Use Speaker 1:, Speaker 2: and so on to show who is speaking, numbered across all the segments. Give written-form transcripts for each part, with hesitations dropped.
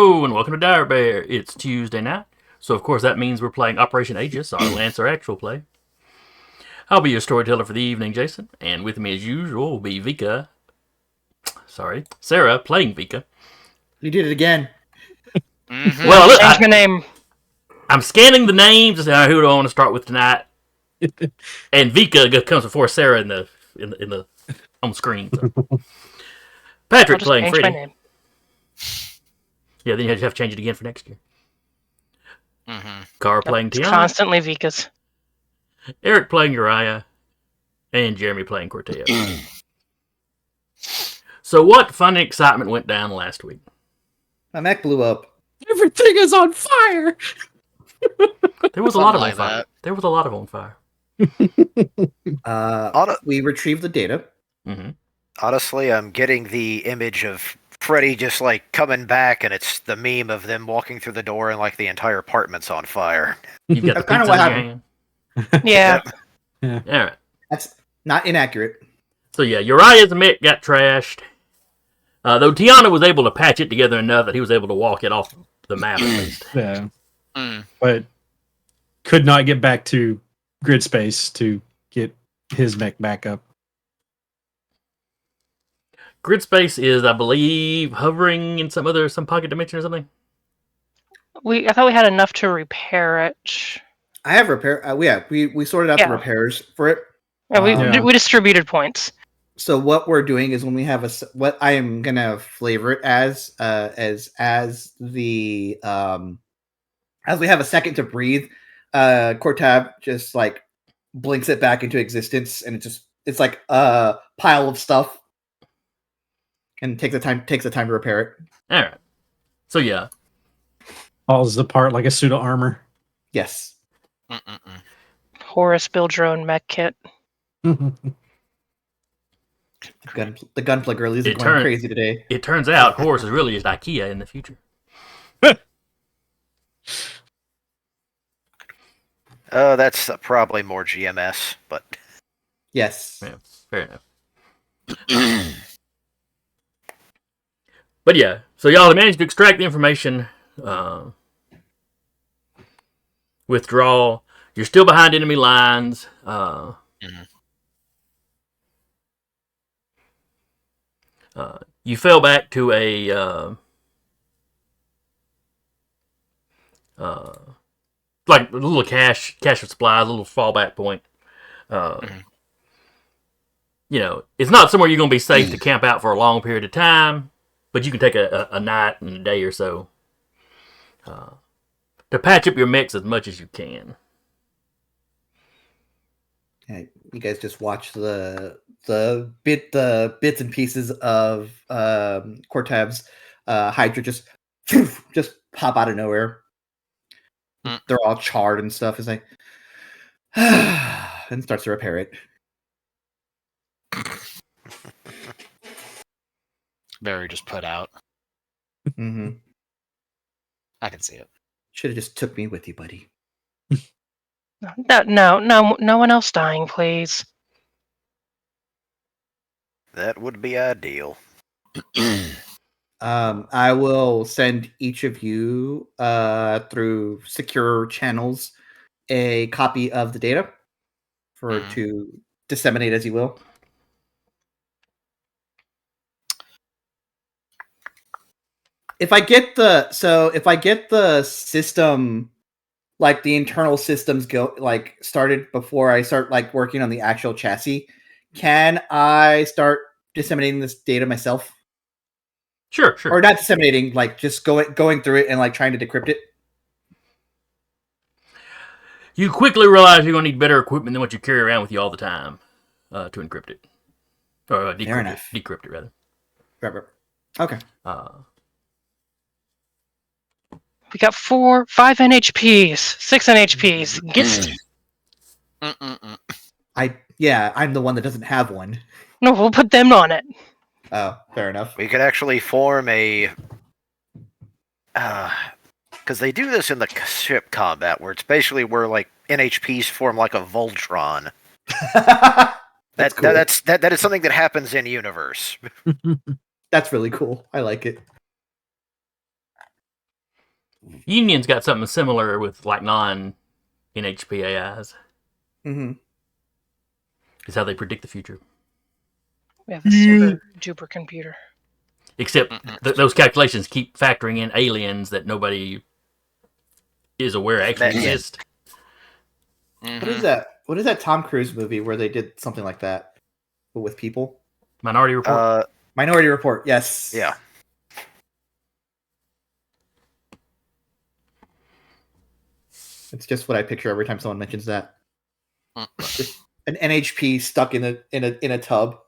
Speaker 1: Hello, and welcome to Dire Bear. It's Tuesday night, so of course that means we're playing Operation Aegis, our Lancer actual play. I'll be your storyteller for the evening, Jason, and with me as usual will be Sarah playing Vika.
Speaker 2: You did it again.
Speaker 3: Mm-hmm.
Speaker 1: Well, look,
Speaker 3: Change my name.
Speaker 1: I'm scanning the names to see who do I want to start with tonight, and Vika comes before Sarah in the on screen. So. Patrick
Speaker 3: I'll just
Speaker 1: playing
Speaker 3: change my
Speaker 1: Freddy.
Speaker 3: name.
Speaker 1: Yeah, then you have to change it again for next year.
Speaker 3: Mm-hmm.
Speaker 1: Cara playing
Speaker 3: It's
Speaker 1: Tiana.
Speaker 3: constantly Vika's.
Speaker 1: Eric playing Uriah, and Jeremy playing Corteo. So what fun and excitement went down last week?
Speaker 2: My mech blew up.
Speaker 4: Everything is on fire.
Speaker 1: There was a lot of on fire. There was a lot of on fire.
Speaker 2: We retrieved the data.
Speaker 1: Mm-hmm.
Speaker 5: Honestly, I'm getting the image of Freddy just like coming back, and it's the meme of them walking through the door and like the entire apartment's on fire.
Speaker 1: You've got the
Speaker 2: That's kinda
Speaker 1: pizza
Speaker 2: what
Speaker 1: in your hand.
Speaker 3: Yeah.
Speaker 1: All right.
Speaker 2: That's not inaccurate.
Speaker 1: So yeah, Uriah's mech got trashed. Though Tiana was able to patch it together enough that he was able to walk it off the map at least.
Speaker 4: Yeah. But could not get back to grid space to get his mech back up.
Speaker 1: Grid space is, I believe, hovering in some pocket dimension or something.
Speaker 3: I thought we had enough to repair it.
Speaker 2: I have repair. We sorted out the repairs for it.
Speaker 3: Yeah, we distributed points.
Speaker 2: So what we're doing is when we have what I am gonna flavor it as we have a second to breathe, Cortab just like blinks it back into existence, and it's like a pile of stuff, and takes the time to repair it.
Speaker 1: All right. So yeah,
Speaker 4: falls apart like a suit of armor.
Speaker 2: Yes.
Speaker 3: Horus, build your own mech kit.
Speaker 2: The gunplay girl isn't going crazy today.
Speaker 1: It turns out Horus is really just IKEA in the future.
Speaker 5: That's probably more GMS, but
Speaker 2: yes,
Speaker 1: yeah, fair enough. But yeah, so y'all have managed to extract the information, withdraw. You're still behind enemy lines. You fell back to a like a little cache of supplies, a little fallback point. You know, it's not somewhere you're going to be safe to camp out for a long period of time, but you can take a night and a day or so to patch up your mix as much as you can.
Speaker 2: Okay, you guys just watch the bits and pieces of Cortab's Hydra just pop out of nowhere. They're all charred and stuff. It's like, and starts to repair it.
Speaker 3: Very just put out.
Speaker 2: Mm-hmm.
Speaker 3: I can see it.
Speaker 2: Should have just took me with you, buddy.
Speaker 3: No one else dying, please.
Speaker 5: that would be ideal.
Speaker 2: I will send each of you through secure channels a copy of the data to disseminate as you will. If I get the system, like the internal systems started before I start like working on the actual chassis, can I start disseminating this data myself?
Speaker 1: Sure.
Speaker 2: Or not disseminating, like just going through it and like trying to decrypt it.
Speaker 1: You quickly realize you're going to need better equipment than what you carry around with you all the time to encrypt it. Or decrypt it, rather.
Speaker 2: Right. Okay.
Speaker 3: We got 5 NHPs, 6 NHPs.
Speaker 2: I'm the one that doesn't have one.
Speaker 3: No, we'll put them on it.
Speaker 2: Oh, fair enough.
Speaker 5: We could actually form a because they do this in the ship combat, where it's basically where like NHPs form like a Voltron.
Speaker 2: That's cool.
Speaker 5: That is something that happens in universe.
Speaker 2: That's really cool. I like it.
Speaker 1: Union's got something similar with like non-NHP AIs.
Speaker 2: Mm-hmm.
Speaker 1: It's how they predict the future.
Speaker 3: We have a super duper computer.
Speaker 1: Except those calculations keep factoring in aliens that nobody is aware actually exist.
Speaker 2: What is that? What is that Tom Cruise movie where they did something like that, but with people?
Speaker 1: Minority Report.
Speaker 2: Minority Report. Yes.
Speaker 5: Yeah.
Speaker 2: It's just what I picture every time someone mentions that. Just an NHP stuck in a tub.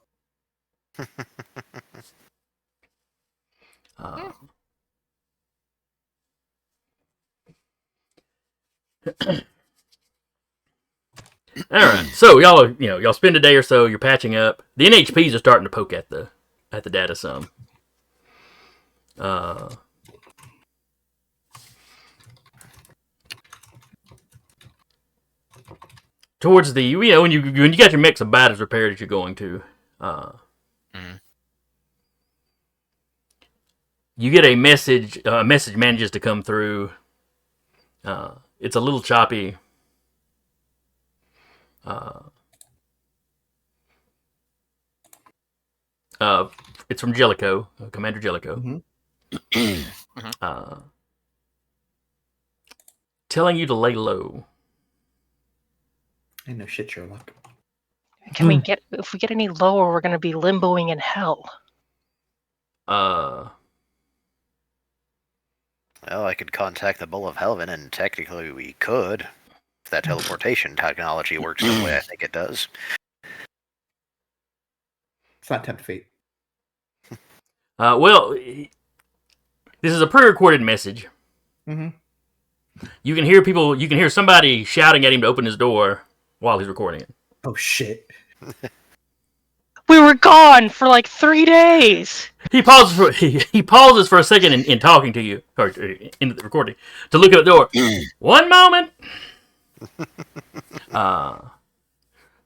Speaker 1: All right, so y'all spend a day or so. You're patching up. The NHPs are starting to poke at the data some. Towards the when you got your mix about as repaired as you're going to, you get a message. Message manages to come through. It's a little choppy. It's from Jellicoe, Commander Jellicoe. Telling you to lay low.
Speaker 2: I know shit, Sherlock.
Speaker 3: Can we get if we get any lower, we're gonna be limboing in hell.
Speaker 5: Well, I could contact the Bull of Helven, and technically we could, if that teleportation technology works the way I think it does.
Speaker 2: It's not tempt fate.
Speaker 1: Well, this is a pre-recorded message.
Speaker 2: Mm-hmm.
Speaker 1: You can hear people. You can hear somebody shouting at him to open his door while he's recording it.
Speaker 2: Oh shit!
Speaker 3: We were gone for like 3 days.
Speaker 1: He pauses for a second in talking to you or in the recording to look at the door. One moment.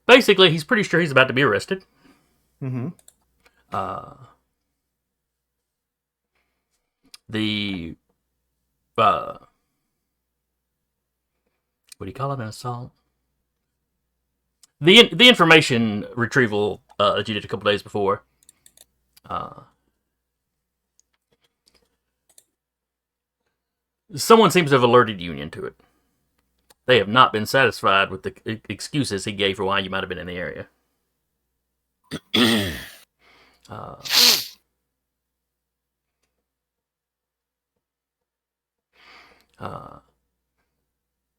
Speaker 1: Basically, he's pretty sure he's about to be arrested.
Speaker 2: Mm-hmm.
Speaker 1: The what do you call it? An assault. The information retrieval that you did a couple days before. Someone seems to have alerted Union to it. They have not been satisfied with the excuses he gave for why you might have been in the area.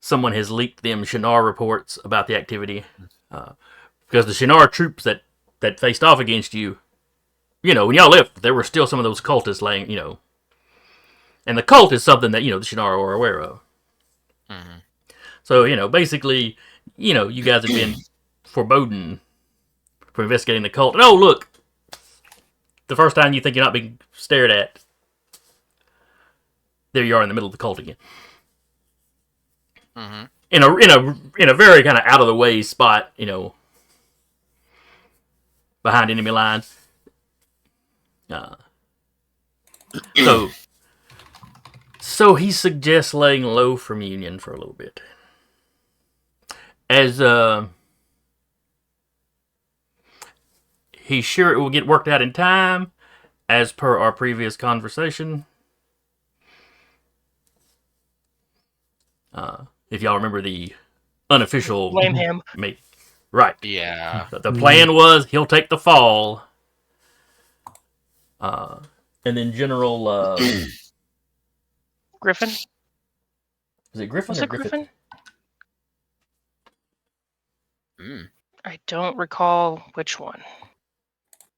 Speaker 1: Someone has leaked them Shinar reports about the activity. Because the Shinar troops that faced off against you, when y'all left, there were still some of those cultists laying, And the cult is something that, the Shinar are aware of. Mm-hmm. So, basically, you guys have been foreboding for investigating the cult. And, oh, look, the first time you think you're not being stared at, there you are in the middle of the cult again. Mm-hmm. In a very kind of out of the way spot, behind enemy lines. So he suggests laying low from Union for a little bit. As he's sure it will get worked out in time, as per our previous conversation. If y'all remember the unofficial...
Speaker 3: Blame him.
Speaker 1: Right.
Speaker 6: Yeah.
Speaker 1: The plan was he'll take the fall. And then General...
Speaker 3: Griffin?
Speaker 1: Is it Griffin
Speaker 3: Was
Speaker 1: or
Speaker 3: it
Speaker 1: Griffin?
Speaker 3: Griffin? I don't recall which one.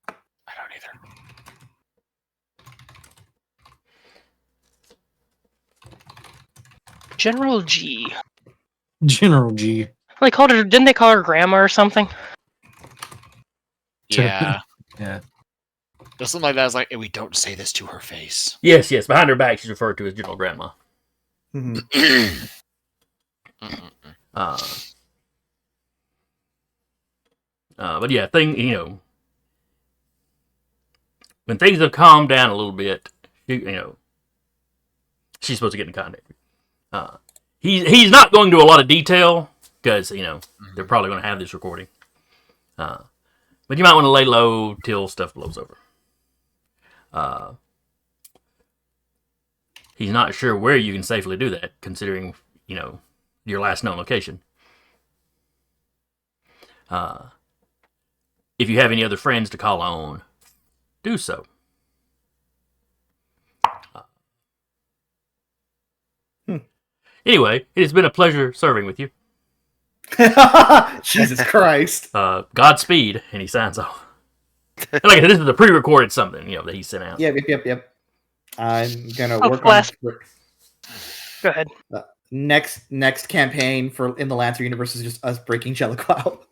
Speaker 6: I don't either.
Speaker 3: General G.
Speaker 4: General G.
Speaker 3: They called her. Didn't they call her Grandma or something?
Speaker 6: Yeah.
Speaker 4: Yeah.
Speaker 6: There's something like that. I was like, hey, we don't say this to her face.
Speaker 1: Yes. Behind her back, she's referred to as General Grandma.
Speaker 2: Mm-hmm.
Speaker 1: But yeah, when things have calmed down a little bit, she's supposed to get in contact He's not going to a lot of detail because they're probably going to have this recording. But you might want to lay low till stuff blows over. He's not sure where you can safely do that, considering your last known location. If you have any other friends to call on, do so. Anyway, it has been a pleasure serving with you.
Speaker 2: Jesus Christ.
Speaker 1: Godspeed, and he signs off. And like I said, this is a pre-recorded something, that he sent out.
Speaker 2: Yep. I'm gonna
Speaker 3: Oh,
Speaker 2: work
Speaker 3: last-
Speaker 2: on
Speaker 3: Go ahead.
Speaker 2: next campaign for in the Lancer universe is just us breaking Jellicoe out.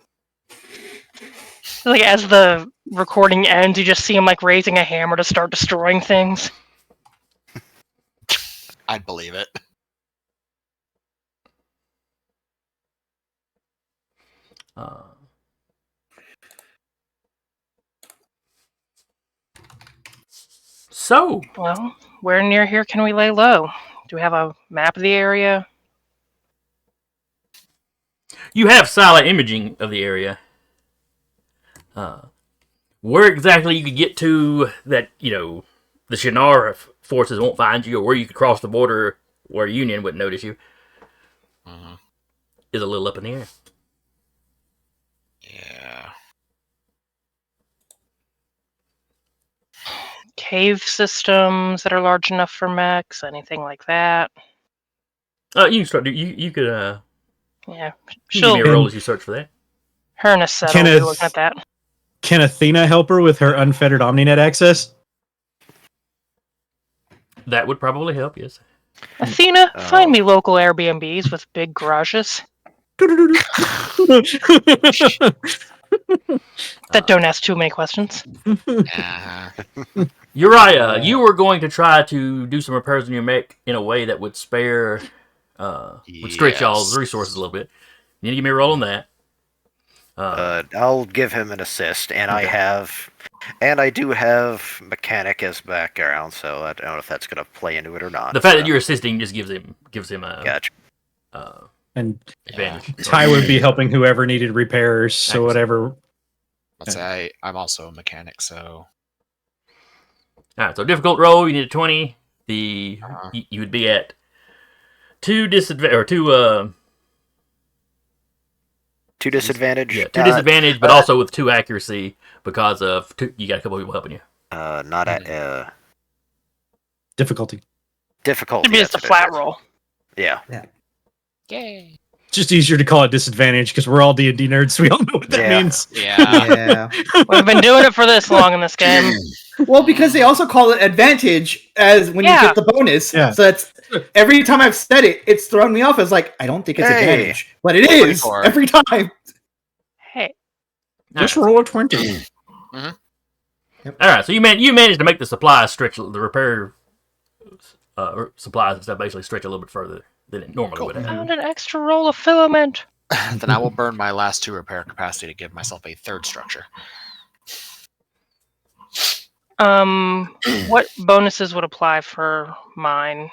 Speaker 3: Like as the recording ends, you just see him like raising a hammer to start destroying things.
Speaker 6: I'd believe it.
Speaker 1: So,
Speaker 3: Well, where near here can we lay low? Do we have a map of the area?
Speaker 1: you have satellite imaging of the area. Where exactly you could get to that, the Shannara forces won't find you, or where you could cross the border where Union wouldn't notice you, is a little up in the air.
Speaker 6: Yeah.
Speaker 3: Cave systems that are large enough for mechs, anything like that?
Speaker 1: You can start. You could.
Speaker 3: Yeah.
Speaker 1: You can give
Speaker 3: She'll,
Speaker 1: me a roll as you search for that.
Speaker 3: her and a set will be
Speaker 4: Kenneth-
Speaker 3: looking at that.
Speaker 4: Can Athena help her with her unfettered Omninet access?
Speaker 1: That would probably help. Yes.
Speaker 3: Athena, find me local Airbnbs with big garages that don't ask too many questions.
Speaker 1: Uriah, you were going to try to do some repairs on your mech in a way that would spare, would stretch y'all's resources a little bit. You need to give me a roll on that.
Speaker 5: I'll give him an assist, and I do have mechanic as background, so I don't know if that's going to play into it or not.
Speaker 1: The fact that you're assisting just gives him a
Speaker 5: Gotcha.
Speaker 4: And
Speaker 1: advantage.
Speaker 4: Ty would be helping whoever needed repairs, so whatever.
Speaker 6: Let's say I'm also a mechanic, so
Speaker 1: All right, so difficult roll. You need a 20. You would be at two disadvantage
Speaker 5: disadvantage.
Speaker 1: two disadvantage, but also with 2 accuracy because of you got a couple people helping you.
Speaker 5: Not at
Speaker 4: Difficulty.
Speaker 5: difficulty.
Speaker 3: Maybe it's a
Speaker 5: that's what it
Speaker 3: flat
Speaker 5: is.
Speaker 3: roll.
Speaker 5: Yeah.
Speaker 6: yay.
Speaker 4: Just easier to call it disadvantage because we're all D&D nerds, so we all know what that
Speaker 5: Yeah.
Speaker 4: means.
Speaker 6: Yeah.
Speaker 2: Yeah.
Speaker 3: We've been doing it for this long in this game.
Speaker 2: Well, because they also call it advantage as when you get the bonus.
Speaker 4: Yeah.
Speaker 2: So that's every time I've said it, it's thrown me off as like I don't think it's
Speaker 5: Hey.
Speaker 2: advantage, but it is
Speaker 6: 24.
Speaker 2: every time.
Speaker 3: Hey,
Speaker 4: Just roll a 20.
Speaker 1: All right, so you managed to make the supplies stretch, the repair supplies and stuff basically stretch a little bit further than it normally would have.
Speaker 3: found an extra roll of filament.
Speaker 6: Then I will burn my last 2 repair capacity to give myself a 3rd structure.
Speaker 3: What bonuses would apply for mine?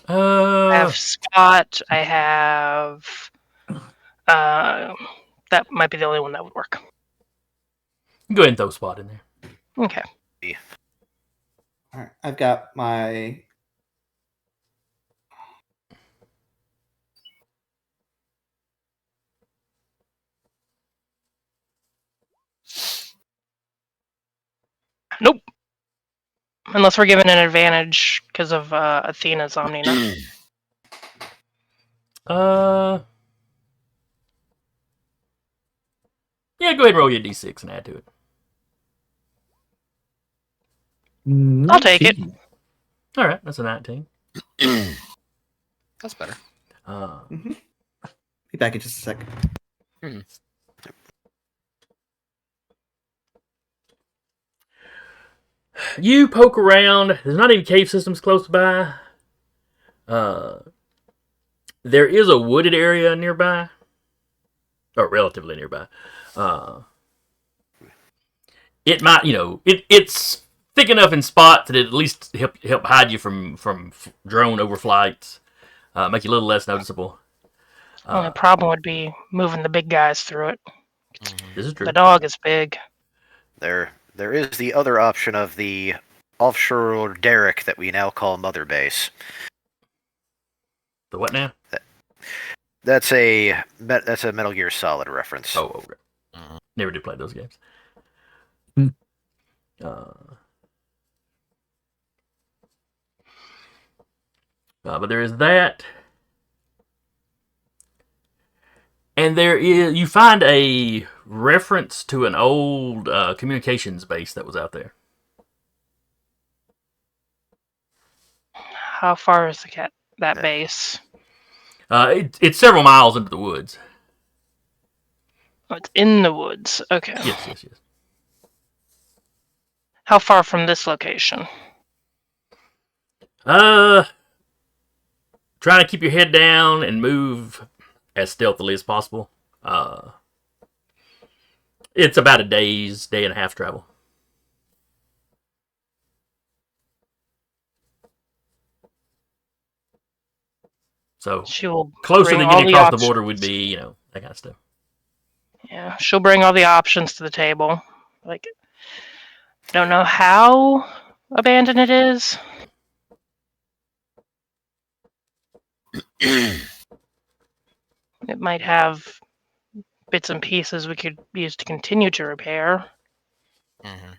Speaker 3: I have spot. I have. That might be the only one that would work.
Speaker 1: Go ahead and throw a spot in there.
Speaker 3: Okay.
Speaker 2: All right, I've got my.
Speaker 3: Nope. Unless we're given an advantage because of Athena's Omnina.
Speaker 1: Yeah, go ahead and roll your d6 and add to it.
Speaker 3: I'll take it.
Speaker 1: All right, that's a 19.
Speaker 6: That's better.
Speaker 2: Be back in just a sec.
Speaker 1: You poke around. There's not any cave systems close by. There is a wooded area nearby, or relatively nearby. It might, it's thick enough in spots that it at least help hide you from drone overflights, make you a little less noticeable.
Speaker 3: Only problem would be moving the big guys through it.
Speaker 1: This is true.
Speaker 3: The dog is big.
Speaker 5: There is the other option of the offshore derrick that we now call Mother Base.
Speaker 1: The what now?
Speaker 5: That's a Metal Gear Solid reference.
Speaker 1: Oh, okay. Never did play those games. But there is that. And you find a reference to an old communications base that was out there.
Speaker 3: How far is that base?
Speaker 1: It's several miles into the woods.
Speaker 3: Oh, it's in the woods. Okay.
Speaker 1: Yes.
Speaker 3: How far from this location?
Speaker 1: Trying to keep your head down and move as stealthily as possible. It's about a day and a half travel. So
Speaker 3: She will
Speaker 1: closer
Speaker 3: bring
Speaker 1: than
Speaker 3: all
Speaker 1: getting
Speaker 3: the
Speaker 1: across the
Speaker 3: options.
Speaker 1: border would be, that kind of stuff.
Speaker 3: Yeah, she'll bring all the options to the table. Like, don't know how abandoned it is. It might have bits and pieces we could use to continue to repair.
Speaker 6: Mm-hmm.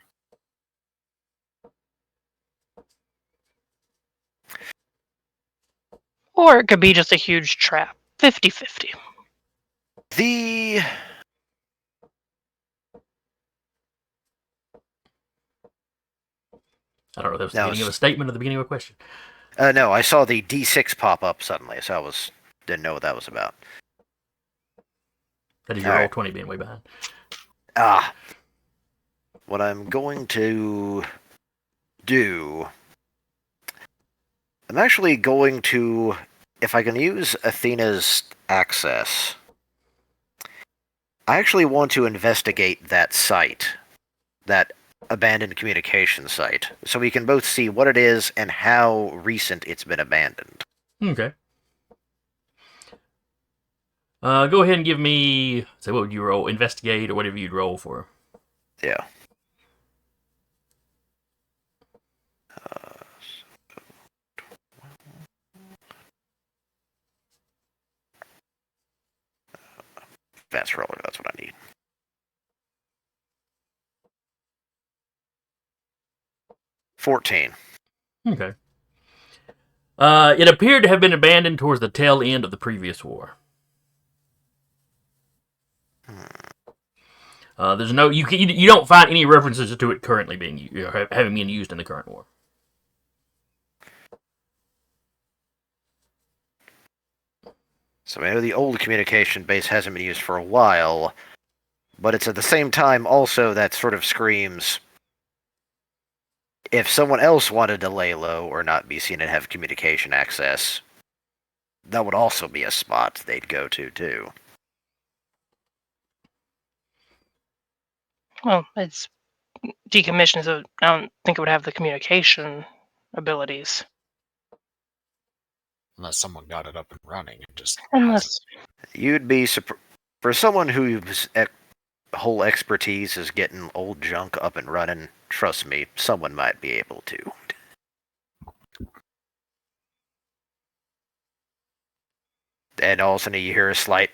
Speaker 3: Or it could be just a huge trap. 50-50.
Speaker 1: I don't know if that was the beginning of a statement or the beginning of a question.
Speaker 5: No, I saw the D6 pop up suddenly, so didn't know what that was about.
Speaker 1: That is your roll 20 being way behind.
Speaker 5: What I'm going to do... I'm actually going to... If I can use Athena's access... I actually want to investigate that site. That abandoned communication site. So we can both see what it is and how recent it's been abandoned.
Speaker 1: Okay. Go ahead and give me... Say, what would you roll? Investigate or whatever you'd roll for.
Speaker 5: Yeah. Advanced roller, that's what I need. $14.
Speaker 1: Okay. It appeared to have been abandoned towards the tail end of the previous war. There's no you don't find any references to it currently having been used in the current war.
Speaker 5: So I know the old communication base hasn't been used for a while, but it's at the same time also that sort of screams, if someone else wanted to lay low or not be seen and have communication access, that would also be a spot they'd go to, too.
Speaker 3: Well, it's decommissioned, so I don't think it would have the communication abilities.
Speaker 6: Unless someone got it up and running and just...
Speaker 3: Unless...
Speaker 5: You'd be surprised. For someone whose whole expertise is getting old junk up and running, trust me, someone might be able to. And all of a sudden you hear a slight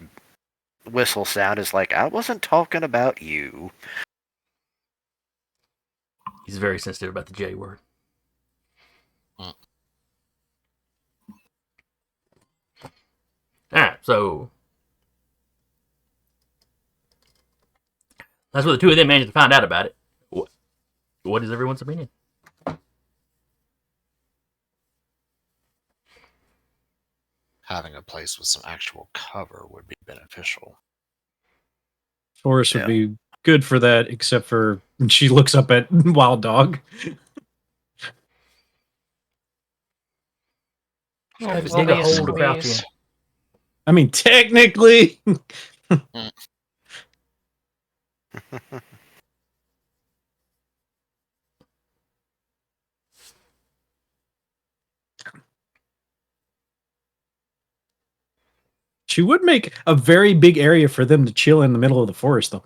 Speaker 5: whistle sound. It's like, I wasn't talking about you.
Speaker 1: He's very sensitive about the J word. Alright, so that's what the two of them managed to find out about it. What is everyone's opinion?
Speaker 6: Having a place with some actual cover would be beneficial.
Speaker 4: Forrest would be good for that, except for when she looks up at Wild Dog.
Speaker 1: Dig a hole to crouch in.
Speaker 4: I mean, technically. She would make a very big area for them to chill in the middle of the forest, though.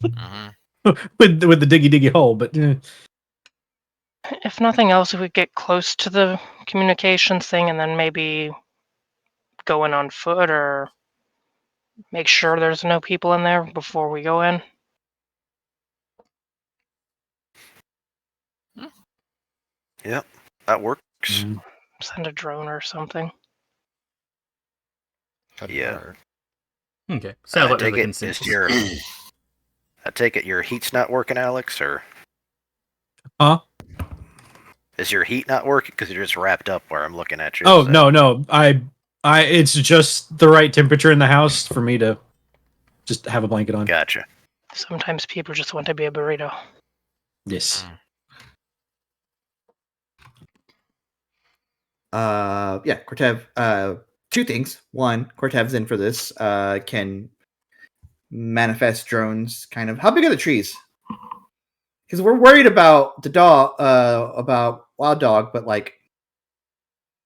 Speaker 6: Hmm.
Speaker 4: with the diggy hole, but
Speaker 3: If nothing else, if we get close to the communications thing and then maybe go in on foot or make sure there's no people in there before we go in.
Speaker 5: Yep, that works.
Speaker 3: Send a drone or something.
Speaker 6: Could
Speaker 5: Yeah.
Speaker 6: work.
Speaker 1: Okay. Sounds like there's
Speaker 5: take
Speaker 1: a
Speaker 5: it,
Speaker 1: consensus.
Speaker 5: I take it your heat's not working, Alex, or
Speaker 4: Huh?
Speaker 5: is your heat not working because you're just wrapped up where I'm looking at you?
Speaker 4: Oh no. I it's just the right temperature in the house for me to just have a blanket on.
Speaker 5: Gotcha.
Speaker 3: Sometimes people just want to be a burrito.
Speaker 4: Yes.
Speaker 2: Yeah, Cortev. Two things. One, Cortev's in for this. Can manifest drones. Kind of. How big are the trees? Because we're worried about the dog. About Wild Dog, but like,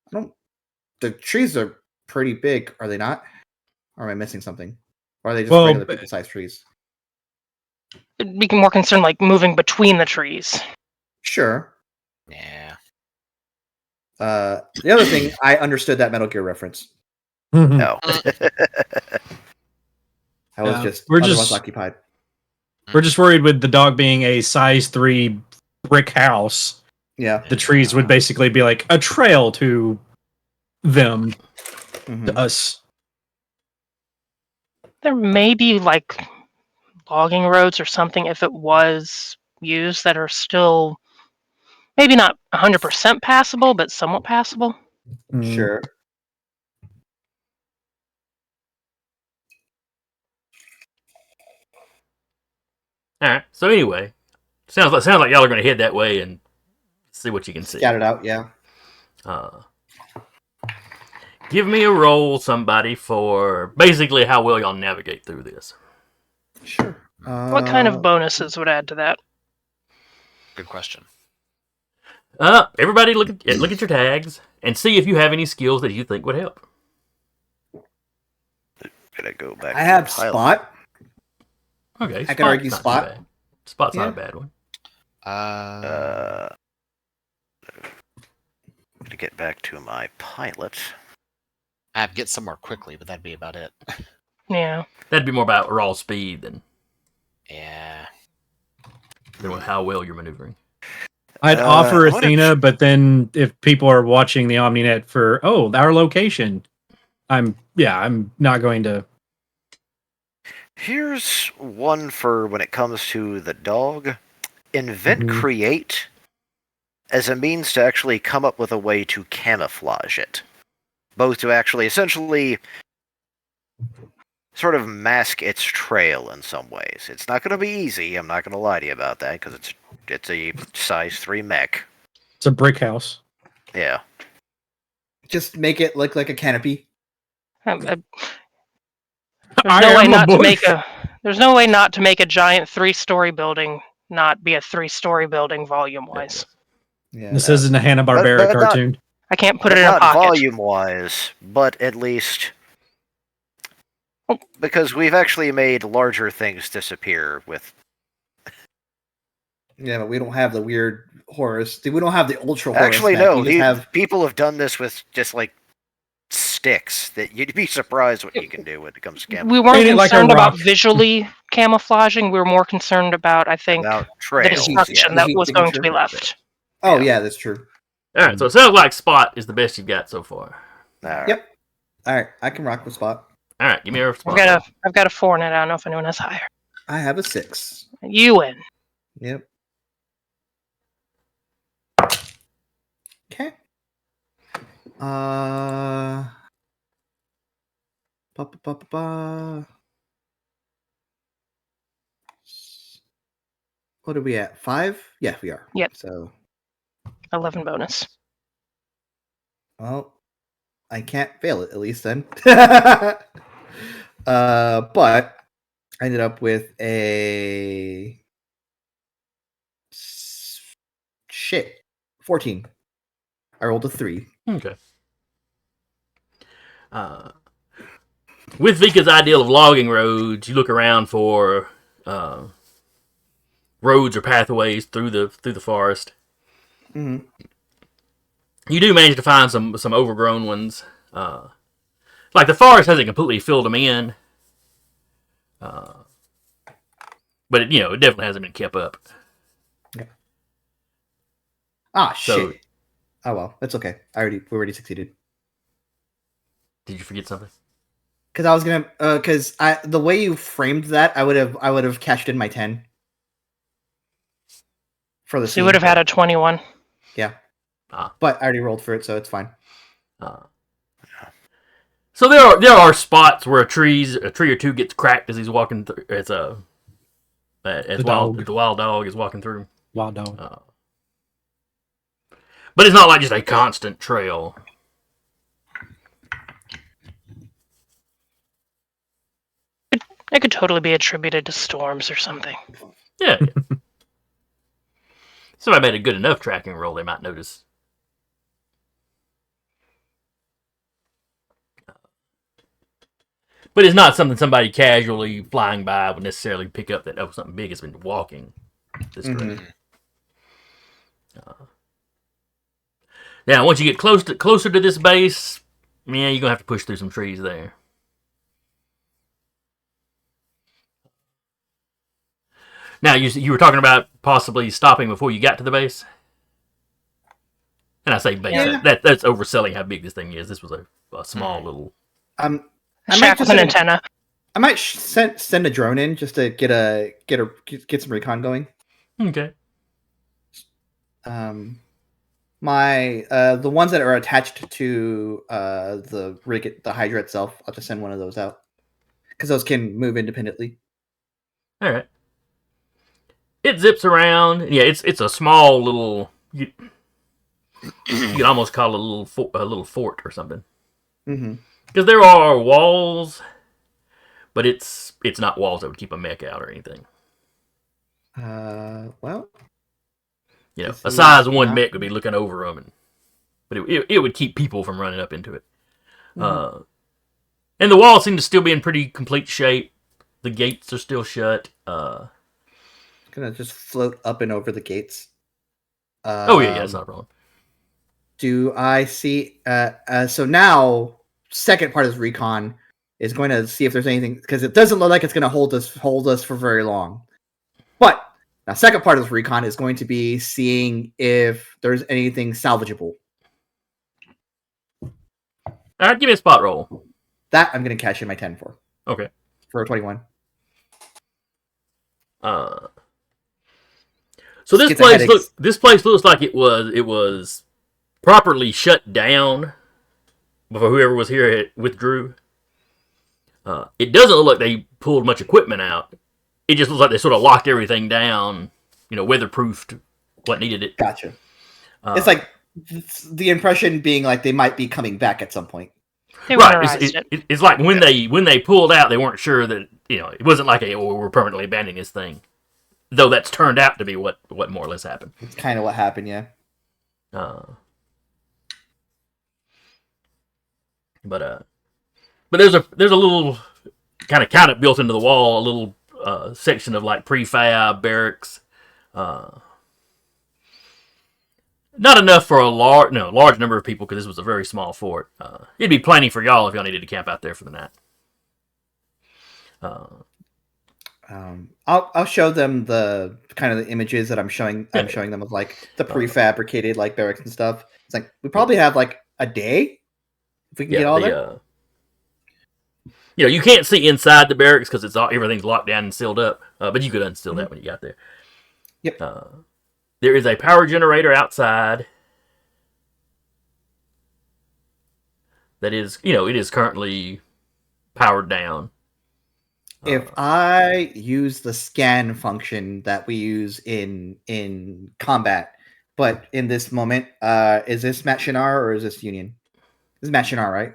Speaker 2: I don't. The trees are pretty big, are they not? Or am I missing something? Or are they just
Speaker 4: Well,
Speaker 2: regular people-sized trees?
Speaker 3: It'd be more concerned like moving between the trees.
Speaker 2: Sure.
Speaker 6: Yeah.
Speaker 2: The other thing, I understood that Metal Gear reference.
Speaker 5: No.
Speaker 2: I was
Speaker 4: Yeah,
Speaker 2: just
Speaker 4: we're
Speaker 2: otherwise
Speaker 4: just-
Speaker 2: occupied.
Speaker 4: We're just worried with the dog being a size 3 brick house.
Speaker 2: Yeah.
Speaker 4: The trees would basically be like a trail to them,
Speaker 2: Mhm.
Speaker 4: to us.
Speaker 3: There may be like logging roads or something if it was used that are still maybe not 100% passable, but somewhat passable.
Speaker 2: Sure.
Speaker 1: All right. So anyway, sounds like y'all are going to head that way and see what you can see.
Speaker 2: Scout it out, yeah.
Speaker 1: Give me a roll, somebody, for basically how well y'all navigate through this.
Speaker 2: Sure.
Speaker 3: What kind of bonuses would add to that?
Speaker 6: Good question.
Speaker 1: Everybody, look at your tags and see if you have any skills that you think would help.
Speaker 5: Gonna go back.
Speaker 2: I
Speaker 5: to
Speaker 2: have
Speaker 5: the pilot.
Speaker 2: spot.
Speaker 1: Okay,
Speaker 2: I could argue
Speaker 1: Spot's
Speaker 2: spot.
Speaker 1: not too bad. Spot's not
Speaker 2: Yeah.
Speaker 1: a bad one.
Speaker 5: To get back to my pilot.
Speaker 6: I'd get somewhere quickly, but that'd be about it.
Speaker 3: Yeah.
Speaker 1: That'd be more about raw speed than
Speaker 6: Yeah.
Speaker 1: how well you're maneuvering.
Speaker 4: I'd offer
Speaker 5: I wanna
Speaker 4: Athena, but then if people are watching the OmniNet for our location, I'm not going to.
Speaker 5: Here's one for when it comes to the dog. Invent
Speaker 4: Mhm.
Speaker 5: create as a means to actually come up with a way to camouflage it. Both to actually essentially sort of mask its trail in some ways. It's not going to be easy, I'm not going to lie to you about that, because it's a size 3 mech.
Speaker 4: It's a brick house.
Speaker 5: Yeah.
Speaker 2: Just make it look like a canopy.
Speaker 3: There's
Speaker 4: I
Speaker 3: no way
Speaker 4: am a
Speaker 3: not to
Speaker 4: bush.
Speaker 3: make a. There's no way not to make a giant 3-story building not be a 3-story building volume wise.
Speaker 2: Yeah.
Speaker 4: This isn't a Hanna-Barbera
Speaker 5: but not-
Speaker 4: cartoon.
Speaker 3: I can't put
Speaker 5: But
Speaker 3: it in a
Speaker 5: not
Speaker 3: pocket.
Speaker 5: volume-wise, but at least... Because we've actually made larger things disappear with...
Speaker 2: Yeah, but we don't have the weird Horus. We don't have the ultra Horus.
Speaker 5: Actually,
Speaker 2: mech.
Speaker 5: no.
Speaker 2: We just have.
Speaker 5: People have done this with just, like, sticks. That you'd be surprised what you can do when it comes to
Speaker 3: We
Speaker 5: camouflage.
Speaker 3: weren't
Speaker 4: Paint it like a
Speaker 3: concerned about
Speaker 4: rock.
Speaker 3: visually camouflaging. We were more concerned about, I think,
Speaker 5: About
Speaker 3: the
Speaker 5: trails.
Speaker 3: destruction
Speaker 2: yeah.
Speaker 3: that was going to be
Speaker 2: Signature.
Speaker 3: left.
Speaker 2: Oh
Speaker 5: Yeah.
Speaker 2: yeah, that's true.
Speaker 1: All right, so it sounds like Spot is the best you've got so far.
Speaker 5: Alright.
Speaker 2: Yep. All right, I can rock with spot.
Speaker 1: All right, give me a Spot.
Speaker 3: I've got a 4 in it. I don't know if anyone has higher.
Speaker 2: I have a 6.
Speaker 3: You win.
Speaker 2: Yep. Okay. Ba, ba, ba, ba, ba. What are we at? 5? Yeah, we are.
Speaker 3: Yep.
Speaker 2: So,
Speaker 3: 11 bonus.
Speaker 2: well, I can't fail it at least then. But I ended up with a 14. I rolled a 3.
Speaker 1: Okay. with Vika's ideal of logging roads, you look around for roads or pathways through the forest.
Speaker 2: Mm-hmm.
Speaker 1: You do manage to find some overgrown ones. Like the forest hasn't completely filled them in, but it definitely hasn't been kept up.
Speaker 2: Okay. Ah,
Speaker 1: So-
Speaker 2: shit. Oh well, that's okay. We already succeeded.
Speaker 1: Did you forget something?
Speaker 2: Because I was gonna, the way you framed that, I would have cashed in my 10 for the
Speaker 3: So you
Speaker 2: scene.
Speaker 3: would have had a 21.
Speaker 2: Yeah.
Speaker 1: Ah.
Speaker 2: But I already rolled for it, so it's fine.
Speaker 1: So there are spots where a tree or two gets cracked as he's walking through. The wild dog is walking through.
Speaker 4: Wild dog.
Speaker 1: But it's not like just a constant trail.
Speaker 3: It could totally be attributed to storms or something.
Speaker 1: Yeah. Somebody made a good enough tracking roll, they might notice. But it's not something somebody casually flying by would necessarily pick up that something big has been walking this direction. Now, once you get closer to this base, you're gonna have to push through some trees there. Now, you were talking about possibly stopping before you got to the base? And I say base,
Speaker 2: Yeah.
Speaker 1: that's overselling how big this thing is. This was a small little...
Speaker 2: I might
Speaker 3: Shack with an antenna.
Speaker 2: I might send a drone in just to get some recon going.
Speaker 1: Okay.
Speaker 2: The ones that are attached to the Hydra itself, I'll just send one of those out because those can move independently.
Speaker 1: All right. It zips around. Yeah, it's a small little. You could almost call it a little fort or something.
Speaker 2: Mm-hmm.
Speaker 1: Because there are walls, but it's not walls that would keep a mech out or anything.
Speaker 2: Well,
Speaker 1: A size 1 mech would be looking over them, but it would keep people from running up into it.
Speaker 2: Mm-hmm.
Speaker 1: And the walls seem to still be in pretty complete shape. The gates are still shut.
Speaker 2: Gonna just float up and over the gates.
Speaker 1: Oh yeah, that's not a problem.
Speaker 2: Do I see? So now, second part of this recon is going to see if there's anything, because it doesn't look like it's going to hold us for very long. But now, second part of this recon is going to be seeing if there's anything salvageable.
Speaker 1: All right, give me a spot roll.
Speaker 2: That I'm going to cash in my 10 for.
Speaker 1: Okay.
Speaker 2: For a 21.
Speaker 1: So this place looks like it was properly shut down before whoever was here withdrew. It doesn't look like they pulled much equipment out. It just looks like they sort of locked everything down, weatherproofed what needed it.
Speaker 2: Gotcha. It's like the impression being like they might be coming back at some point.
Speaker 3: They
Speaker 1: Right.
Speaker 3: winterized
Speaker 1: It's like when they pulled out, they weren't sure that it wasn't like we're permanently abandoning this thing. Though that's turned out to be what more or less happened.
Speaker 2: It's kind of what happened, yeah.
Speaker 1: But there's a little kind of cabinet built into the wall, a little section of like prefab barracks. Not enough for a large number of people because this was a very small fort. It'd be plenty for y'all if y'all needed to camp out there for the night.
Speaker 2: I'll show them the kind of the images that I'm showing them of like the prefabricated like barracks and stuff. It's like we probably have like a day if we can get all that.
Speaker 1: You can't see inside the barracks because everything's locked down and sealed up. But you could unseal that when you got there.
Speaker 2: Yep.
Speaker 1: There is a power generator outside. That is, it is currently powered down.
Speaker 2: If I use the scan function that we use in combat, but in this moment, is this Matt Shinar or is this Union? This is Matt Shinar, right?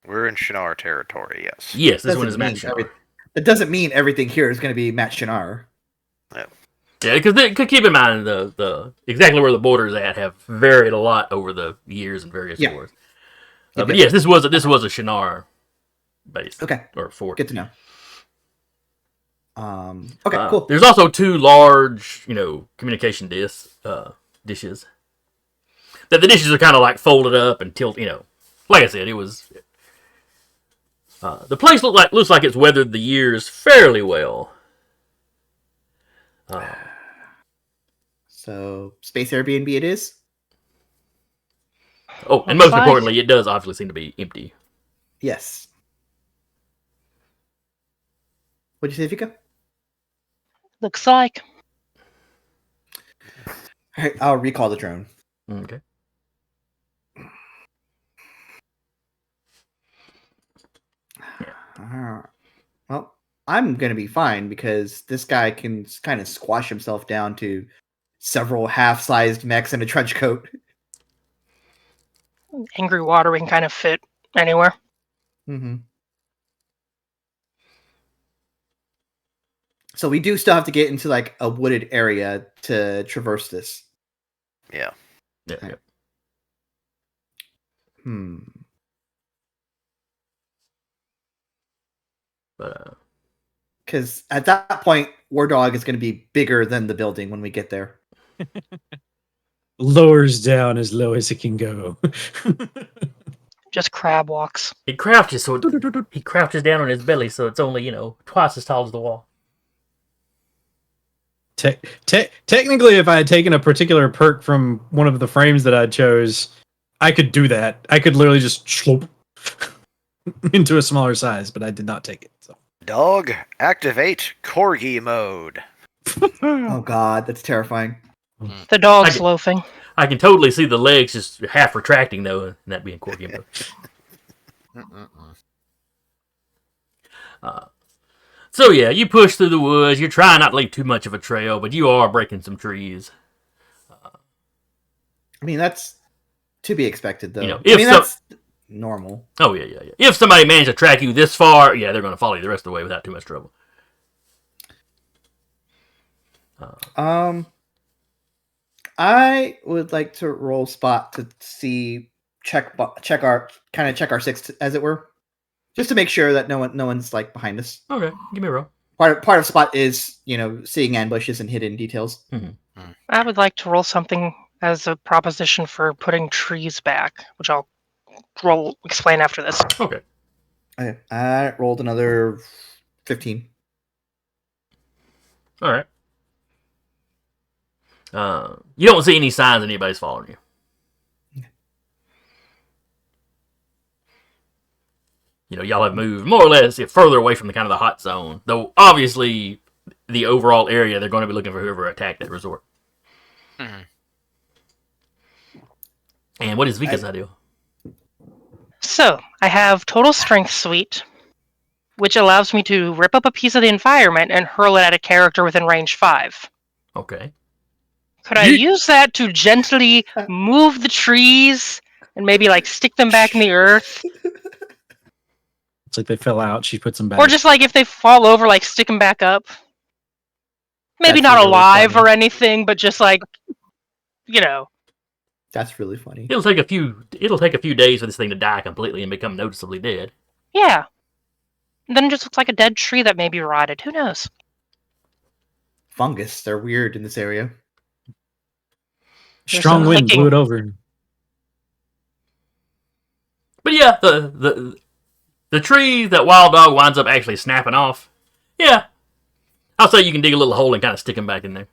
Speaker 5: We're in Shinar territory, yes.
Speaker 1: Yes, this one is Matt Shinar.
Speaker 2: It doesn't mean everything here is going to be Matt Shinar.
Speaker 1: Yeah, because keep in mind the exactly where the borders at have varied a lot over the years and various wars. But yes, this was a Shinar base.
Speaker 2: Okay.
Speaker 1: Or fort.
Speaker 2: Good to know. Okay, cool.
Speaker 1: There's also 2 large, communication dishes. That the dishes are kind of like folded up and tilted. Like I said, it was. The place looks like it's weathered the years fairly well.
Speaker 2: So, space Airbnb it is?
Speaker 1: Oh, and
Speaker 3: Looks
Speaker 1: most
Speaker 3: like.
Speaker 1: importantly, it does obviously seem to be empty.
Speaker 2: Yes. What'd you say, Vika?
Speaker 3: Looks like.
Speaker 2: All right, I'll recall the drone.
Speaker 1: Okay.
Speaker 2: Well, I'm going to be fine because this guy can kind of squash himself down to several half-sized mechs in a trench coat.
Speaker 3: Angry water, we can kind of fit anywhere.
Speaker 2: Mm-hmm. So we do still have to get into like a wooded area to traverse this.
Speaker 5: Yeah.
Speaker 1: Yeah.
Speaker 2: Okay.
Speaker 1: yeah. But
Speaker 2: Because at that point, War Dog is going to be bigger than the building when we get there.
Speaker 4: Lowers down as low as it can go.
Speaker 3: Just crab walks.
Speaker 1: he crouches he crouches down on his belly, so it's only twice as tall as the wall.
Speaker 4: Technically, if I had taken a particular perk from one of the frames that I chose, I could do that. I could literally just slop into a smaller size, but I did not take it. So.
Speaker 5: Dog, activate Corgi mode.
Speaker 2: Oh god, that's terrifying.
Speaker 3: The dog's loafing.
Speaker 1: I can totally see the legs just half retracting though, and that being Corgi mode. So yeah, you push through the woods. You're trying not to leave too much of a trail, but you are breaking some trees.
Speaker 2: I mean, that's to be expected, though.
Speaker 1: If
Speaker 2: that's normal.
Speaker 1: Oh yeah. If somebody managed to track you this far, yeah, they're going to follow you the rest of the way without too much trouble.
Speaker 2: I would like to roll spot to check our six, as it were, just to make sure that no one's like behind us.
Speaker 1: Okay, give me a roll.
Speaker 2: Part of spot is seeing ambushes and hidden details.
Speaker 1: Mm-hmm.
Speaker 3: I would like to roll something as a proposition for putting trees back, which I'll explain after this.
Speaker 1: Okay.
Speaker 2: I rolled another 15.
Speaker 1: All right. You don't see any signs anybody's following you. Y'all have moved more or less further away from the kind of the hot zone. Though obviously, the overall area they're going to be looking for whoever attacked that resort.
Speaker 6: Mhm.
Speaker 1: And what is Vika's idea?
Speaker 3: So, I have Total Strength Suite, which allows me to rip up a piece of the environment and hurl it at a character within range 5.
Speaker 1: Okay.
Speaker 3: Could I use that to gently move the trees and maybe stick them back in the earth?
Speaker 4: It's like they fell out. She puts them back.
Speaker 3: Or just if they fall over, stick them back up? Maybe
Speaker 2: That's
Speaker 3: not
Speaker 2: really
Speaker 3: alive
Speaker 2: funny.
Speaker 3: or anything, but just
Speaker 2: That's really funny.
Speaker 1: It'll take a few days for this thing to die completely and become noticeably dead.
Speaker 3: Yeah. And then it just looks like a dead tree that may be rotted. Who knows?
Speaker 2: Fungus, they're weird in this area.
Speaker 4: Strong
Speaker 3: some
Speaker 4: wind
Speaker 3: licking.
Speaker 4: blew it over.
Speaker 1: But yeah, the tree that Wild Dog winds up actually snapping off. Yeah, I'll say you can dig a little hole and kind of stick him back in there.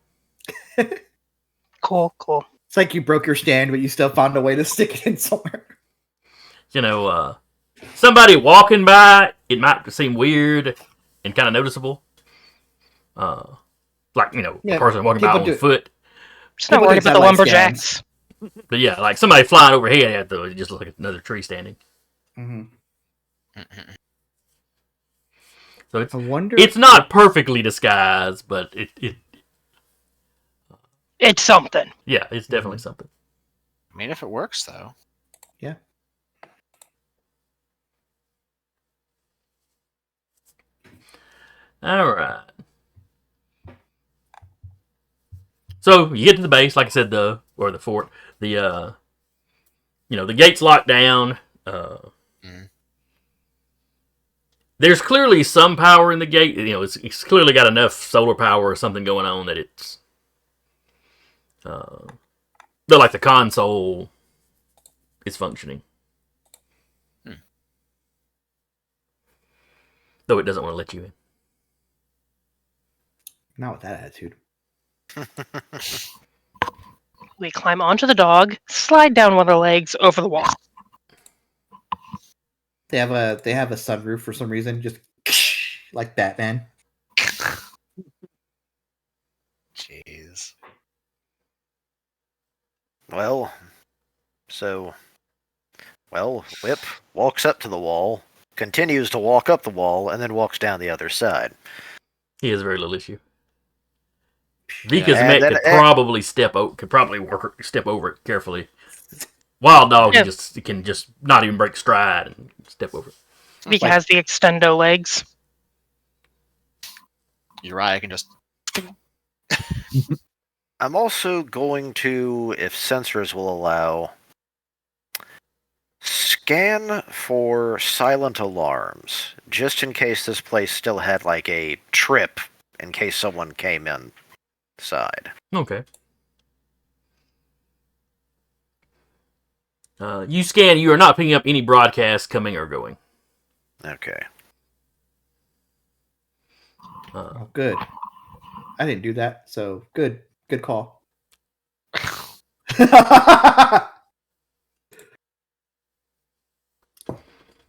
Speaker 3: Cool.
Speaker 2: It's like you broke your stand, but you still found a way to stick it in somewhere.
Speaker 1: Somebody walking by, it might seem weird and kind of noticeable. A person walking by on foot.
Speaker 3: Just not
Speaker 2: People
Speaker 3: worried
Speaker 2: do
Speaker 3: about the
Speaker 2: satellite
Speaker 3: lumberjacks.
Speaker 2: scans.
Speaker 1: But yeah, somebody flying overhead, though, it just looks like another tree standing.
Speaker 2: Mm-hmm.
Speaker 1: So
Speaker 2: I wonder.
Speaker 1: it's not perfectly disguised, but
Speaker 3: It's something.
Speaker 1: yeah, it's definitely something.
Speaker 6: I mean, if it works, though.
Speaker 2: Yeah.
Speaker 1: All right. So you get to the base, like I said, the fort. The the gate's locked down. There's clearly some power in the gate. You know, it's clearly got enough solar power or something going on that it's. But like the console is functioning. Though it doesn't want to let you in.
Speaker 2: Not with that attitude.
Speaker 3: We climb onto the dog, slide down one of the legs over the wall.
Speaker 2: They have a sunroof for some reason, just like Batman.
Speaker 6: Jeez.
Speaker 5: Well, Whip walks up to the wall, continues to walk up the wall, and then walks down the other side.
Speaker 1: He has very little issue. Vika's mech could probably step over it carefully. Wild dog, he can just not even break stride and step over it.
Speaker 3: Vika has the extendo legs.
Speaker 6: Uriah can just.
Speaker 5: I'm also going to, if sensors will allow, scan for silent alarms, just in case this place still had like a trip, in case someone came inside.
Speaker 1: Okay. You scan, you are not picking up any broadcasts coming or going.
Speaker 5: Okay.
Speaker 2: Oh, good. I didn't do that, so good. Good call.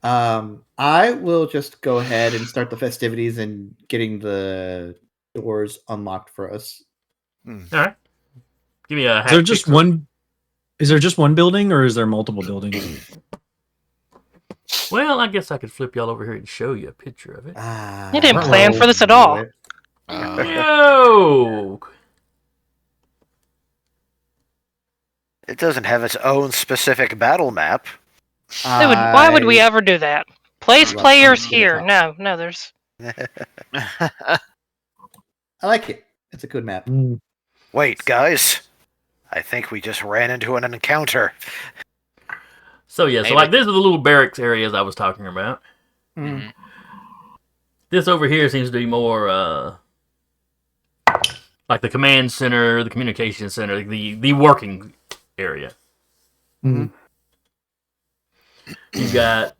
Speaker 2: I will just go ahead and start the festivities and getting the doors unlocked for us.
Speaker 1: All right. Give me a.
Speaker 4: Is there just one? Is there just one building, or is there multiple buildings?
Speaker 1: Well, I guess I could flip y'all over here and show you a picture of it.
Speaker 3: You didn't plan for this at all.
Speaker 1: No.
Speaker 5: It doesn't have its own specific battle map.
Speaker 3: Why would we ever do that? Place players here. No, there's.
Speaker 2: I like it. It's a good map.
Speaker 5: Wait, guys. I think we just ran into an encounter.
Speaker 1: So yeah, so like this is the little barracks areas I was talking about.
Speaker 2: Mm.
Speaker 1: This over here seems to be more like the command center, the communication center, the working area.
Speaker 2: Mm-hmm.
Speaker 1: You got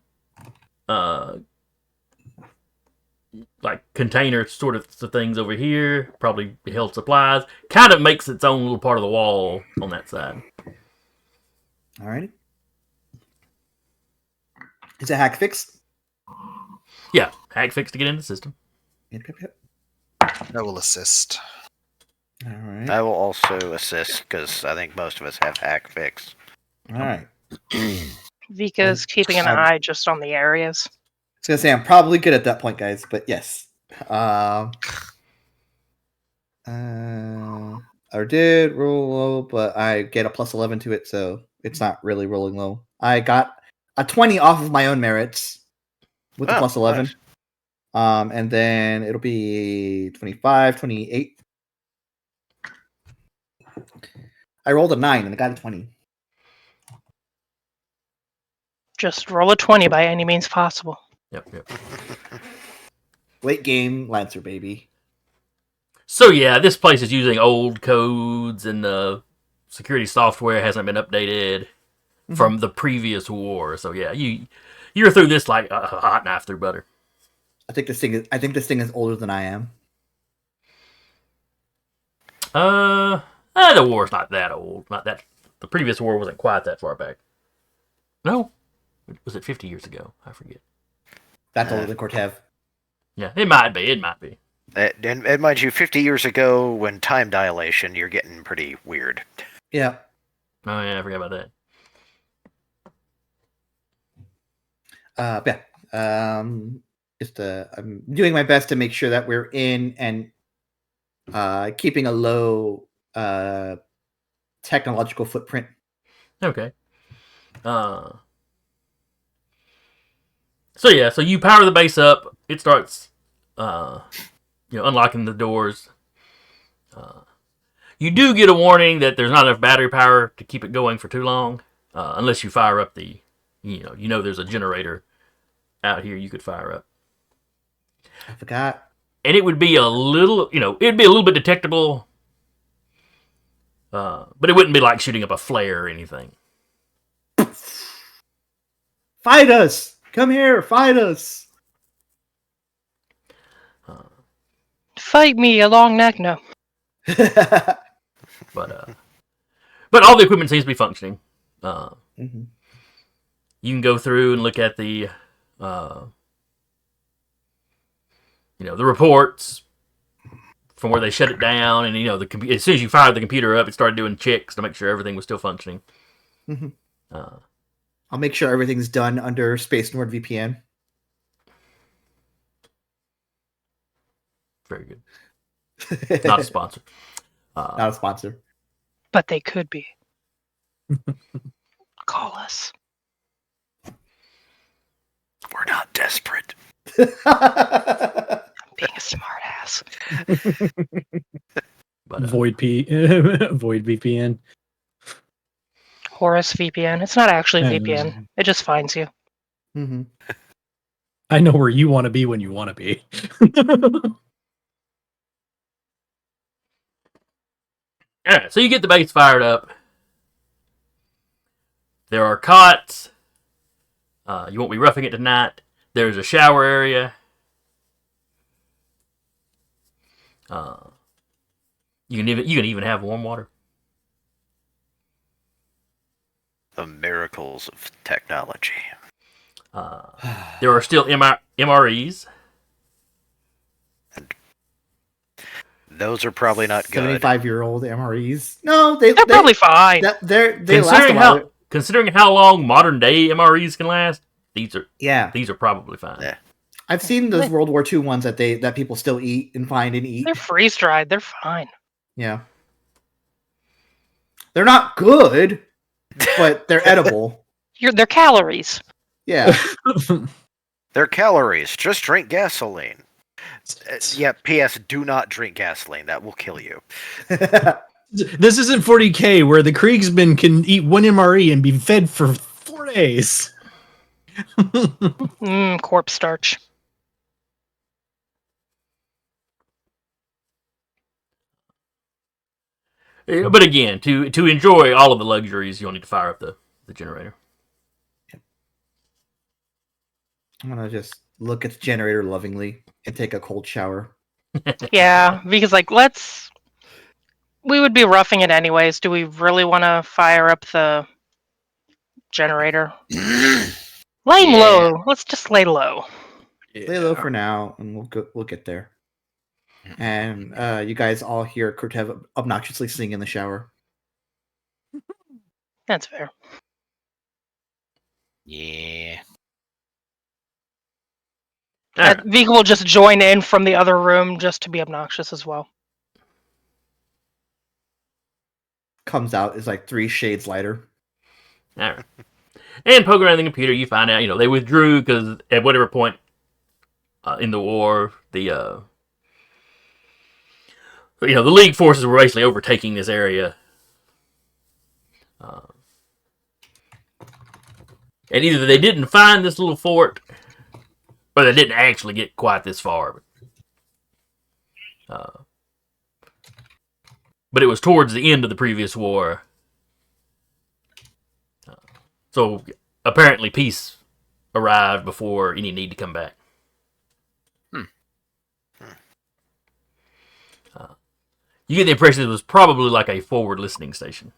Speaker 1: like container sort of things over here, probably held supplies. Kind of makes its own little part of the wall on that side.
Speaker 2: Alrighty. Is it hack fixed?
Speaker 1: Yeah, hack fix to get in the system.
Speaker 2: Yep.
Speaker 6: I will assist.
Speaker 2: Alright.
Speaker 5: I will also assist, because I think most of us have hack fix.
Speaker 2: Alright.
Speaker 3: Vika's keeping an eye just on the areas.
Speaker 2: I was gonna say I'm probably good at that point, guys, but yes. I did roll low, but I get a plus 11 to it, so it's not really rolling low. I got a 20 off of my own merits with the plus 11.
Speaker 5: Nice.
Speaker 2: And then it'll be 25, 28. I rolled a 9 and I got a 20.
Speaker 3: Just roll a 20 by any means possible.
Speaker 1: Yep.
Speaker 2: Late game Lancer, baby.
Speaker 1: So yeah, this place is using old codes and the security software hasn't been updated from the previous war. So yeah, you're through this like a hot knife through butter.
Speaker 2: I think this thing is older than I am.
Speaker 1: The war's not that old. Not that the previous war wasn't quite that far back. No, was it 50 years ago? I forget.
Speaker 2: That's older than Cortev.
Speaker 1: Yeah, it might be.
Speaker 5: And mind you, 50 years ago, when time dilation, you're getting pretty weird.
Speaker 2: Yeah.
Speaker 1: Oh yeah, I forgot about that.
Speaker 2: I'm doing my best to make sure that we're in and keeping a low technological footprint.
Speaker 1: Okay. So you power the base up. It starts, unlocking the doors. You do get a warning that there's not enough battery power to keep it going for too long, unless you fire up there's a generator out here you could fire up.
Speaker 2: I forgot.
Speaker 1: And it would be a little, it'd be a little bit detectable, but it wouldn't be like shooting up a flare or anything.
Speaker 2: Fight us! Come here, fight us!
Speaker 3: Fight me, a long neck, no.
Speaker 1: But all the equipment seems to be functioning.
Speaker 2: Mhm.
Speaker 1: You can go through and look at the, the reports from where they shut it down, and as soon as you fired the computer up, it started doing checks to make sure everything was still functioning.
Speaker 2: Mhm.
Speaker 1: Uh,
Speaker 2: I'll make sure everything's done under Space Nord VPN.
Speaker 1: Very good. Not a sponsor.
Speaker 2: Not a sponsor.
Speaker 3: But they could be. Call us.
Speaker 5: We're not desperate.
Speaker 3: I'm being a smart ass.
Speaker 1: But,
Speaker 4: Void VPN.
Speaker 3: Horus VPN. It's not actually
Speaker 4: Um,
Speaker 3: VPN. It just finds you.
Speaker 2: Mhm.
Speaker 4: I know where you want to be when you want to be.
Speaker 1: all right, so you get the base fired up. There are cots. You won't be roughing it tonight. There's a shower area. You can even have warm water.
Speaker 5: The miracles of technology.
Speaker 1: There are still MREs.
Speaker 5: Those are probably not good.
Speaker 2: 75-year-old MREs. No, they
Speaker 3: Probably fine.
Speaker 2: they last a while.
Speaker 1: Considering how long modern day MREs can last, these are probably fine.
Speaker 5: Yeah.
Speaker 2: I've seen those World War II ones that people still eat and find and eat.
Speaker 3: They're freeze dried. They're fine.
Speaker 2: Yeah. They're not good, but they're edible.
Speaker 3: They're calories.
Speaker 2: Yeah.
Speaker 5: They're calories. Just drink gasoline. Yeah, P.S. Do not drink gasoline. That will kill you.
Speaker 4: This isn't 40K where the Kriegsman can eat one MRE and be fed for 4 days.
Speaker 3: Corpse starch.
Speaker 1: But again, to enjoy all of the luxuries, you'll need to fire up the generator.
Speaker 2: I'm gonna just look at the generator lovingly and take a cold shower.
Speaker 3: Yeah, because we would be roughing it anyways. Do we really want to fire up the generator? Laying low. Let's just lay low.
Speaker 2: Lay low for now, and we'll get there. And you guys all hear Kurtev obnoxiously sing in the shower.
Speaker 3: That's fair.
Speaker 6: Yeah.
Speaker 1: All right.
Speaker 3: Vika will just join in from the other room just to be obnoxious as well.
Speaker 2: Comes out is like 3 shades lighter.
Speaker 1: All right. And poking around the computer, you find out, they withdrew because at whatever point in the war, the League forces were basically overtaking this area. And either they didn't find this little fort, or they didn't actually get quite this far. But it was towards the end of the previous war. So apparently peace arrived before any need to come back. You get the impression it was probably like a forward listening station.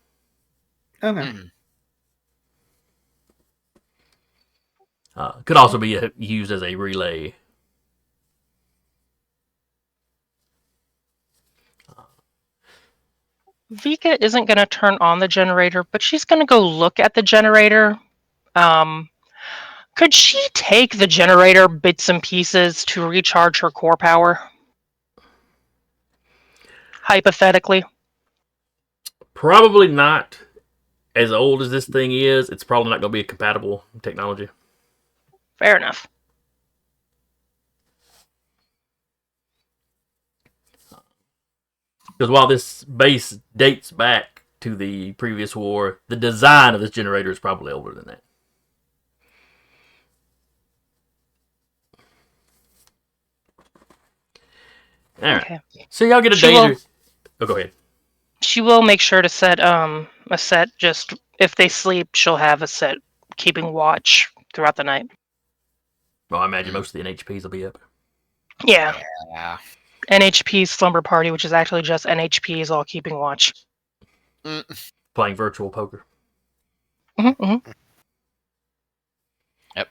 Speaker 2: Okay.
Speaker 1: Could also be used as a relay.
Speaker 3: Vika isn't going to turn on the generator, but she's going to go look at the generator. Could she take the generator bits and pieces to recharge her core power? Hypothetically.
Speaker 1: Probably not. As old as this thing is, it's probably not going to be a compatible technology.
Speaker 3: Fair enough.
Speaker 1: Because while this base dates back to the previous war, the design of this generator is probably older than that. All right.
Speaker 3: Okay.
Speaker 1: So y'all get a
Speaker 3: She
Speaker 1: day.
Speaker 3: will-
Speaker 1: Oh, go ahead.
Speaker 3: She will make sure to set a set. Just if they sleep, she'll have a set keeping watch throughout the night.
Speaker 1: Well, I imagine most of the NHPs will be up.
Speaker 3: Yeah.
Speaker 6: Yeah.
Speaker 3: NHP slumber party, which is actually just NHPs all keeping watch.
Speaker 1: Playing virtual poker.
Speaker 3: Hmm.
Speaker 6: Yep.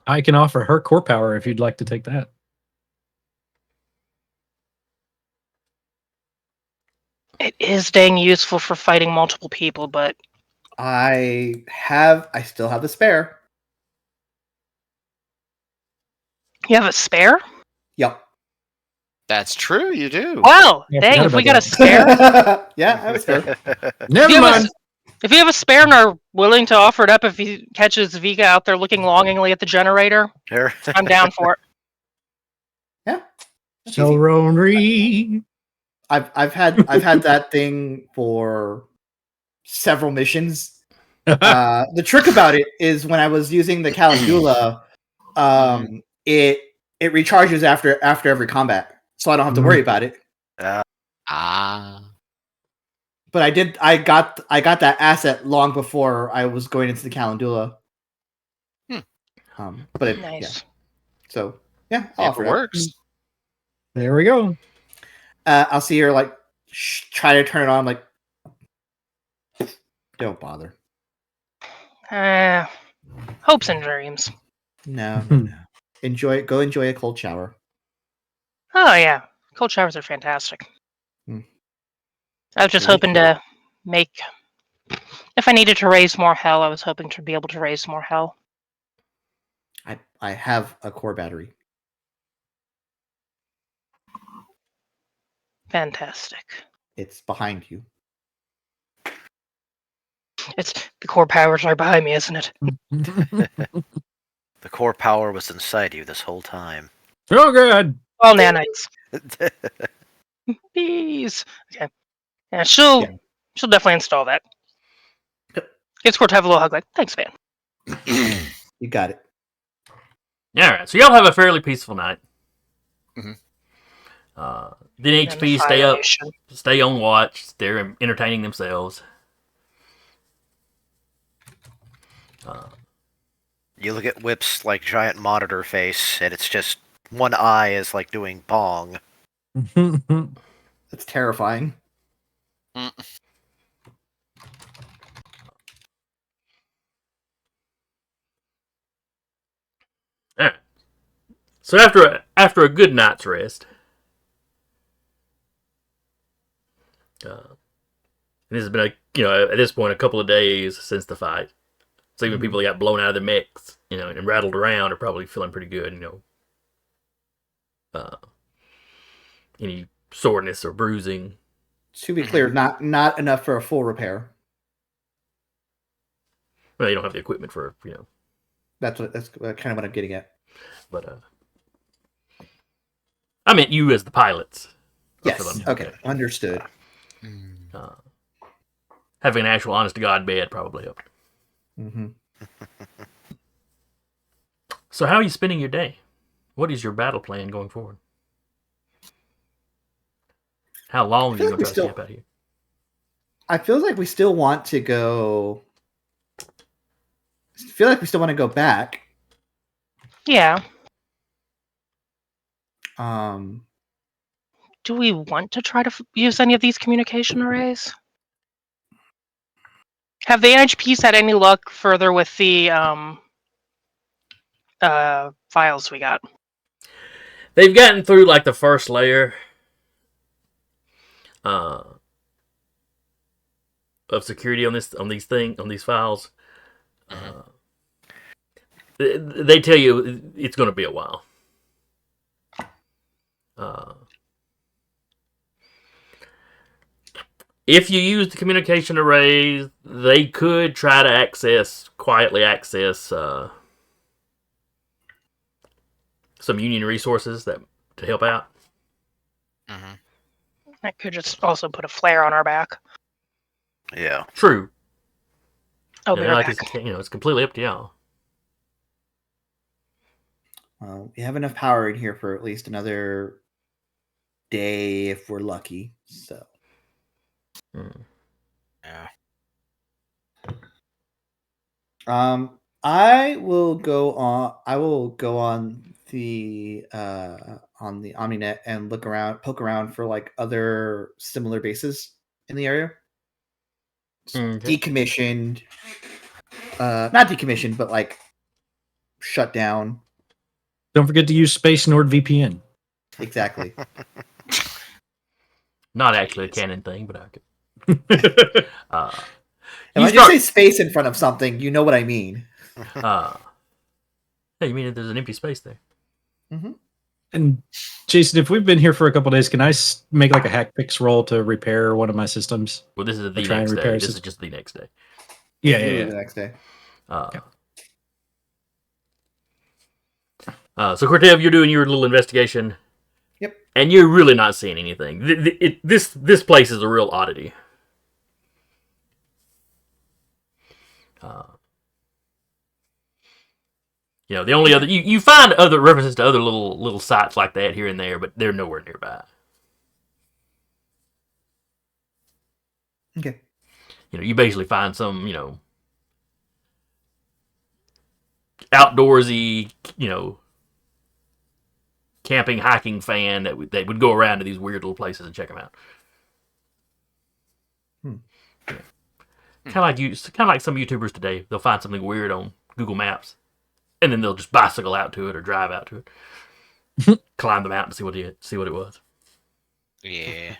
Speaker 4: I can offer her core power if you'd like to take that.
Speaker 3: It is dang useful for fighting multiple people, but
Speaker 2: I still have the spare.
Speaker 3: you have a spare?
Speaker 2: Yep.
Speaker 6: That's true, you do.
Speaker 3: Wow,
Speaker 4: Yeah, I
Speaker 3: dang,
Speaker 4: forgot
Speaker 3: if we
Speaker 4: about
Speaker 3: got a
Speaker 4: that.
Speaker 3: spare,
Speaker 2: Yeah, I have a spare.
Speaker 4: Never
Speaker 3: you have a-
Speaker 4: mind.
Speaker 3: if you have a spare and are willing to offer it up if he catches Vika out there looking longingly at the generator,
Speaker 5: Sure.
Speaker 3: I'm down for it.
Speaker 2: Yeah. That's
Speaker 4: So
Speaker 2: easy.
Speaker 4: Ronry.
Speaker 2: I've had that thing for several missions. The trick about it is when I was using the Calendula, it recharges after every combat, so I don't have to worry about it.
Speaker 6: Ah.
Speaker 2: But I got that asset long before I was going into the Calendula. But it, yeah.
Speaker 3: Nice.
Speaker 2: So yeah, I'll
Speaker 6: If
Speaker 2: offer
Speaker 6: it
Speaker 2: it up.
Speaker 6: works.
Speaker 4: There we go.
Speaker 2: I'll see her like try to turn it on. Like, don't bother.
Speaker 3: Hopes and dreams.
Speaker 2: No. Go enjoy a cold shower.
Speaker 3: Oh yeah, cold showers are fantastic.
Speaker 2: Hmm.
Speaker 3: I was just
Speaker 2: Really
Speaker 3: hoping
Speaker 2: cool.
Speaker 3: to make. If I needed to raise more hell, I was hoping to be able to raise more hell.
Speaker 2: I have a core battery.
Speaker 3: Fantastic.
Speaker 2: It's behind you.
Speaker 3: It's the core powers right behind me, isn't it?
Speaker 5: The core power was inside you this whole time.
Speaker 4: Oh, good.
Speaker 3: All nanites. Bees. Okay. Yeah, she'll definitely install that.
Speaker 2: Yep.
Speaker 3: Gets Core to have a little hug like, thanks, man.
Speaker 2: You got it.
Speaker 1: All right. So y'all have a fairly peaceful night.
Speaker 6: Mhm.
Speaker 1: The NHP
Speaker 3: And
Speaker 1: stay up,
Speaker 3: Nation.
Speaker 1: stay on watch. They're entertaining themselves.
Speaker 5: You look at Whip's like giant monitor face, and it's just one eye is like doing bong.
Speaker 2: That's terrifying.
Speaker 1: All right. So after a good night's rest, and this has been at this point a couple of days since the fight. So even people that got blown out of their mechs, and rattled around are probably feeling pretty good. Any soreness or bruising.
Speaker 2: To be clear, not enough for a full repair.
Speaker 1: Well, you don't have the equipment for
Speaker 2: That's kind of what I'm getting at.
Speaker 1: But I meant you as the pilots. are
Speaker 2: Yes.
Speaker 1: feeling
Speaker 2: Okay. Understood.
Speaker 1: Having an actual honest to God bed probably helped.
Speaker 2: Mm-hmm.
Speaker 1: So how are you spending your day? What is your battle plan going forward? How long are you going to try to stay up out here?
Speaker 2: I feel like we still want to go. I feel like we still want to go back.
Speaker 3: Yeah.
Speaker 2: Um.
Speaker 3: Do we want to try to use any of these communication arrays? Have the NHPs had any luck further with the files we got?
Speaker 1: They've gotten through like the first layer of security on these files. They tell you it's going to be a while. If you use the communication arrays, they could try to quietly access some Union resources to help out.
Speaker 3: I could just also put a flare on our back.
Speaker 5: Yeah.
Speaker 1: True.
Speaker 3: I'll be right back.
Speaker 1: It's completely up to y'all.
Speaker 2: We have enough power in here for at least another day if we're lucky. So,
Speaker 6: Yeah.
Speaker 2: I will go on. I will go on the OmniNet and poke around for like other similar bases in the area.
Speaker 1: Okay.
Speaker 2: Decommissioned, not decommissioned, but like shut down.
Speaker 4: Don't forget to use Space NordVPN.
Speaker 2: Exactly.
Speaker 1: Not actually a
Speaker 6: Jeez.
Speaker 1: canon thing, but I could.
Speaker 2: And when you say space in front of something, you know what I mean.
Speaker 1: Hey, you mean there's an empty space there?
Speaker 4: And Jason, if we've been here for a couple days, can I make like a hack fix roll to repair one of my systems?
Speaker 1: Well, this is the
Speaker 4: try and
Speaker 1: next
Speaker 4: repair
Speaker 1: day.
Speaker 4: a
Speaker 1: This is
Speaker 4: system.
Speaker 1: just the next day.
Speaker 4: Yeah,
Speaker 2: Literally the next day.
Speaker 1: So Cortev, you're doing your little investigation.
Speaker 2: Yep.
Speaker 1: And you're really not seeing anything. This place is a real oddity. The only other you find other references to other little sites like that here and there, but they're nowhere nearby.
Speaker 2: Okay.
Speaker 1: You basically find some outdoorsy camping hiking fan that would go around to these weird little places and check them out. Kind of like some YouTubers today. They'll find something weird on Google Maps, and then they'll just bicycle out to it or drive out to it, climb the mountain to see what it was.
Speaker 6: Yeah.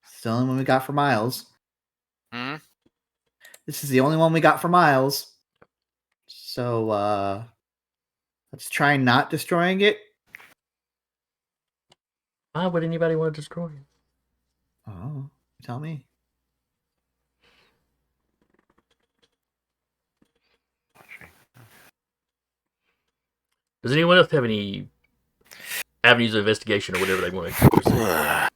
Speaker 2: It's the only one we got for miles.
Speaker 6: Hmm?
Speaker 2: This is the only one we got for miles. So let's try not destroying it.
Speaker 1: Why would anybody want to destroy it?
Speaker 2: Oh, tell me.
Speaker 1: Does anyone else have any avenues of investigation or whatever they want to pursue?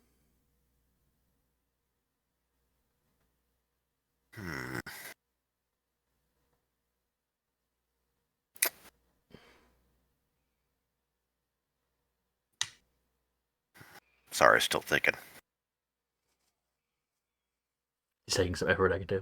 Speaker 5: Sorry, still thinking.
Speaker 1: He's taking some effort, I can tell.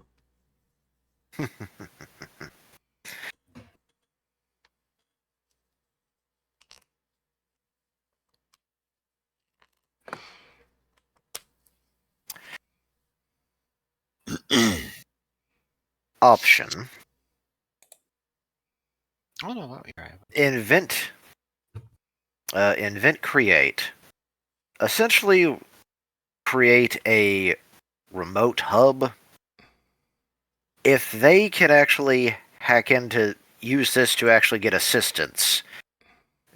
Speaker 5: Option.
Speaker 6: I don't know what you're at.
Speaker 5: Invent create. Essentially create a remote hub. If they can actually hack into use this to actually get assistance,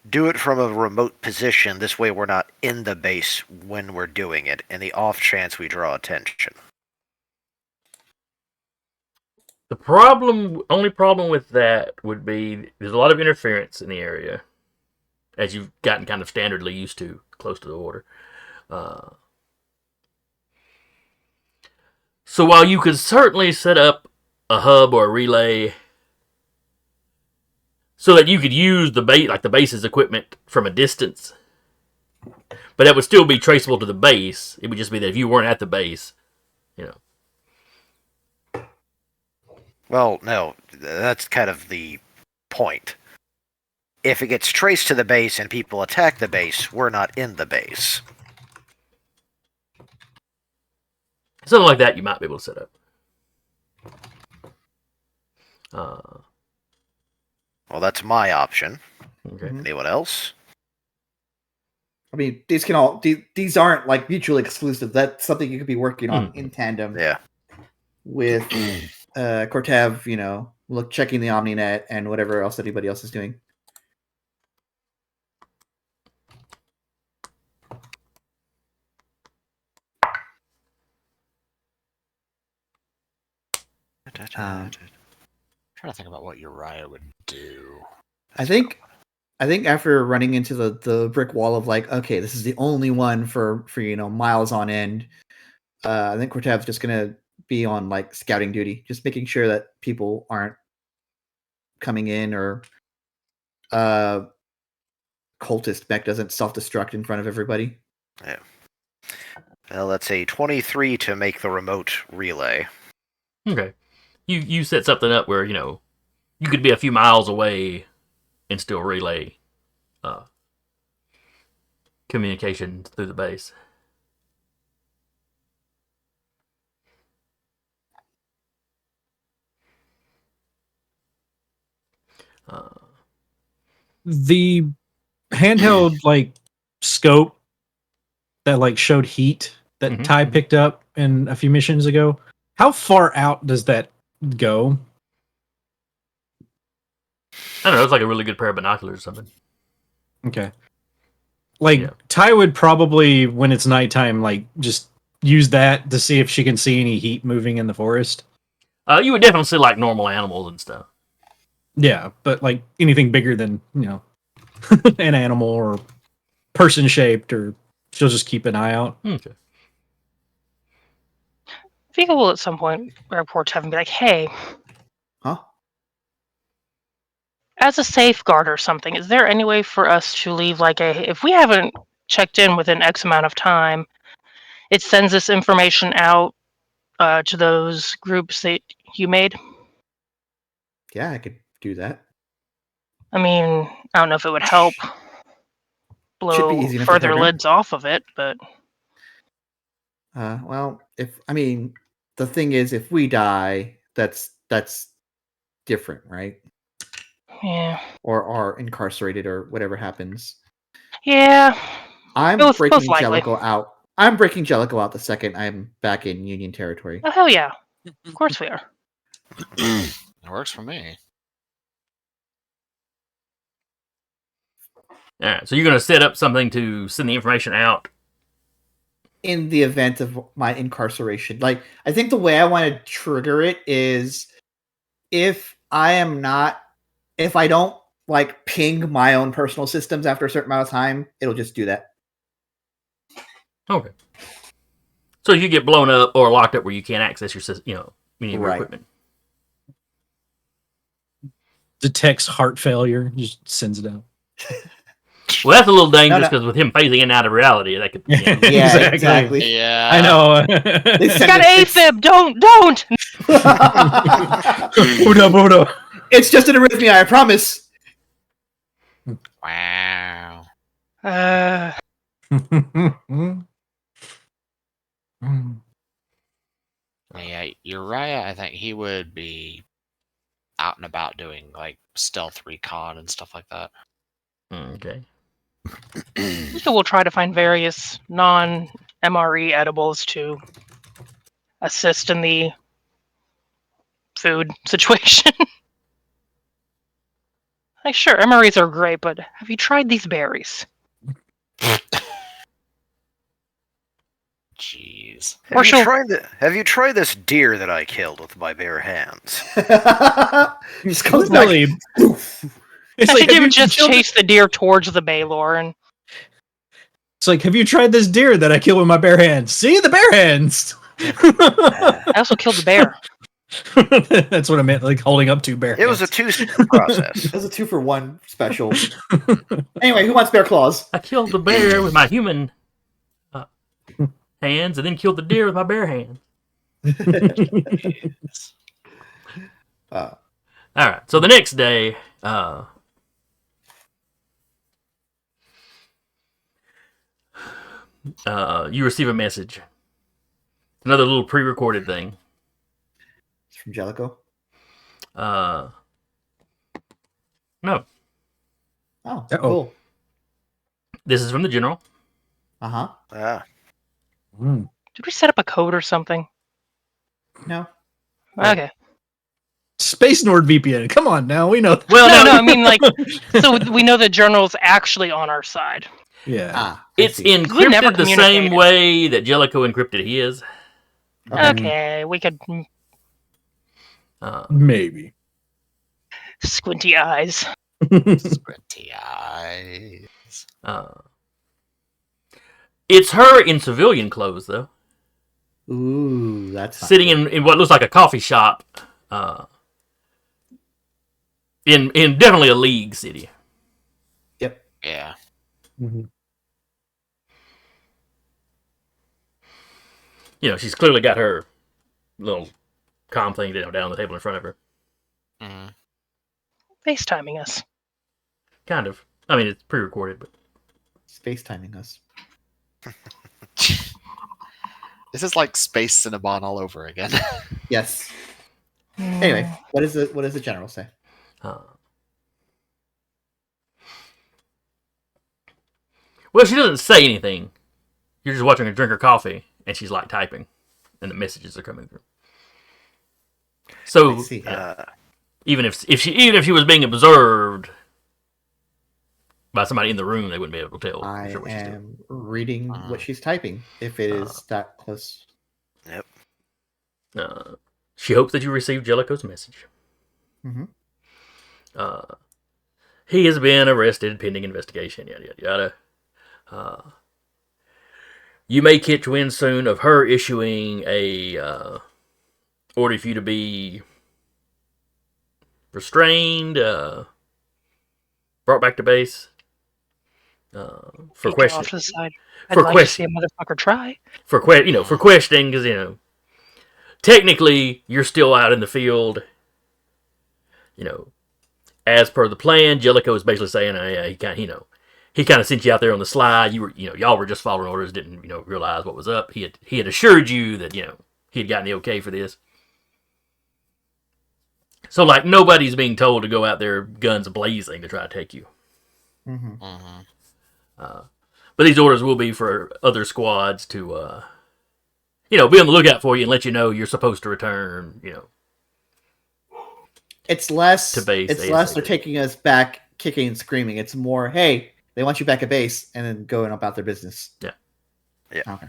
Speaker 5: do it from a remote position. This way we're not in the base when we're doing it, in the off chance we draw attention.
Speaker 1: The only problem with that would be there's a lot of interference in the area, as you've gotten kind of standardly used to close to the water. So while you could certainly set up a hub or a relay so that you could use the base's equipment from a distance, but that would still be traceable to the base. It would just be that if you weren't at the base,
Speaker 5: Well, no, that's kind of the point. If it gets traced to the base and people attack the base, we're not in the base.
Speaker 1: Something like that you might be able to set up.
Speaker 5: Well, that's my option.
Speaker 1: Okay.
Speaker 5: Anyone else?
Speaker 2: I mean, these aren't like mutually exclusive. That's something you could be working on in tandem.
Speaker 5: Yeah.
Speaker 2: With Cortev, checking the OmniNet and whatever else anybody else is doing.
Speaker 6: I'm trying to think about what Uriah would do.
Speaker 2: I think after running into the brick wall of like, okay, this is the only one for miles on end. I think Cortev's just gonna be on like scouting duty, just making sure that people aren't coming in or cultist mech doesn't self-destruct in front of everybody.
Speaker 5: Yeah. Well, that's a 23 to make the remote relay.
Speaker 1: Okay. You set something up where, you could be a few miles away and still relay communication through the base.
Speaker 4: The handheld like scope that like showed heat that
Speaker 1: Mhm.
Speaker 4: Ty picked up in a few missions ago. How far out does that go?
Speaker 1: I don't know, it's like a really good pair of binoculars or something.
Speaker 4: Okay. Like
Speaker 1: Yeah.
Speaker 4: Ty would probably, when it's nighttime, like just use that to see if she can see any heat moving in the forest.
Speaker 1: You would definitely see like normal animals and stuff.
Speaker 4: Yeah, but like anything bigger than, an animal or person shaped, or she'll just keep an eye out.
Speaker 1: Okay.
Speaker 3: Vika will at some point report to heaven and be like, hey,
Speaker 2: Huh?
Speaker 3: as a safeguard or something, is there any way for us to leave like if we haven't checked in within X amount of time, it sends this information out to those groups that you made?
Speaker 2: Yeah, I could do that.
Speaker 3: I mean, I don't know if it would help
Speaker 2: Should be
Speaker 3: blow
Speaker 2: easy enough to
Speaker 3: further
Speaker 2: program.
Speaker 3: lids off of it, but
Speaker 2: Well, the thing is, if we die, that's different, right?
Speaker 3: yeah.
Speaker 2: Or are incarcerated or whatever happens.
Speaker 3: Yeah.
Speaker 2: I'm
Speaker 3: Both
Speaker 2: breaking
Speaker 3: likely.
Speaker 2: Jellicoe out. I'm breaking Jellicoe out the second I'm back in Union territory.
Speaker 3: Oh, hell yeah. Of course we are.
Speaker 6: It works for me.
Speaker 1: All right, so you're going to set up something to send the information out.
Speaker 2: In the event of my incarceration, like I think the way I want to trigger it is if I don't like ping my own personal systems after a certain amount of time, it'll just do that.
Speaker 1: Okay. So you get blown up or locked up where you can't access your system, any of your
Speaker 2: Right.
Speaker 1: equipment.
Speaker 4: Detects heart failure, just sends it out.
Speaker 1: Well, that's a little dangerous
Speaker 2: No.
Speaker 1: because with him phasing in and out of reality, that could.
Speaker 2: Yeah, exactly.
Speaker 6: Yeah.
Speaker 4: I know.
Speaker 2: They
Speaker 3: It's
Speaker 2: send
Speaker 3: got
Speaker 2: it-
Speaker 3: AFib. Don't.
Speaker 4: Hold up.
Speaker 2: It's just an arrhythmia, I promise.
Speaker 6: Wow. Yeah, Uriah, I think he would be out and about doing like stealth recon and stuff like that.
Speaker 1: Okay.
Speaker 3: So we'll try to find various non-MRE edibles to assist in the food situation. Like, sure, MREs are great, but have you tried these berries?
Speaker 6: Jeez.
Speaker 3: Or she'll-
Speaker 5: Have you tried this deer that I killed with my bare hands?
Speaker 2: Just comes back.
Speaker 4: Really, it's
Speaker 3: I
Speaker 4: like,
Speaker 3: think
Speaker 4: have
Speaker 3: you
Speaker 4: you
Speaker 3: would just
Speaker 4: killed-
Speaker 3: chase the deer towards the Baylor, and
Speaker 4: It's like, have you tried this deer that I killed with my bare hands? See the bare hands.
Speaker 3: I also killed the bear.
Speaker 4: That's what I meant, like holding up two bare
Speaker 5: It was a
Speaker 4: hands.
Speaker 5: two-step process.
Speaker 2: It was a 2-for-1 special. Anyway, who wants bear claws?
Speaker 1: I killed the bear with my human hands and then killed the deer with my bare hands. All right. So the next day, you receive a message. Another little pre-recorded thing.
Speaker 2: It's from Jellicoe.
Speaker 1: No.
Speaker 2: Oh,
Speaker 4: Uh-oh.
Speaker 2: cool.
Speaker 1: This is from the general.
Speaker 2: Uh-huh.
Speaker 4: Mm.
Speaker 3: Did we set up a code or something?
Speaker 2: No.
Speaker 3: Okay.
Speaker 4: Space NordVPN. Come on now, we know.
Speaker 1: Well,
Speaker 3: No, I mean, like, so we know the general's actually on our side.
Speaker 4: Yeah.
Speaker 2: I
Speaker 1: it's
Speaker 2: see.
Speaker 3: We never
Speaker 1: encrypted the same
Speaker 3: communicated.
Speaker 1: way that Jellicoe encrypted his.
Speaker 3: Okay, we could
Speaker 4: Maybe.
Speaker 3: squinty eyes.
Speaker 6: Squinty eyes.
Speaker 1: It's her in civilian clothes, though.
Speaker 2: Ooh, that's not
Speaker 1: sitting
Speaker 2: good.
Speaker 1: in what looks like a coffee shop, in definitely a league city.
Speaker 2: Yep.
Speaker 6: Yeah.
Speaker 4: Mhm.
Speaker 1: You know, she's clearly got her little comm thing down on the table in front of her.
Speaker 6: hmm
Speaker 3: FaceTiming us.
Speaker 1: Kind of. I mean, it's pre-recorded, but
Speaker 2: Space timing us.
Speaker 6: This is like Space Cinnabon all over again.
Speaker 2: Yes.
Speaker 3: Mm,
Speaker 2: Anyway, what does the general say?
Speaker 1: well, she doesn't say anything. You're just watching her drink her coffee, and she's like typing, and the messages are coming through. So
Speaker 2: I see.
Speaker 1: even if she was being observed by somebody in the room, they wouldn't be able to tell
Speaker 2: I
Speaker 1: for sure what she's doing.
Speaker 2: am reading
Speaker 6: Uh-huh.
Speaker 2: what she's typing. If it is that close.
Speaker 5: Yep.
Speaker 1: She hopes that you receive Jellicoe's message.
Speaker 2: Mhm.
Speaker 1: He has been arrested pending investigation. Yada yada yada. You may catch wind soon of her issuing a order for you to be restrained, brought back to base for
Speaker 3: peeking
Speaker 1: question
Speaker 3: off to the side. I'd
Speaker 1: for
Speaker 3: like to see
Speaker 1: question
Speaker 3: a motherfucker try.
Speaker 1: for questioning because technically you're still out in the field. As per the plan, Jellicoe is basically saying, he kind of sent you out there on the slide. Y'all were just following orders, didn't realize what was up. He had assured you that he had gotten the okay for this. So like nobody's being told to go out there guns blazing to try to take you.
Speaker 2: Mhm.
Speaker 1: But these orders will be for other squads to be on the lookout for you and let you know you're supposed to return.
Speaker 2: It's less.
Speaker 1: To base
Speaker 2: It's less.
Speaker 1: ASAP.
Speaker 2: They're taking us back, kicking and screaming. It's more. Hey, they want you back at base, and then going about their business.
Speaker 1: Yeah.
Speaker 5: Yeah.
Speaker 2: Okay.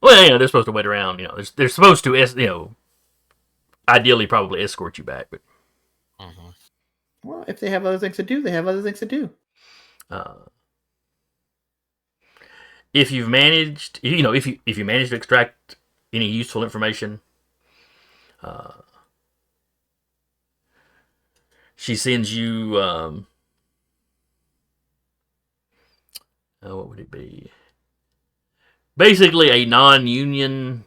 Speaker 1: Well, they're supposed to wait around. They're supposed to, ideally probably escort you back, but
Speaker 2: Well, if they have other things to do, they have other things to do.
Speaker 1: if you've managed, if you manage to extract any useful information, she sends you. What would it be? Basically, a non-union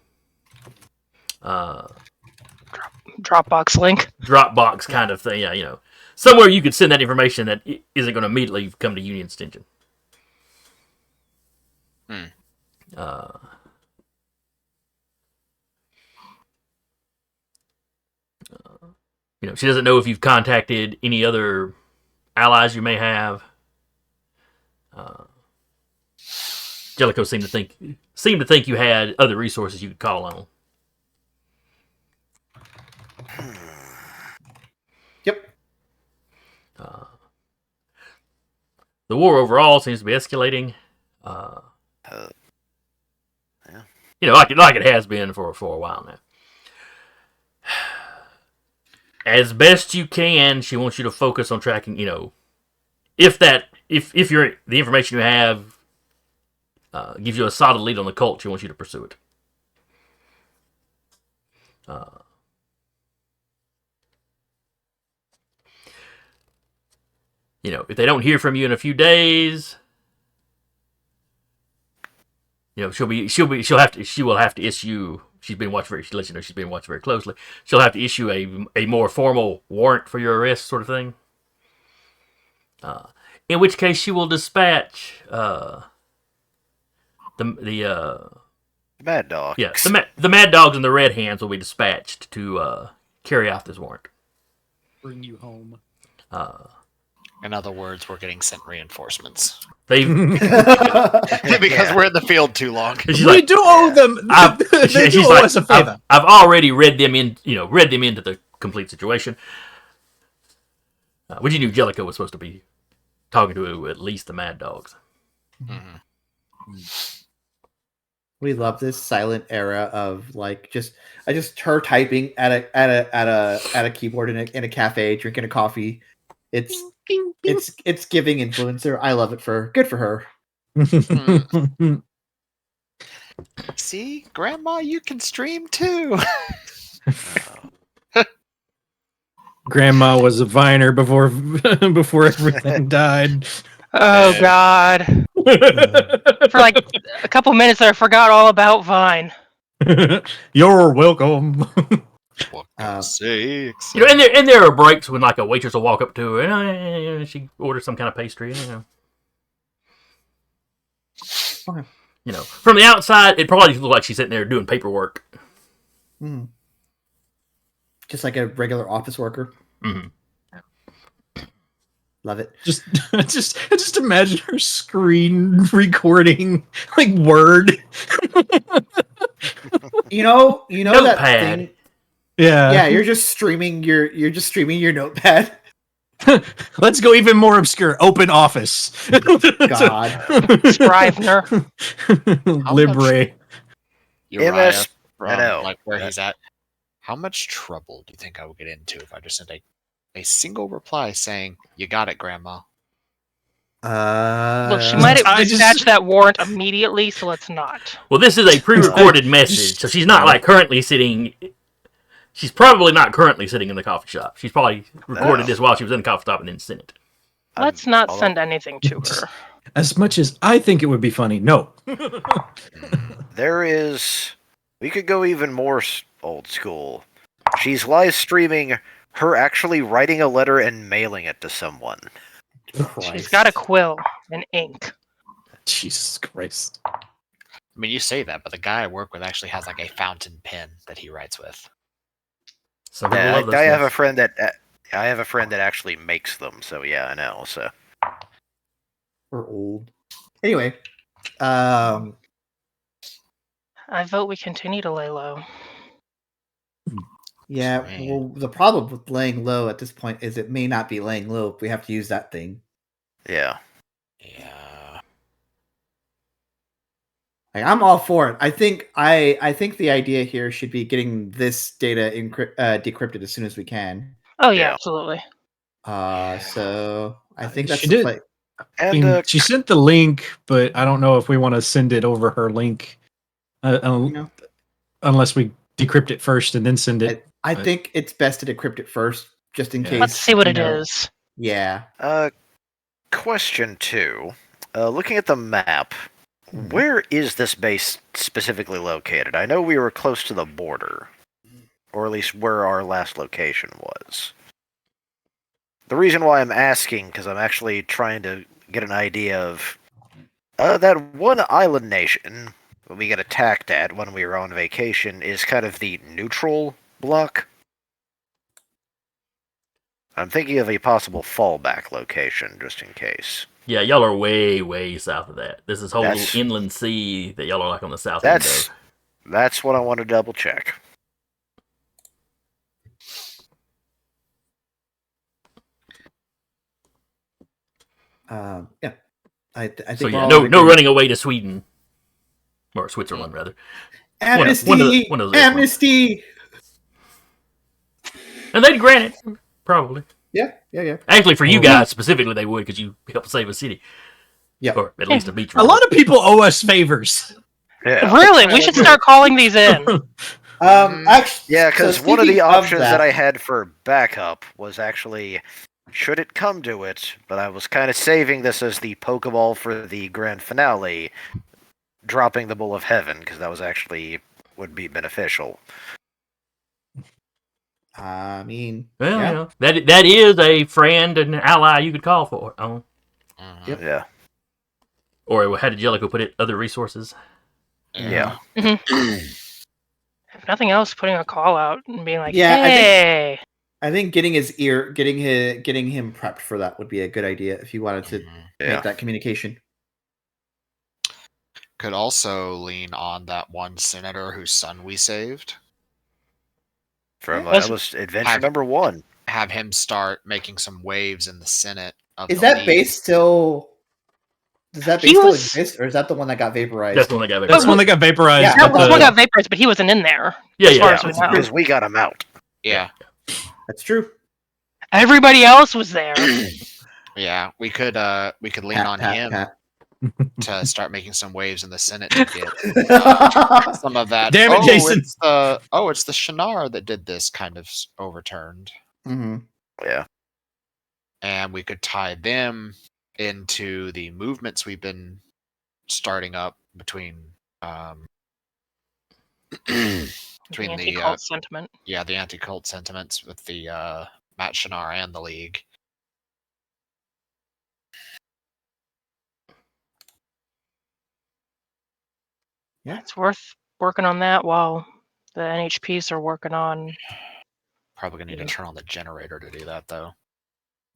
Speaker 3: Dropbox link.
Speaker 1: Dropbox kind of thing. Yeah, somewhere you could send that information that isn't going to immediately come to Union's attention. She doesn't know if you've contacted any other allies you may have. Jellicoe seemed to think you had other resources you could call on.
Speaker 2: Yep.
Speaker 1: The war overall seems to be escalating.
Speaker 5: Yeah.
Speaker 1: Like it has been for a while now. As best you can, she wants you to focus on tracking. If the information you have gives you a solid lead on the cult, she wants you to pursue it. If they don't hear from you in a few days, she will have to issue. She lets you know she's been watched very closely. She'll have to issue a more formal warrant for your arrest, sort of thing. In which case, she will dispatch the
Speaker 5: Mad Dog.
Speaker 1: yeah the Mad Dogs and the Red Hands will be dispatched to carry out this warrant.
Speaker 4: Bring you home.
Speaker 6: In other words, we're getting sent reinforcements
Speaker 1: They
Speaker 6: because we're in the field too long.
Speaker 4: We do owe them. They do owe us a favor.
Speaker 1: I've already read them into the complete situation. Which you knew Jellicoe was supposed to be talking to at least the Mad Dogs.
Speaker 2: We love this silent era of just her typing at a keyboard in a cafe, drinking a coffee. It's giving influencer. I love it. Good for her.
Speaker 6: See, Grandma, you can stream too.
Speaker 4: Grandma was a viner before before everything died.
Speaker 3: Oh God! For like a couple minutes there, I forgot all about Vine.
Speaker 4: You're welcome.
Speaker 6: What can I say?
Speaker 1: You know, and there are breaks when like a waitress will walk up to her and she orders some kind of pastry.
Speaker 2: Okay.
Speaker 1: You know, from the outside, it probably looks like she's sitting there doing paperwork.
Speaker 2: Mm. Just like a regular office worker.
Speaker 1: Mm-hmm.
Speaker 2: Love it.
Speaker 4: Just imagine her screen recording like Word.
Speaker 2: You know that
Speaker 1: Notepad.
Speaker 2: thing.
Speaker 4: Yeah.
Speaker 2: Yeah, you're just streaming your notepad.
Speaker 4: Let's go even more obscure. Open Office.
Speaker 2: God.
Speaker 3: Scrivener.
Speaker 4: Libre.
Speaker 6: Uriah,
Speaker 5: MS
Speaker 6: from
Speaker 5: know.
Speaker 6: like where he's at. How much trouble do you think I would get into if I just sent a single reply saying, "You got it, Grandma"?
Speaker 3: Well, she might have dispatched that warrant immediately, so let's not.
Speaker 1: Well, this is a pre-recorded message, so she's not like currently sitting. She's probably not currently sitting in the coffee shop. She's probably recorded this while she was in the coffee shop and then sent it.
Speaker 3: Let's not send anything to her.
Speaker 4: As much as I think it would be funny, no.
Speaker 5: There is. We could go even more old school. She's live streaming her actually writing a letter and mailing it to someone.
Speaker 3: She's got a quill and ink.
Speaker 4: Jesus Christ.
Speaker 6: I mean, you say that, but the guy I work with actually has like a fountain pen that he writes with.
Speaker 1: Some people
Speaker 5: Yeah,
Speaker 1: love those
Speaker 5: I have a
Speaker 1: things.
Speaker 5: friend that actually makes them. So yeah, I know. So
Speaker 2: We're old. Anyway,
Speaker 3: I vote we continue to lay low.
Speaker 2: yeah.
Speaker 6: Man.
Speaker 2: Well, the problem with laying low at this point is it may not be laying low if we have to use that thing.
Speaker 5: yeah.
Speaker 6: Yeah.
Speaker 2: Like, I'm all for it. I think the idea here should be getting this data decrypted as soon as we can.
Speaker 3: Oh yeah,
Speaker 5: Yeah.
Speaker 3: absolutely.
Speaker 2: So I think that's
Speaker 4: She
Speaker 2: the
Speaker 4: did.
Speaker 2: play.
Speaker 4: I
Speaker 5: And
Speaker 4: mean, she sent the link, but I don't know if we want to send it over her link, unless we decrypt it first and then send it.
Speaker 2: I think it's best to decrypt it first, just in
Speaker 1: Yeah.
Speaker 2: case.
Speaker 3: Let's see what
Speaker 2: you
Speaker 3: it
Speaker 2: know.
Speaker 3: is.
Speaker 2: Yeah.
Speaker 5: question 2. Looking at the map, where is this base specifically located? I know we were close to the border, or at least where our last location was. The reason why I'm asking, because I'm actually trying to get an idea of that one island nation we get attacked at when we were on vacation is kind of the neutral block. I'm thinking of a possible fallback location, just in case.
Speaker 1: Yeah, y'all are way, way south of that. This is whole
Speaker 5: That's-
Speaker 1: little inland sea that y'all are like on the south end
Speaker 5: That's
Speaker 1: of.
Speaker 5: that's what I want to double check.
Speaker 2: Yeah. I think
Speaker 1: So
Speaker 2: we're
Speaker 1: yeah,
Speaker 2: all
Speaker 1: no
Speaker 2: in agreement.
Speaker 1: running away to Sweden or Switzerland rather.
Speaker 2: Amnesty.
Speaker 1: one of those
Speaker 2: Amnesty.
Speaker 1: And they'd grant it, probably.
Speaker 2: Yeah.
Speaker 1: Actually, for you guys specifically, they would because you helped save a city.
Speaker 2: Yeah.
Speaker 1: Or at least a beach.
Speaker 4: A lot of people owe us favors.
Speaker 5: Yeah.
Speaker 3: Really, we should start calling these in.
Speaker 2: Actually,
Speaker 5: Yeah, because
Speaker 2: so
Speaker 5: one of the
Speaker 2: speaking
Speaker 5: options
Speaker 2: that
Speaker 5: that I had for backup was actually, should it come to it, but I was kind of saving this as the Pokeball for the grand finale, dropping the Bull of Heaven, because that was actually would be beneficial.
Speaker 2: I mean,
Speaker 1: Well,
Speaker 2: yeah.
Speaker 1: you know, that is a friend and ally you could call for. Oh.
Speaker 6: Mhm.
Speaker 2: Yep.
Speaker 5: Yeah.
Speaker 1: Or how did Jellicoe put it? Other resources.
Speaker 5: Yeah.
Speaker 3: If nothing else, putting a call out and being like,
Speaker 2: Yeah,
Speaker 3: "Hey,
Speaker 2: I think getting him prepped for that would be a good idea if you wanted to
Speaker 6: Mhm.
Speaker 5: Yeah.
Speaker 2: make that communication.
Speaker 6: Could also lean on that one senator whose son we saved.
Speaker 5: From
Speaker 3: Was-
Speaker 5: that was adventure
Speaker 6: Have-
Speaker 5: number 1.
Speaker 6: Have him start making some waves in the Senate of
Speaker 2: Is
Speaker 6: the
Speaker 2: that
Speaker 6: League.
Speaker 2: base still? Does that
Speaker 3: He
Speaker 2: base still
Speaker 3: was-
Speaker 2: exist, or is that the one that got vaporized?
Speaker 1: That's the one that got back.
Speaker 4: That's the one that got vaporized.
Speaker 2: Yeah,
Speaker 3: that
Speaker 4: but
Speaker 3: one
Speaker 4: the-
Speaker 3: got vaporized, but he wasn't in there."
Speaker 1: Yeah,
Speaker 3: as far
Speaker 1: yeah.
Speaker 3: as we know.
Speaker 5: Because we got him out.
Speaker 6: Yeah,
Speaker 2: That's true.
Speaker 3: Everybody else was there.
Speaker 6: yeah. We could lean on him.
Speaker 2: Pat.
Speaker 6: to start making some waves in the Senate to get some of that.
Speaker 4: Damn it, Jason.
Speaker 6: It's the Shannara that did this kind of overturned,
Speaker 2: hmm
Speaker 5: Yeah.
Speaker 6: and we could tie them into the movements we've been starting up between between the
Speaker 3: anti-cult sentiment.
Speaker 6: the anti-cult sentiments with the Matt Shannara and the League.
Speaker 2: Yeah.
Speaker 3: It's worth working on that while the NHPs are working on.
Speaker 6: Probably gonna need
Speaker 3: Yeah.
Speaker 6: to turn on the generator to do that, though.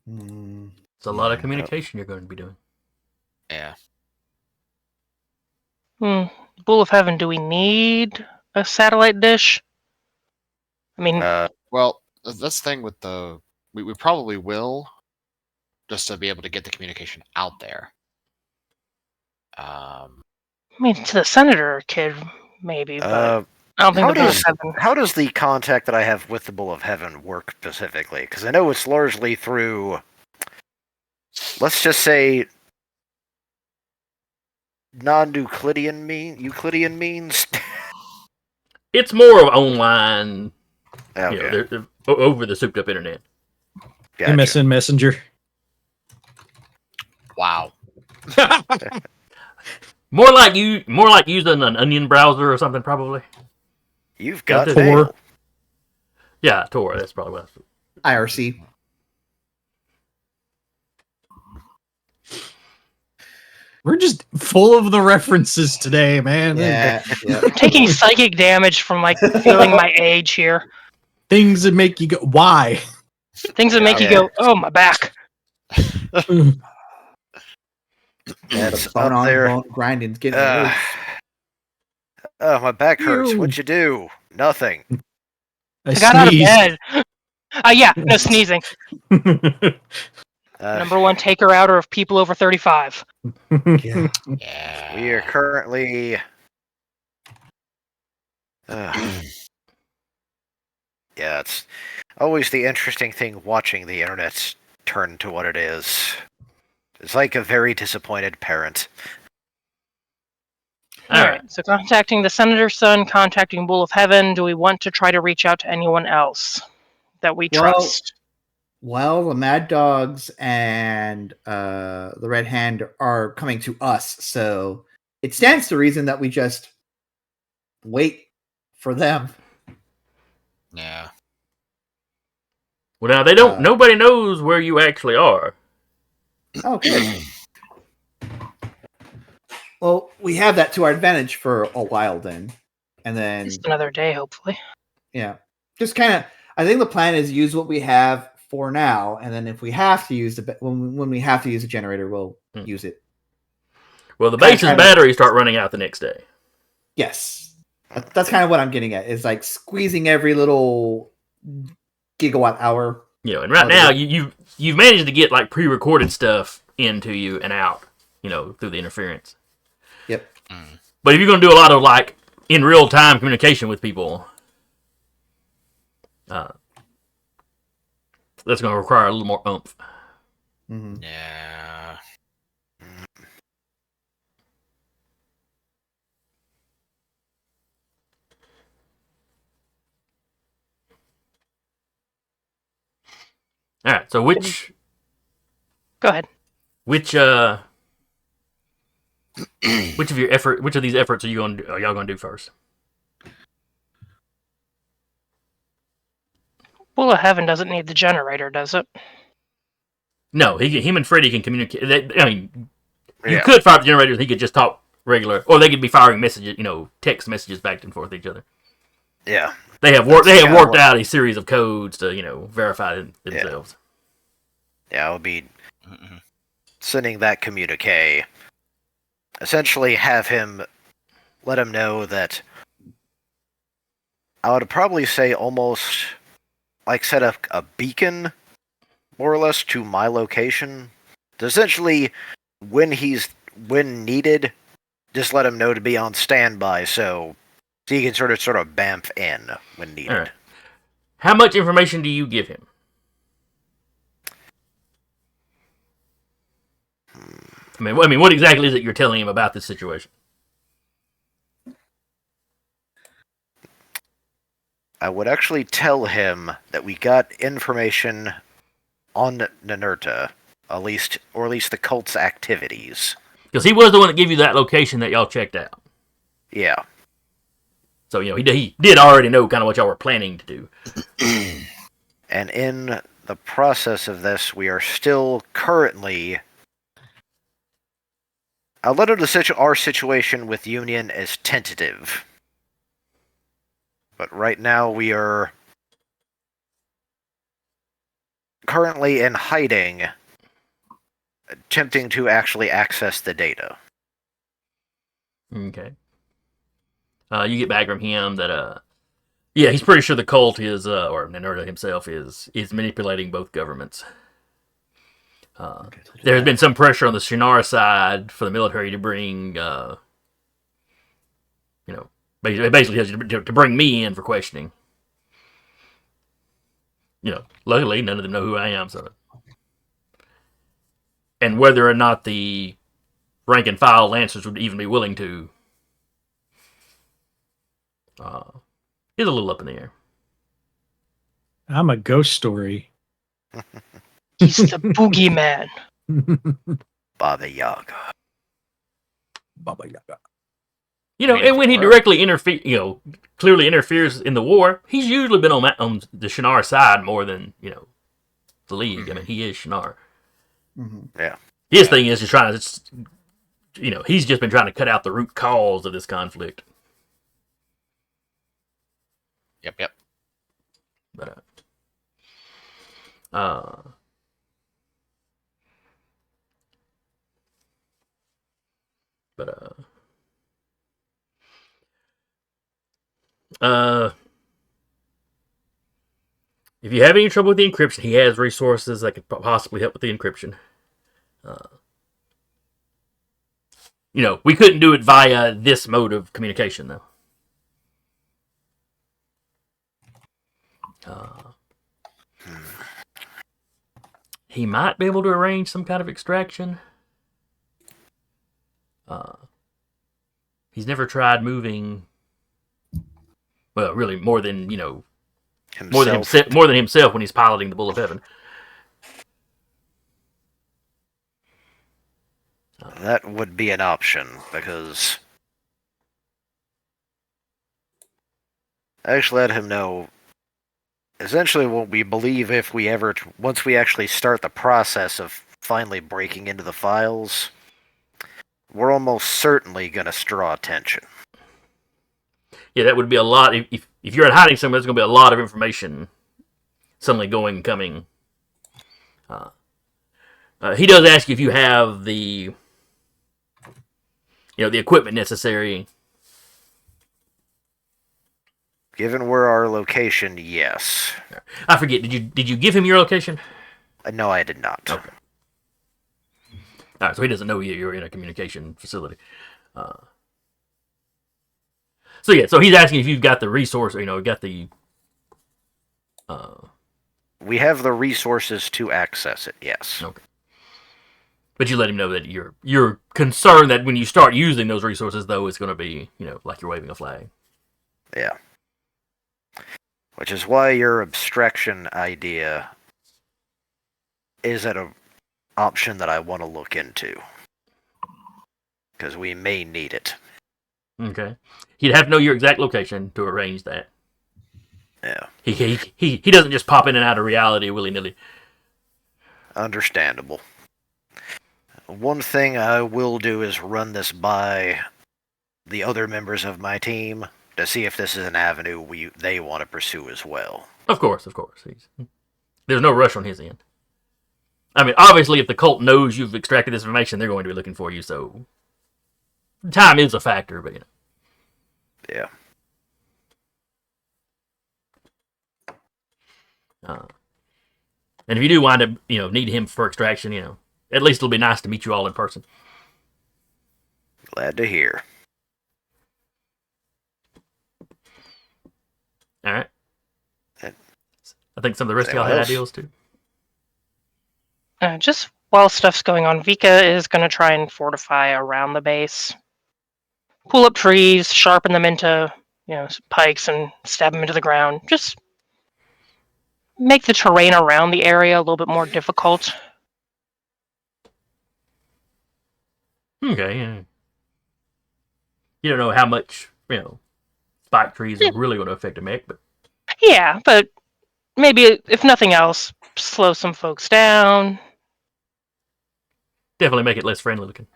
Speaker 2: Mm,
Speaker 1: It's a lot of
Speaker 2: yeah.
Speaker 1: communication you're going to be doing.
Speaker 6: Yeah.
Speaker 3: Bull of Heaven, do we need a satellite dish? I mean,
Speaker 6: Well, that's the thing with the we probably will, just to be able to get the communication out there.
Speaker 3: to the senator kid, maybe, but I don't think
Speaker 5: How
Speaker 3: the Bull of
Speaker 5: does
Speaker 3: Heaven.
Speaker 5: how does the contact that I have with the Bull of Heaven work specifically? Because I know it's largely through, let's just say, non-Euclidean means.
Speaker 1: It's more of online,
Speaker 5: Okay,
Speaker 1: over the souped up internet.
Speaker 5: gotcha.
Speaker 4: MSN Messenger.
Speaker 6: Wow.
Speaker 1: More like using an onion browser or something, probably.
Speaker 5: You've got
Speaker 1: Tor.
Speaker 5: mail.
Speaker 1: Yeah, Tor. That's probably what.
Speaker 2: IRC.
Speaker 4: We're just full of the references today, man.
Speaker 2: Yeah. yeah.
Speaker 3: I'm taking psychic damage from feeling my age here.
Speaker 4: Things that make you go, why?
Speaker 3: Things that make you go, oh, my back.
Speaker 5: It's
Speaker 2: The bone
Speaker 5: up
Speaker 2: on
Speaker 5: there.
Speaker 2: bone grinding's getting worse.
Speaker 5: Oh, my back hurts.
Speaker 4: Ew.
Speaker 5: What'd you do? Nothing.
Speaker 3: I got out of bed. No sneezing.
Speaker 5: Uh,
Speaker 3: Number one taker outer of people over 35.
Speaker 2: Yeah.
Speaker 6: Yeah.
Speaker 5: We are currently. Yeah, it's always the interesting thing watching the internet turn to what it is. It's like a very disappointed parent.
Speaker 1: All
Speaker 3: All right. So contacting the senator's son, contacting Bull of Heaven. Do we want to try to reach out to anyone else that we
Speaker 2: Well,
Speaker 3: trust?
Speaker 2: Well, the Mad Dogs and the Red Hand are coming to us, so it stands to reason that we just wait for them.
Speaker 6: Yeah.
Speaker 1: Well, now they don't.
Speaker 2: Uh,
Speaker 1: Nobody knows where you actually are.
Speaker 2: Oh, good. Well, we have that to our advantage for a while then. And then,
Speaker 3: Just another day, hopefully.
Speaker 2: yeah, just kind of, I think the plan is use what we have for now, and then if we have to use when we have to use a generator, we'll use it.
Speaker 1: Well, the
Speaker 2: Kinda
Speaker 1: base's
Speaker 2: trying to-
Speaker 1: batteries start running out the next day.
Speaker 2: Yes. That's kind of what I'm getting at, is like squeezing every little gigawatt hour.
Speaker 1: And right now you've managed to get like pre-recorded stuff into you and out, through the interference.
Speaker 2: Yep.
Speaker 1: But if you're going to do a lot of like in real time communication with people, that's going to require a little more oomph.
Speaker 2: Mm-hmm.
Speaker 6: Yeah.
Speaker 1: All right. So which
Speaker 3: Go ahead.
Speaker 1: which of these efforts are y'all going to do first?
Speaker 3: Bull of Heaven doesn't need the generator, does it?
Speaker 1: No, him and Freddy can communicate. You
Speaker 5: Yeah.
Speaker 1: could fire the generators. He could just talk regular, or they could be firing messages, text messages back and forth with each other.
Speaker 5: Yeah.
Speaker 1: They have
Speaker 5: That's kinda
Speaker 1: worked
Speaker 5: what-
Speaker 1: out a series of codes to verify themselves.
Speaker 5: Yeah, I'll be sending that communique. Essentially, let him know that I would probably say almost like set up a beacon, more or less, to my location. Essentially, when needed, just let him know to be on standby, so he can sort of bamf in when needed.
Speaker 1: All right. How much information do you give him? I mean, what exactly is it you're telling him about this situation?
Speaker 5: I would actually tell him that we got information on Ninurta, at least the cult's activities.
Speaker 1: Because he was the one that gave you that location that y'all checked out.
Speaker 5: Yeah.
Speaker 1: So, he did already know kind of what y'all were planning to do.
Speaker 5: And in the process of this, we are still currently... I'll let our situation with Union is tentative. But right now we are currently in hiding, attempting to actually access the data.
Speaker 1: Okay. You get back from him that, yeah, he's pretty sure the cult is, or Ninurta himself is manipulating both governments. There has been some pressure on the Shinar side for the military to bring, basically to bring me in for questioning. Luckily, none of them know who I am, so. And whether or not the rank and file Lancers would even be willing to is a little up in the air.
Speaker 4: I'm a ghost story.
Speaker 3: He's the boogeyman.
Speaker 5: Baba Yaga.
Speaker 4: Baba Yaga.
Speaker 1: And when he directly clearly interferes in the war, he's usually been on the Shinar side more than, the League. Mm-hmm. I mean, he is Shinar.
Speaker 2: Mm-hmm.
Speaker 5: Yeah.
Speaker 1: His thing is just trying to, he's just been trying to cut out the root cause of this conflict.
Speaker 6: Yep.
Speaker 1: But, if you have any trouble with the encryption, he has resources that could possibly help with the encryption. We couldn't do it via this mode of communication, though. He might be able to arrange some kind of extraction. He's never tried moving. Well, really, more than himself when he's piloting the Bull of Heaven.
Speaker 5: That would be an option, because I actually let him know essentially what we believe if we ever, once we actually start the process of finally breaking into the files, we're almost certainly going to draw attention.
Speaker 1: Yeah, that would be a lot. If you're hiding somewhere, there's going to be a lot of information suddenly going and coming. He does ask you if you have the equipment necessary.
Speaker 5: Given where our location, yes.
Speaker 1: I forget. Did you give him your location?
Speaker 5: No, I did not.
Speaker 1: Okay. All right, so he doesn't know you're in a communication facility. So he's asking if you've got the resource, got the.
Speaker 5: We have the resources to access it. Yes.
Speaker 1: Okay. But you let him know that you're concerned that when you start using those resources, though, it's going to be like you're waving a flag.
Speaker 5: Yeah. Which is why your abstraction idea is an option that I want to look into. Because we may need it.
Speaker 1: Okay. He'd have to know your exact location to arrange that.
Speaker 5: Yeah.
Speaker 1: He doesn't just pop in and out of reality willy-nilly.
Speaker 5: Understandable. One thing I will do is run this by the other members of my team to see if this is an avenue they want to pursue as well.
Speaker 1: Of course. There's no rush on his end. I mean, obviously, if the cult knows you've extracted this information, they're going to be looking for you, so time is a factor, but
Speaker 5: Yeah.
Speaker 1: And if you do wind up, need him for extraction, at least it'll be nice to meet you all in person.
Speaker 5: Glad to hear.
Speaker 1: All right. I think some of the rest of y'all had ideas too.
Speaker 3: Just while stuff's going on, Vika is going to try and fortify around the base. Pull up trees, sharpen them into, pikes, and stab them into the ground. Just make the terrain around the area a little bit more difficult.
Speaker 1: Okay, yeah. You don't know how much, spike trees are really going to affect a mech, but
Speaker 3: Yeah, but maybe, if nothing else, slow some folks down.
Speaker 1: definitely make it less friendly looking.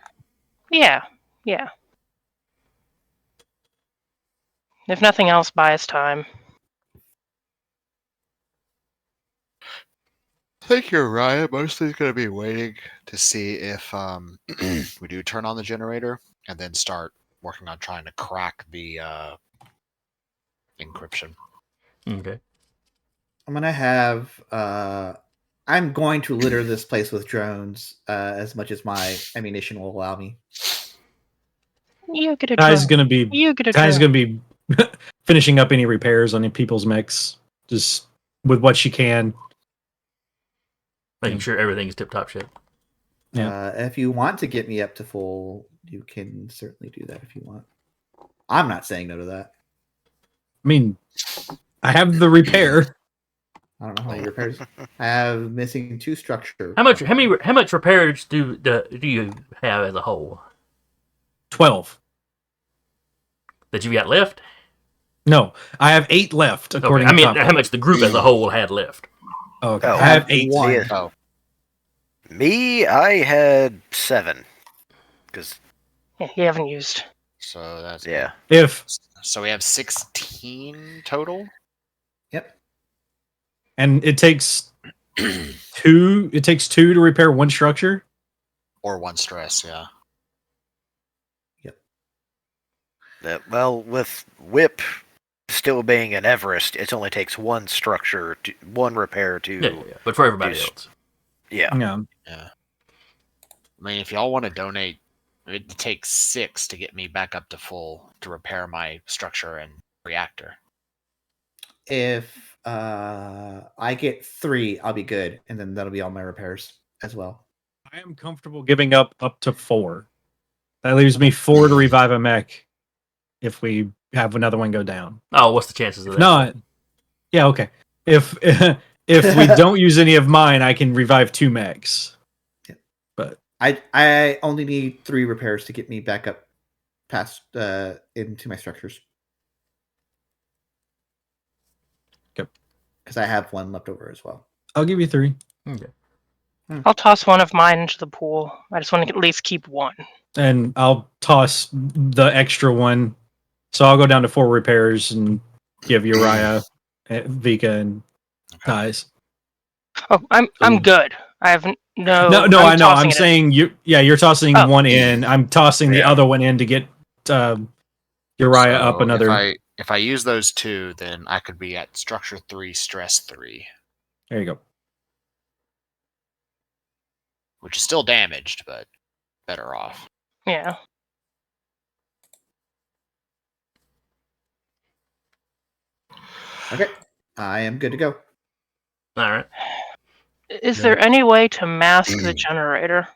Speaker 3: Yeah. If nothing else, buy us time.
Speaker 6: I think you're right. Mostly going to be waiting to see if we do turn on the generator and then start working on trying to crack the encryption.
Speaker 1: Okay.
Speaker 2: I'm going to litter this place with drones as much as my ammunition will allow me.
Speaker 3: You get a
Speaker 4: Ty's
Speaker 3: drone.
Speaker 4: gonna be finishing up any repairs on people's mechs, just with what she can.
Speaker 1: Making sure everything's tip-top shape.
Speaker 4: Yeah.
Speaker 2: If you want to get me up to full, you can certainly do that if you want. I'm not saying no to that.
Speaker 4: I mean, I have the repair.
Speaker 2: I don't know how many repairs. I have missing 2 structure.
Speaker 1: How much repairs do you have as a whole
Speaker 4: 12.
Speaker 1: that you got left?
Speaker 4: No, I have 8 left. According
Speaker 1: Okay. I
Speaker 4: to
Speaker 1: mean, how much the group as a whole had left?
Speaker 4: Oh, okay.
Speaker 5: Oh,
Speaker 4: I have 8.
Speaker 2: one.
Speaker 5: Yeah.
Speaker 6: Oh,
Speaker 5: Me, I had 7. Because,
Speaker 3: Yeah, you haven't used.
Speaker 6: so that's
Speaker 5: yeah.
Speaker 4: If
Speaker 6: So we have 16 total.
Speaker 2: Yep.
Speaker 4: and it takes 2. It takes 2 to repair 1 structure.
Speaker 6: Or 1 stress, yeah.
Speaker 5: Well, with Whip still being an Everest, it only takes 1 structure, 1 repair to...
Speaker 1: Yeah. But for everybody
Speaker 5: Yes.
Speaker 1: else.
Speaker 5: Yeah.
Speaker 6: Yeah. I mean, if y'all want to donate, it takes 6 to get me back up to full to repair my structure and reactor.
Speaker 2: If I get 3, I'll be good, and then that'll be all my repairs as well.
Speaker 4: I am comfortable giving up to 4. That leaves me 4 to revive a mech if we have another one go down.
Speaker 1: Oh, what's the chances of
Speaker 4: If
Speaker 1: that?
Speaker 4: not, yeah, okay. If we don't use any of mine, I can revive 2 mechs.
Speaker 2: Yeah.
Speaker 4: But
Speaker 2: I only need 3 repairs to get me back up past into my structures.
Speaker 4: Okay.
Speaker 2: Because I have 1 left over as well.
Speaker 4: I'll give you 3.
Speaker 1: Okay.
Speaker 3: I'll toss one of mine into the pool. I just want to at least keep 1.
Speaker 4: And I'll toss the extra 1. So I'll go down to 4 repairs and give Uriah, Vika, and Ties.
Speaker 3: Oh, I'm good. I have no.
Speaker 4: No,
Speaker 3: I'm
Speaker 4: I know.
Speaker 3: tossing
Speaker 4: I'm
Speaker 3: it in.
Speaker 4: saying you're tossing
Speaker 3: Oh.
Speaker 4: 1 in. I'm tossing the
Speaker 5: Yeah.
Speaker 4: other one in to get Uriah up
Speaker 6: So
Speaker 4: another.
Speaker 6: If I use those 2, then I could be at structure 3, stress 3,
Speaker 4: There you go.
Speaker 6: which is still damaged, but better off.
Speaker 3: Yeah.
Speaker 2: Okay. I am good to go.
Speaker 1: All right.
Speaker 3: Is
Speaker 4: Yeah.
Speaker 3: there any way to mask the generator?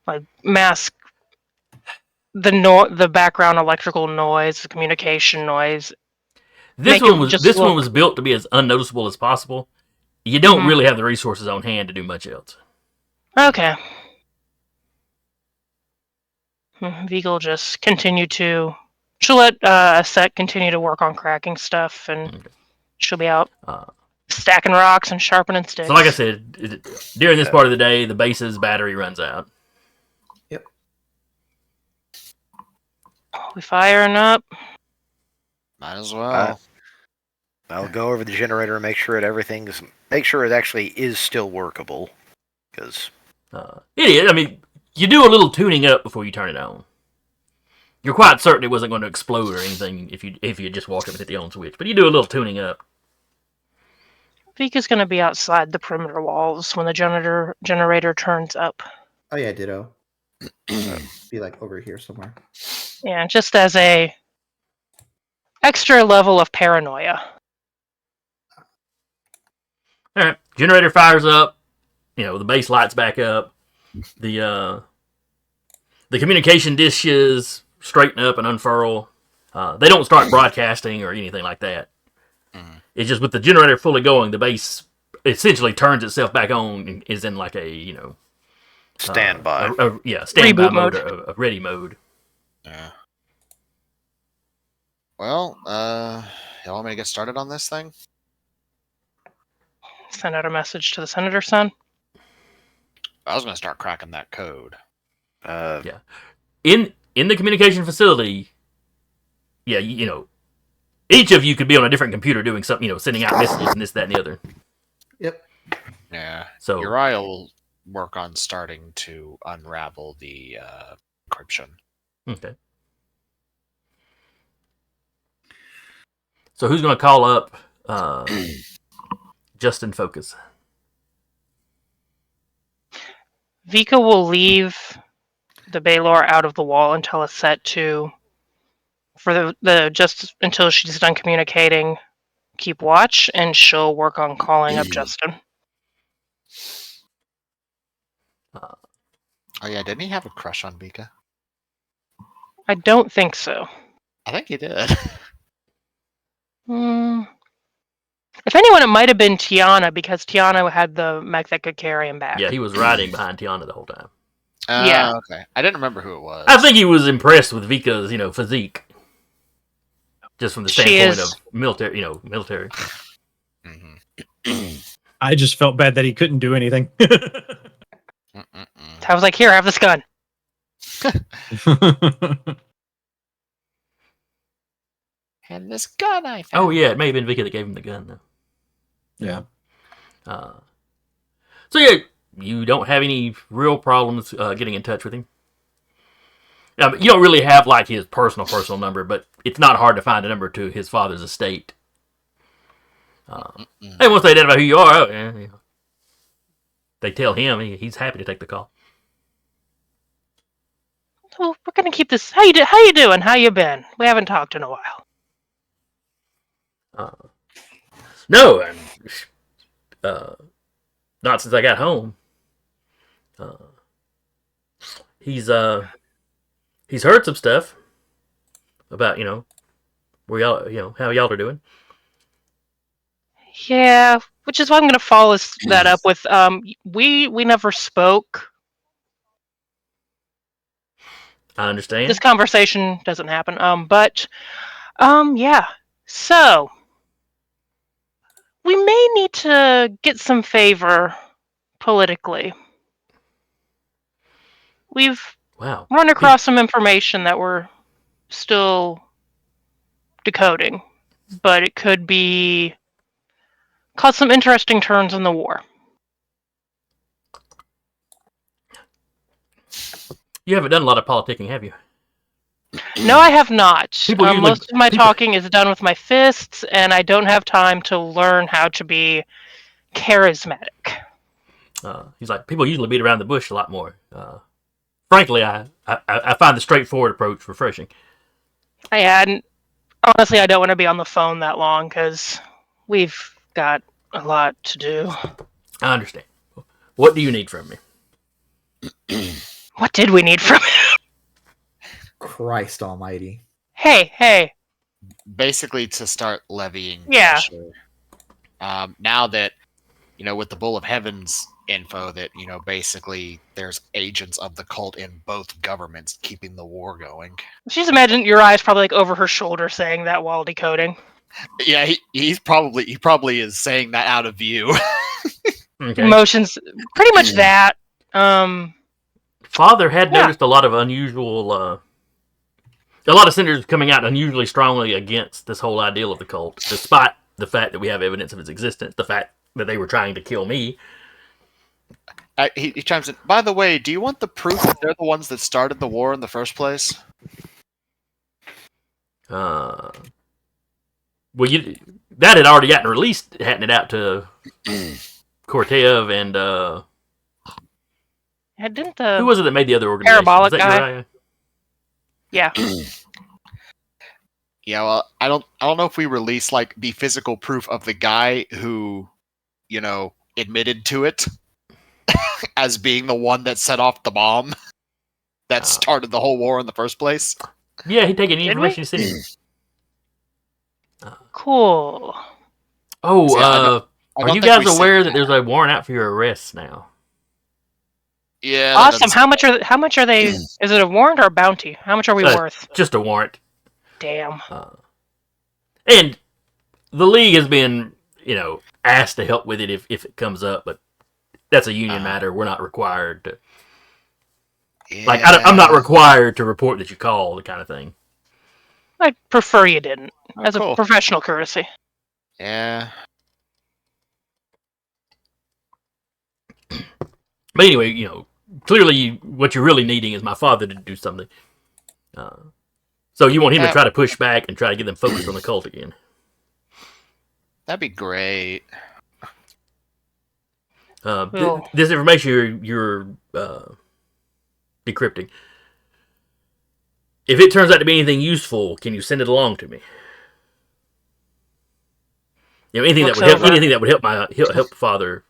Speaker 3: Like mask the background electrical noise, the communication noise.
Speaker 1: This
Speaker 3: Make it
Speaker 1: one was
Speaker 3: just look-
Speaker 1: built to be as unnoticeable as possible. You don't
Speaker 3: Mhm.
Speaker 1: really have the resources on hand to do much else.
Speaker 3: Okay. Vika will just continue to. She'll let Aset continue to work on cracking stuff, and
Speaker 1: Okay.
Speaker 3: she'll be out
Speaker 1: Uh,
Speaker 3: stacking rocks and sharpening sticks.
Speaker 1: so, like I said, during this part of the day, the base's battery runs out.
Speaker 3: We firing up.
Speaker 6: Might as well.
Speaker 5: I'll go over the generator and make sure it actually is still workable. Because
Speaker 1: It is. I mean, you do a little tuning up before you turn it on. You're quite certain it wasn't going to explode or anything if you just walked up and hit the on switch, but you do a little tuning up.
Speaker 3: Vika's going to be outside the perimeter walls when the generator turns up.
Speaker 2: Oh yeah, ditto. Be like over here somewhere.
Speaker 3: Yeah, just as a extra level of paranoia.
Speaker 1: All right, generator fires up. the base lights back up. The communication dishes straighten up and unfurl. They don't start broadcasting or anything like that.
Speaker 6: Mhm.
Speaker 1: It's just with the generator fully going, the base essentially turns itself back on and is in like a
Speaker 5: Standby.
Speaker 1: standby
Speaker 3: Reboot
Speaker 1: mode,
Speaker 3: mode.
Speaker 1: a ready mode.
Speaker 6: Yeah. Well, y'all want me to get started on this thing?
Speaker 3: Send out a message to the senator's son.
Speaker 6: I was gonna start cracking that code.
Speaker 1: In the communication facility, each of you could be on a different computer doing something, sending out messages and this, that, and the other.
Speaker 2: Yep.
Speaker 6: Yeah.
Speaker 1: So
Speaker 6: Uriah will work on starting to unravel the encryption.
Speaker 1: okay. So who's going to call up Justin Focus?
Speaker 3: Vika will leave the Baylor out of the wall until it's set to, for the just until she's done communicating, keep watch, and she'll work on calling up Justin.
Speaker 6: Oh yeah, didn't he have a crush on Vika?
Speaker 3: I don't think so.
Speaker 6: I think he did.
Speaker 3: If anyone, it might have been Tiana, because Tiana had the mech that could carry him back.
Speaker 1: Yeah, he was riding behind Tiana the whole time.
Speaker 3: Yeah.
Speaker 6: Okay. I didn't remember who it was.
Speaker 1: I think he was impressed with Vika's, physique. Just from the
Speaker 3: She
Speaker 1: standpoint
Speaker 3: is-
Speaker 1: of military, military.
Speaker 6: Mhm.
Speaker 4: I just felt bad that he couldn't do anything.
Speaker 6: Mm-mm-mm.
Speaker 3: I was like, here, have this gun.
Speaker 6: And this gun I found.
Speaker 1: Oh yeah, it may have been Vika that gave him the gun though.
Speaker 4: Yeah.
Speaker 1: So yeah, you don't have any real problems getting in touch with him. You don't really have like his personal number, but it's not hard to find a number to his father's estate. And once they identify who you are, they tell him he's happy to take the call.
Speaker 3: Oh, we're gonna keep this. How you doing? How you been? We haven't talked in a while.
Speaker 1: No, not since I got home. He's heard some stuff about where y'all how y'all are doing.
Speaker 3: Yeah, which is why I'm gonna follow that up with we never spoke.
Speaker 1: I understand.
Speaker 3: This conversation doesn't happen. But yeah. So we may need to get some favor politically. We've
Speaker 1: Wow.
Speaker 3: run across some information that we're still decoding, but it could be cause some interesting turns in the war.
Speaker 1: You haven't done a lot of politicking, have you?
Speaker 3: No, I have not.
Speaker 1: People usually-
Speaker 3: Most of my
Speaker 1: people-
Speaker 3: talking is done with my fists, and I don't have time to learn how to be charismatic.
Speaker 1: He's like, people usually beat around the bush a lot more. Frankly, I find the straightforward approach refreshing.
Speaker 3: Honestly, I don't want to be on the phone that long because we've got a lot to do.
Speaker 1: I understand. What do you need from me?
Speaker 3: What did we need from him?
Speaker 2: Christ almighty.
Speaker 3: Hey.
Speaker 6: Basically, to start levying
Speaker 3: Yeah.
Speaker 6: pressure. Now that with the Bull of Heaven's info, that basically there's agents of the cult in both governments keeping the war going.
Speaker 3: Just imagine your eyes probably like over her shoulder saying that while decoding.
Speaker 6: Yeah, he probably is saying that out of view.
Speaker 1: Okay.
Speaker 3: Emotions, pretty much that.
Speaker 1: Father had
Speaker 3: Yeah.
Speaker 1: noticed a lot of unusual, a lot of senators coming out unusually strongly against this whole ideal of the cult, despite the fact that we have evidence of its existence, the fact that they were trying to kill me.
Speaker 6: He chimes in. By the way, do you want the proof that they're the ones that started the war in the first place?
Speaker 1: Well, that had already gotten released, hadn't it, out to Kortev and
Speaker 3: Didn't
Speaker 1: who
Speaker 3: the
Speaker 1: was it that made the other organization?
Speaker 3: Parabolic
Speaker 1: Was that
Speaker 3: guy?
Speaker 1: Uriah?
Speaker 3: yeah?
Speaker 6: Yeah, well, I don't know if we release like the physical proof of the guy who, admitted to it. as being the one that set off the bomb that started the whole war in the first place.
Speaker 1: Yeah, he'd taken any
Speaker 3: Did we?
Speaker 1: information you sent him.
Speaker 3: Cool.
Speaker 1: Oh,
Speaker 6: See, I
Speaker 1: are
Speaker 6: don't
Speaker 1: you
Speaker 6: think
Speaker 1: guys
Speaker 6: we
Speaker 1: aware
Speaker 6: sent
Speaker 1: that there's a warrant out for your arrest now?
Speaker 6: Yeah. that
Speaker 3: Awesome.
Speaker 6: doesn't-
Speaker 3: How much are they? Is it a warrant or a bounty? How much are we worth?
Speaker 1: Just a warrant.
Speaker 3: Damn.
Speaker 1: And the League has been, asked to help with it if it comes up, but that's a union matter. We're not required to. Like, I'm not required to report that you call, the kind of thing.
Speaker 3: I'd prefer you didn't, as
Speaker 6: cool.
Speaker 3: a professional courtesy.
Speaker 6: Yeah.
Speaker 1: But anyway, clearly what you're really needing is my father to do something. So you want him to try to push back and try to get them focused on the cult again.
Speaker 6: That'd be great.
Speaker 1: This information you're decrypting. If it turns out to be anything useful, can you send it along to me? Anything that would help help father.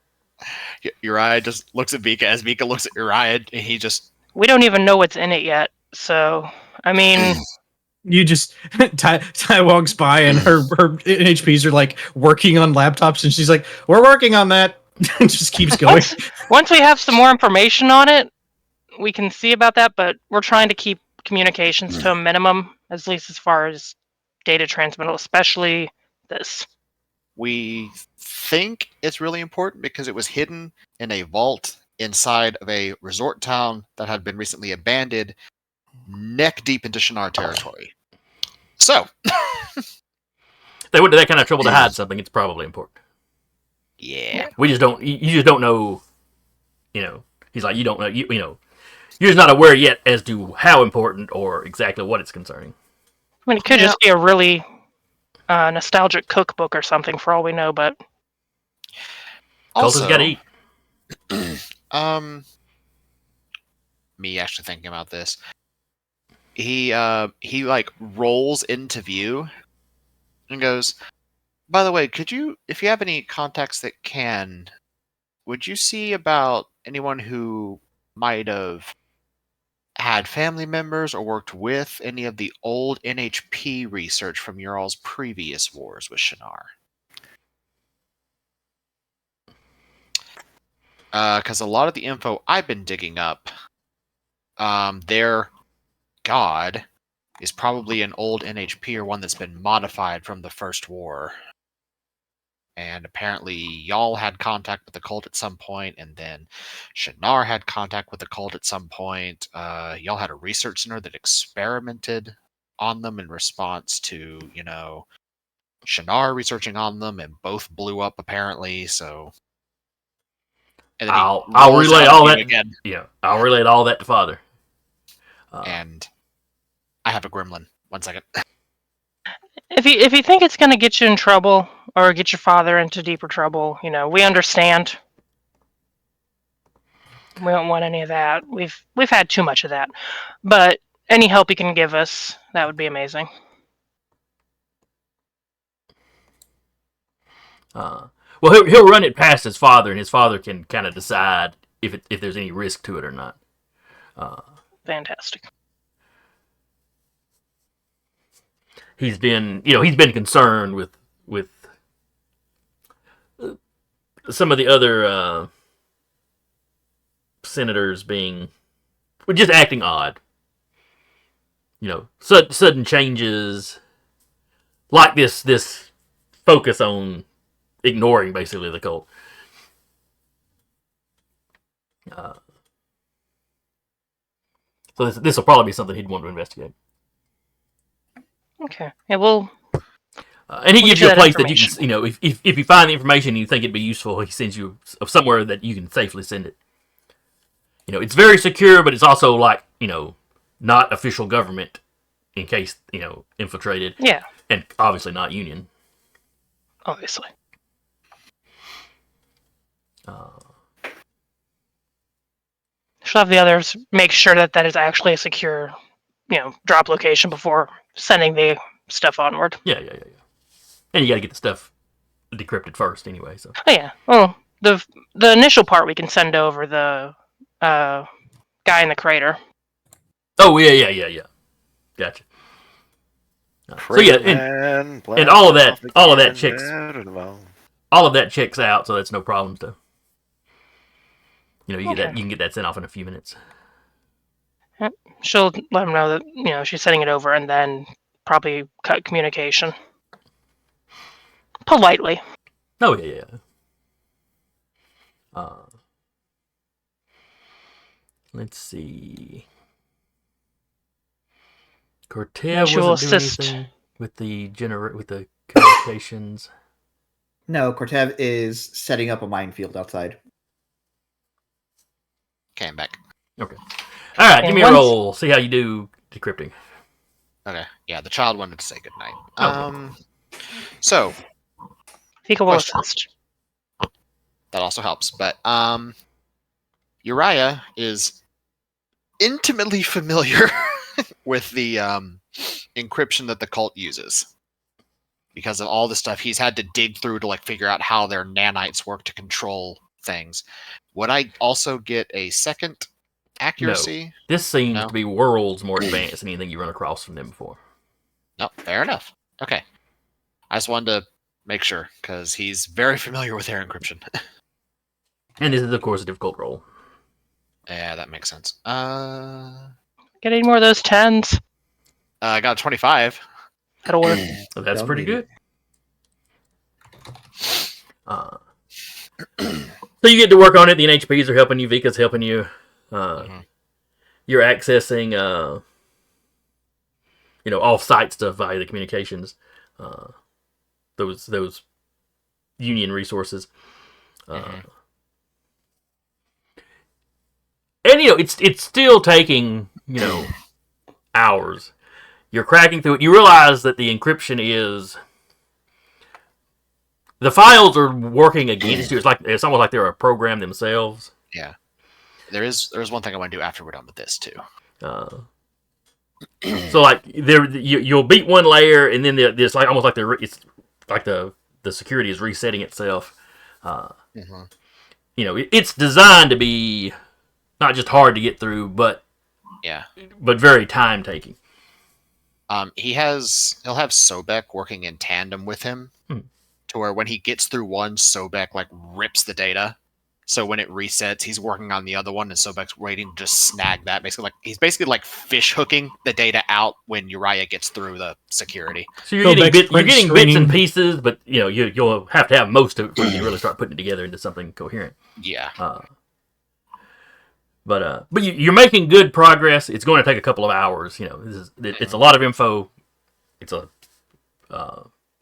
Speaker 6: Uriah just looks at Mika as Mika looks at Uriah, and he just.
Speaker 3: We don't even know what's in it yet, so I mean.
Speaker 4: You just Ty walks by and her NHPs are like working on laptops, and she's like, "We're working on that." And just keeps going.
Speaker 3: Once we have some more information on it, we can see about that. But we're trying to keep communications to a minimum, at least as far as data transmittal, especially this.
Speaker 6: We think it's really important because it was hidden in a vault inside of a resort town that had been recently abandoned, neck deep into Shinar territory. So,
Speaker 1: if they went to that kind of trouble to hide something, it's probably important.
Speaker 6: Yeah.
Speaker 1: We just don't. You just don't know. He's like, you don't know. You're just not aware yet as to how important or exactly what it's concerning.
Speaker 3: I mean, it could just be a really nostalgic cookbook or something, for all we know. But
Speaker 1: Cultists gotta eat.
Speaker 6: Me actually thinking about this. He like rolls into view and goes, by the way, could you, if you have any contacts that can, would you see about anyone who might have had family members or worked with any of the old NHP research from your all's previous wars with Shinar? Because a lot of the info I've been digging up, their god is probably an old NHP or one that's been modified from the first war. And apparently y'all had contact with the cult at some point, and then Shinar had contact with the cult at some point. Y'all had a research center that experimented on them in response to, Shinar researching on them, and both blew up apparently, so... And then
Speaker 1: I'll relay all that again. Yeah, I'll relay all that to Father.
Speaker 6: And I have a gremlin. 1 second.
Speaker 3: If you think it's going to get you in trouble or get your father into deeper trouble, we understand. We don't want any of that. We've had too much of that. But any help you can give us, that would be amazing.
Speaker 1: Well, he'll run it past his father, and his father can kind of decide if there's any risk to it or not.
Speaker 3: Fantastic.
Speaker 1: He's been concerned with some of the other senators being just acting odd. Sudden changes like this focus on ignoring basically the cult. So this will probably be something he'd want to investigate.
Speaker 3: Okay. Yeah, well...
Speaker 1: and he gives you a place that you can, if you find the information and you think it'd be useful, he sends you somewhere that you can safely send it. It's very secure, but it's also like, not official government in case, infiltrated.
Speaker 3: Yeah.
Speaker 1: And obviously not union.
Speaker 3: Obviously. She'll have the others make sure that is actually a secure, drop location before sending the stuff onward.
Speaker 1: Yeah. And you got to get the stuff decrypted first anyway. So.
Speaker 3: Oh yeah. Well, the initial part we can send over the guy in the crater.
Speaker 1: Oh yeah. Gotcha. So yeah, and all of that checks out, so that's no problem. So you can get that sent off in a few minutes.
Speaker 3: She'll let him know that she's sending it over, and then probably cut communication politely.
Speaker 1: Oh yeah. Let's see. Cortez
Speaker 3: she will
Speaker 1: wasn't doing
Speaker 3: assist.
Speaker 1: anything with the communications.
Speaker 2: No, Cortev is setting up a minefield outside.
Speaker 6: Okay, I'm back.
Speaker 1: Okay. All right,
Speaker 3: And
Speaker 1: give me a roll. See how you do decrypting.
Speaker 6: Okay, yeah, the child wanted to say goodnight.
Speaker 1: Okay.
Speaker 6: So
Speaker 3: Vika will
Speaker 6: Question.
Speaker 3: assist.
Speaker 6: that also helps, but Uriah is intimately familiar with the encryption that the cult uses because of all the stuff he's had to dig through to figure out how their nanites work to control things. Would I also get a second accuracy?
Speaker 1: No. This seems to be worlds more advanced than anything you run across from them before.
Speaker 6: No, fair enough. Okay. I just wanted to make sure, because he's very familiar with their encryption.
Speaker 1: And this is, of course, a difficult roll.
Speaker 6: Yeah, that makes sense.
Speaker 3: Get any more of those 10s?
Speaker 6: I got a 25.
Speaker 3: That'll work.
Speaker 1: So that's
Speaker 2: Don't
Speaker 1: pretty
Speaker 2: need
Speaker 1: good. So you get to work on it. The NHPs are helping you. Vika's helping you. You're accessing, off-site stuff via the communications. Those Union resources. And it's still taking hours. You're cracking through it. You realize that the encryption is the files are working against you. It's almost like they're a program themselves.
Speaker 6: Yeah. There's one thing I want to do after we're done with this too.
Speaker 1: So you'll beat one layer, and then it's almost like the security is resetting itself. It's designed to be not just hard to get through, but very time taking.
Speaker 6: He'll have Sobek working in tandem with him, to where when he gets through one, Sobek rips the data. So when it resets, he's working on the other one, and Sobek's waiting to just snag that. He's basically fish hooking the data out when Uriah gets through the security.
Speaker 1: So you're getting bits and pieces, but you'll have to have most of it when you really start putting it together into something coherent.
Speaker 6: Yeah.
Speaker 1: But you're making good progress. It's going to take a couple of hours. It's a lot of info. It's a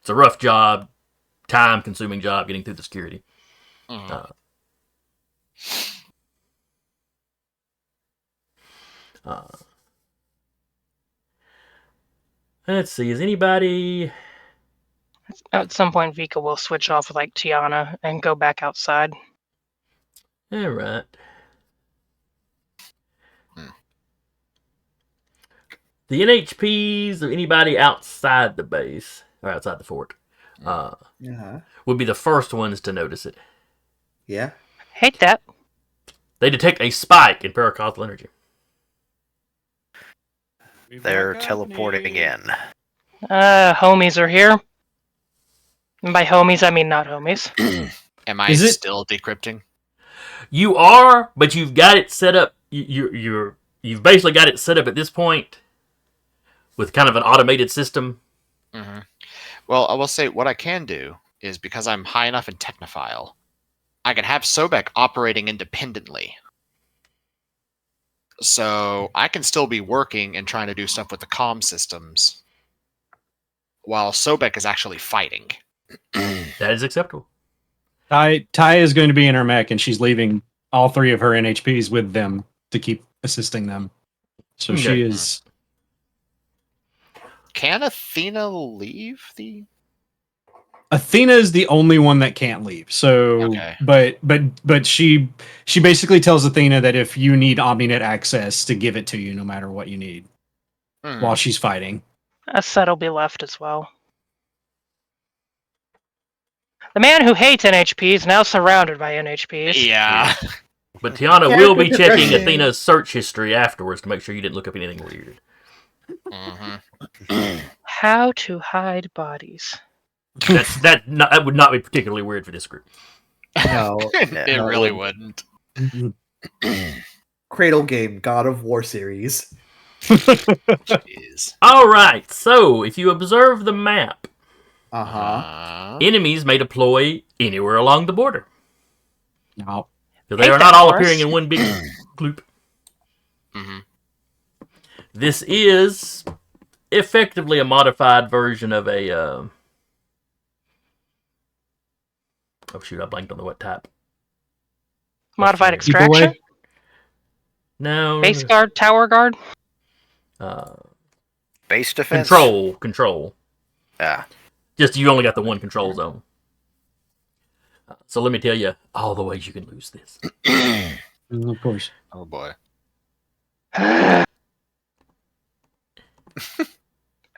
Speaker 1: rough job, time-consuming job getting through the security. Let's see. Is anybody?
Speaker 3: At some point, Vika will switch off with Tiana and go back outside.
Speaker 1: All right. The NHPs of anybody outside the base or outside the fort would be the first ones to notice it.
Speaker 2: Yeah.
Speaker 3: Hate that.
Speaker 1: They detect a spike in paracausal energy.
Speaker 5: They're teleporting in.
Speaker 3: Homies are here. And by homies, I mean not homies.
Speaker 6: Am I still decrypting?
Speaker 1: You are, but you've got it set up. You've basically got it set up at this point with kind of an automated system.
Speaker 6: Well, I will say what I can do is, because I'm high enough in Technophile, I can have Sobek operating independently. So I can still be working and trying to do stuff with the comm systems while Sobek is actually fighting.
Speaker 1: That is acceptable.
Speaker 4: Ty is going to be in her mech, and she's leaving all three of her NHPs with them to keep assisting them. So she is...
Speaker 6: Can Athena leave the...
Speaker 4: Athena is the only one that can't leave. So, but she basically tells Athena that if you need OmniNet access, to give it to you no matter what you need while she's fighting.
Speaker 3: A set will be left as well. The man who hates NHP is now surrounded by NHPs.
Speaker 6: Yeah.
Speaker 1: But Tiana
Speaker 2: Character
Speaker 1: will be checking
Speaker 2: progression.
Speaker 1: Athena's search history afterwards to make sure you didn't look up anything weird.
Speaker 3: How to hide bodies.
Speaker 1: That would not be particularly weird for this group.
Speaker 2: No.
Speaker 6: It
Speaker 2: No,
Speaker 6: really
Speaker 2: wouldn't.
Speaker 6: wouldn't.
Speaker 2: Cradle game, God of War series.
Speaker 6: Jeez.
Speaker 1: All right. So if you observe the map, enemies may deploy anywhere along the border.
Speaker 4: No.
Speaker 1: So they
Speaker 3: Hate
Speaker 1: are
Speaker 3: that
Speaker 1: not all
Speaker 3: for us.
Speaker 1: appearing in one big gloop.
Speaker 6: Mm-hmm.
Speaker 1: This is effectively a modified version of a. Oh shoot! I blanked on the what type.
Speaker 3: Modified
Speaker 1: Keep
Speaker 4: away.
Speaker 3: extraction?
Speaker 1: No.
Speaker 3: Base guard? Tower guard?
Speaker 5: Base defense.
Speaker 1: Control.
Speaker 5: Yeah.
Speaker 1: Just you only got the one control zone. So let me tell you all the ways you can lose this.
Speaker 4: Of course.
Speaker 6: Oh boy.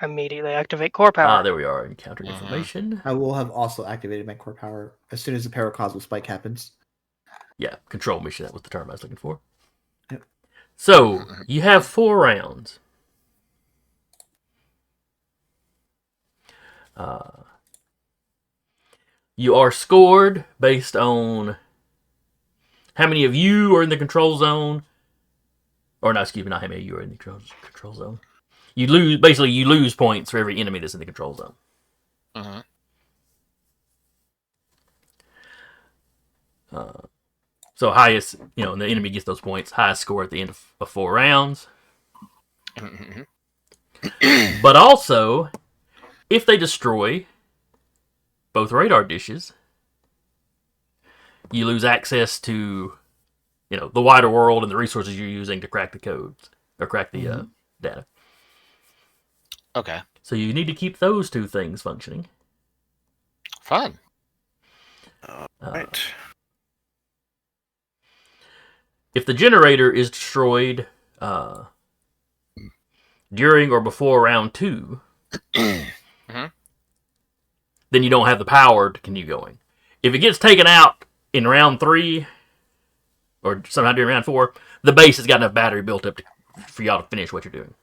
Speaker 3: Immediately activate core power.
Speaker 1: There we are. Encounter information.
Speaker 2: I will have also activated my core power as soon as the paracosmal spike happens.
Speaker 1: Yeah, control mission. That was the term I was looking for.
Speaker 2: Yep.
Speaker 1: So you have 4 rounds. You are scored based on how many of you are in the control zone. Or not, excuse me, not how many of you are in the control zone. You lose points for every enemy that's in the control zone. So highest, and the enemy gets those points. Highest score at the end of 4 rounds. But also, if they destroy both radar dishes, you lose access to, the wider world and the resources you're using to crack the codes or crack the data.
Speaker 6: Okay.
Speaker 1: So you need to keep those 2 things functioning.
Speaker 6: Fun.
Speaker 5: Right.
Speaker 1: If the generator is destroyed during or before round 2, then you don't have the power to continue going. If it gets taken out in round 3 or somehow during round 4, the base has got enough battery built up for y'all to finish what you're doing.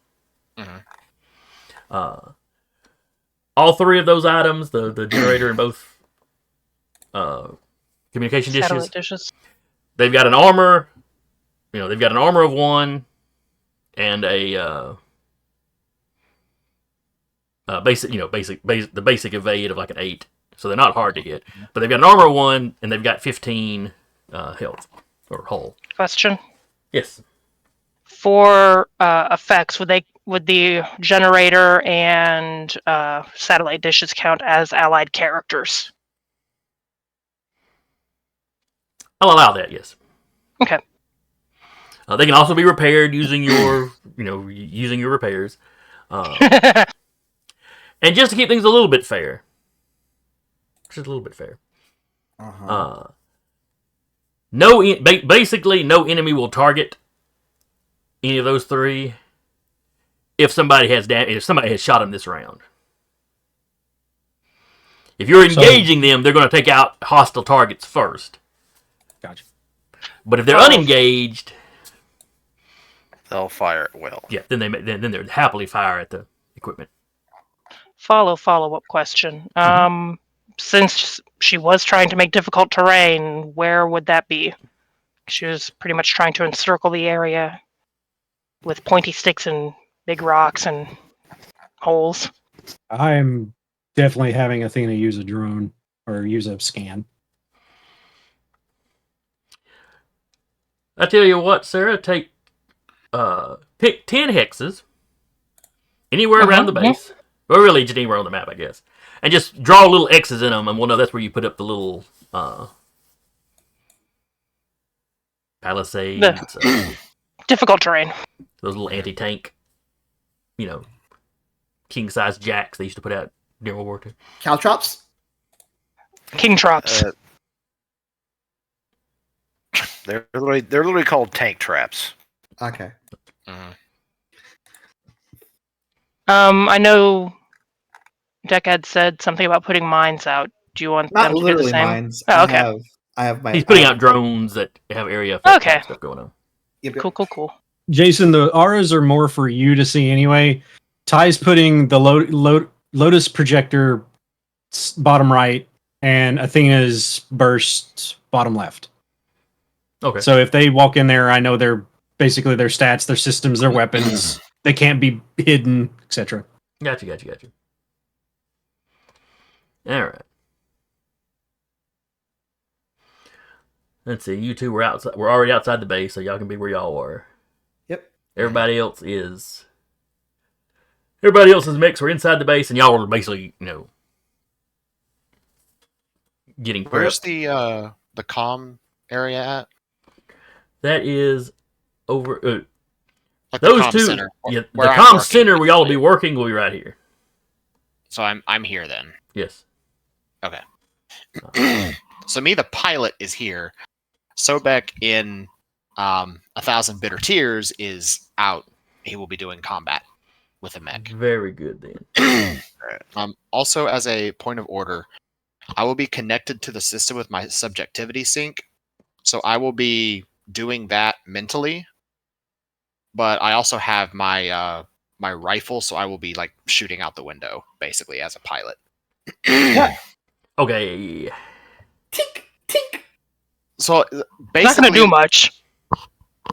Speaker 1: All 3 of those items, the generator and both communication
Speaker 3: Satellite dishes.
Speaker 1: they've got an armor. They've got an armor of 1 and a the basic evade of like an 8. So they're not hard to hit. But they've got an armor of 1 and they've got 15 health or hull.
Speaker 3: Question.
Speaker 1: Yes.
Speaker 3: For effects, would the generator and satellite dishes count as allied characters?
Speaker 1: I'll allow that, yes.
Speaker 3: Okay.
Speaker 1: They can also be repaired using your, using your repairs. And just to keep things a little bit fair. Just a little bit fair. Basically, no enemy will target any of those 3 if somebody has shot them this round. If you're engaging them, they're going to take out hostile targets first.
Speaker 4: Gotcha.
Speaker 1: But if they're unengaged,
Speaker 5: They'll fire at will.
Speaker 1: yeah, then they'd happily fire at the equipment.
Speaker 3: Follow-up question. Since she was trying to make difficult terrain, where would that be? She was pretty much trying to encircle the area with pointy sticks and big rocks and holes.
Speaker 4: I'm definitely having Athena use a drone or use a scan.
Speaker 1: I tell you what, Sarah, pick 10 hexes anywhere around the base, or really just anywhere on the map, I guess, and just draw little X's in them, and we'll know that's where you put up the little palisades,
Speaker 3: Difficult terrain.
Speaker 1: those little anti-tank, king-size jacks they used to put out during World War II.
Speaker 2: Caltrops?
Speaker 3: King traps.
Speaker 5: They're literally called tank traps.
Speaker 2: Okay.
Speaker 3: I know Deck had said something about putting mines out. Do you want
Speaker 2: Not
Speaker 3: them to do the
Speaker 2: literally
Speaker 3: same?
Speaker 2: mines.
Speaker 3: Oh, okay.
Speaker 2: I have my.
Speaker 1: He's putting out drones that have area effect type
Speaker 3: Okay.
Speaker 1: stuff going on.
Speaker 2: Yep, yep.
Speaker 3: Cool.
Speaker 4: Jason, the auras are more for you to see anyway. Ty's putting the Lotus projector bottom right and Athena's burst bottom left.
Speaker 1: Okay.
Speaker 4: So if they walk in there, I know their basically their stats, their systems, their weapons. They can't be hidden, etc.
Speaker 1: Gotcha. All right. Let's see. You two were outside. We're already outside the base, so y'all can be where y'all were.
Speaker 2: Yep.
Speaker 1: Everybody else's mechs were inside the base, and y'all were basically, getting
Speaker 6: Where's
Speaker 1: prepped.
Speaker 6: the comm area at?
Speaker 1: That is over.
Speaker 6: Like
Speaker 1: Those
Speaker 6: the comm
Speaker 1: two.
Speaker 6: center.
Speaker 1: Yeah, the
Speaker 6: where I'm
Speaker 1: comm
Speaker 6: working,
Speaker 1: center where y'all will be
Speaker 6: basically.
Speaker 1: working will be right here.
Speaker 6: So I'm here then.
Speaker 1: Yes.
Speaker 6: Okay. So me, the pilot, is here. Sobek in 1,000 Bitter Tears is out. He will be doing combat with a mech.
Speaker 1: Very good then.
Speaker 6: Also, as a point of order, I will be connected to the system with my subjectivity sync, so I will be doing that mentally. But I also have my my rifle, so I will be like shooting out the window, basically, as a pilot.
Speaker 1: Okay.
Speaker 2: Tink, tink.
Speaker 6: So basically,
Speaker 3: Not going to do much.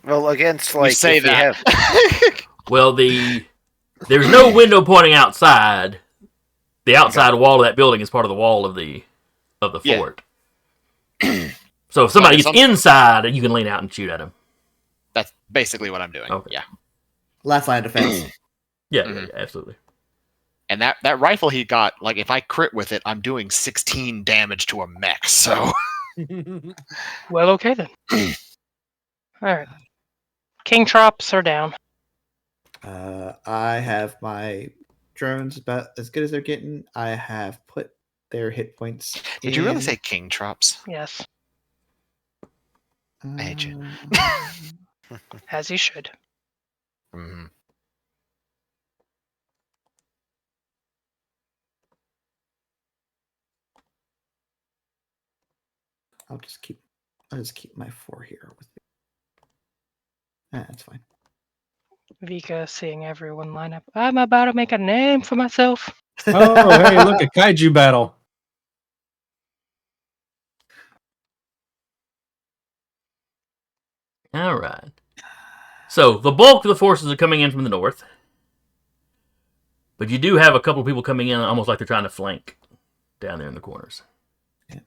Speaker 5: Well, against
Speaker 6: You
Speaker 5: like
Speaker 6: say
Speaker 5: if we
Speaker 6: that.
Speaker 5: have
Speaker 1: Well, there's no window pointing outside. The outside wall of that building is part of the wall of the
Speaker 6: Yeah.
Speaker 1: fort. So if somebody
Speaker 6: Okay,
Speaker 1: gets inside, you can lean out and shoot at them.
Speaker 6: That's basically what I'm doing.
Speaker 1: Okay.
Speaker 6: Yeah.
Speaker 2: Last line of defense.
Speaker 1: Yeah,
Speaker 6: Mhm.
Speaker 1: yeah, absolutely.
Speaker 6: And that rifle he got, like if I crit with it, I'm doing 16 damage to a mech. So
Speaker 3: Well, okay then. Alright. King Trops are down.
Speaker 2: I have my drones about as good as they're getting. I have put their hit points.
Speaker 6: did you really
Speaker 2: in.
Speaker 6: say king traps?
Speaker 3: Yes,
Speaker 6: I hate you.
Speaker 3: as you should.
Speaker 6: Mm-hmm.
Speaker 2: I'll just keep my 4 here with me. That's fine.
Speaker 3: Vika seeing everyone line up. I'm about to make a name for myself.
Speaker 4: Oh, hey, look, a kaiju battle.
Speaker 1: All right. So the bulk of the forces are coming in from the north, but you do have a couple of people coming in almost like they're trying to flank down there in the corners.
Speaker 2: Yeah.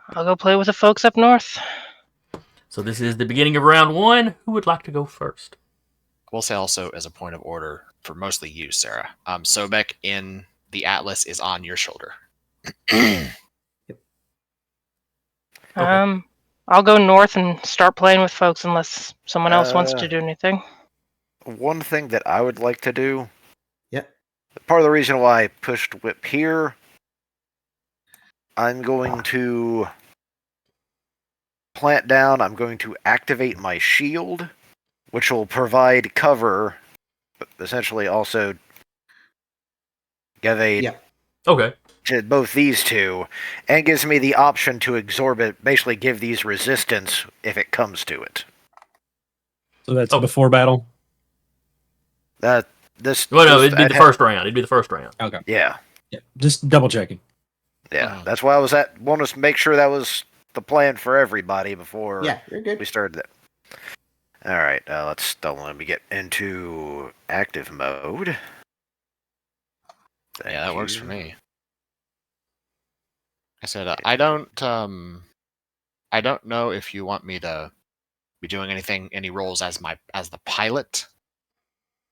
Speaker 3: I'll go play with the folks up north.
Speaker 1: So this is the beginning of round 1. Who would like to go first?
Speaker 6: We'll say also as a point of order for mostly you, Sarah. Sobek in the Atlas is on your shoulder.
Speaker 1: Okay.
Speaker 3: I'll go north and start playing with folks unless someone else wants to do anything.
Speaker 5: one thing that I would like to do.
Speaker 2: Yep.
Speaker 5: Part of the reason why I pushed whip here, I'm going to plant down. I'm going to activate my shield, which will provide cover, but essentially also give a
Speaker 2: Yeah.
Speaker 1: Okay.
Speaker 5: to both these two, and gives me the option to basically give these resistance if it comes to it.
Speaker 4: So that's
Speaker 1: Oh.
Speaker 4: before battle.
Speaker 5: This.
Speaker 1: Well, no,
Speaker 5: this-
Speaker 1: it'd be
Speaker 5: I'd
Speaker 1: the
Speaker 5: have-
Speaker 1: first round. It'd be the first round.
Speaker 4: Okay.
Speaker 5: Yeah,
Speaker 4: Yeah. Just double checking.
Speaker 5: yeah.
Speaker 6: Oh.
Speaker 5: That's why I was wanted to make sure that was the plan for everybody before
Speaker 2: Yeah, you're good.
Speaker 5: we started that. All right, let me get into active mode. Thank
Speaker 6: Yeah, that works
Speaker 5: you.
Speaker 6: for me. I said I don't know if you want me to be doing any roles as the pilot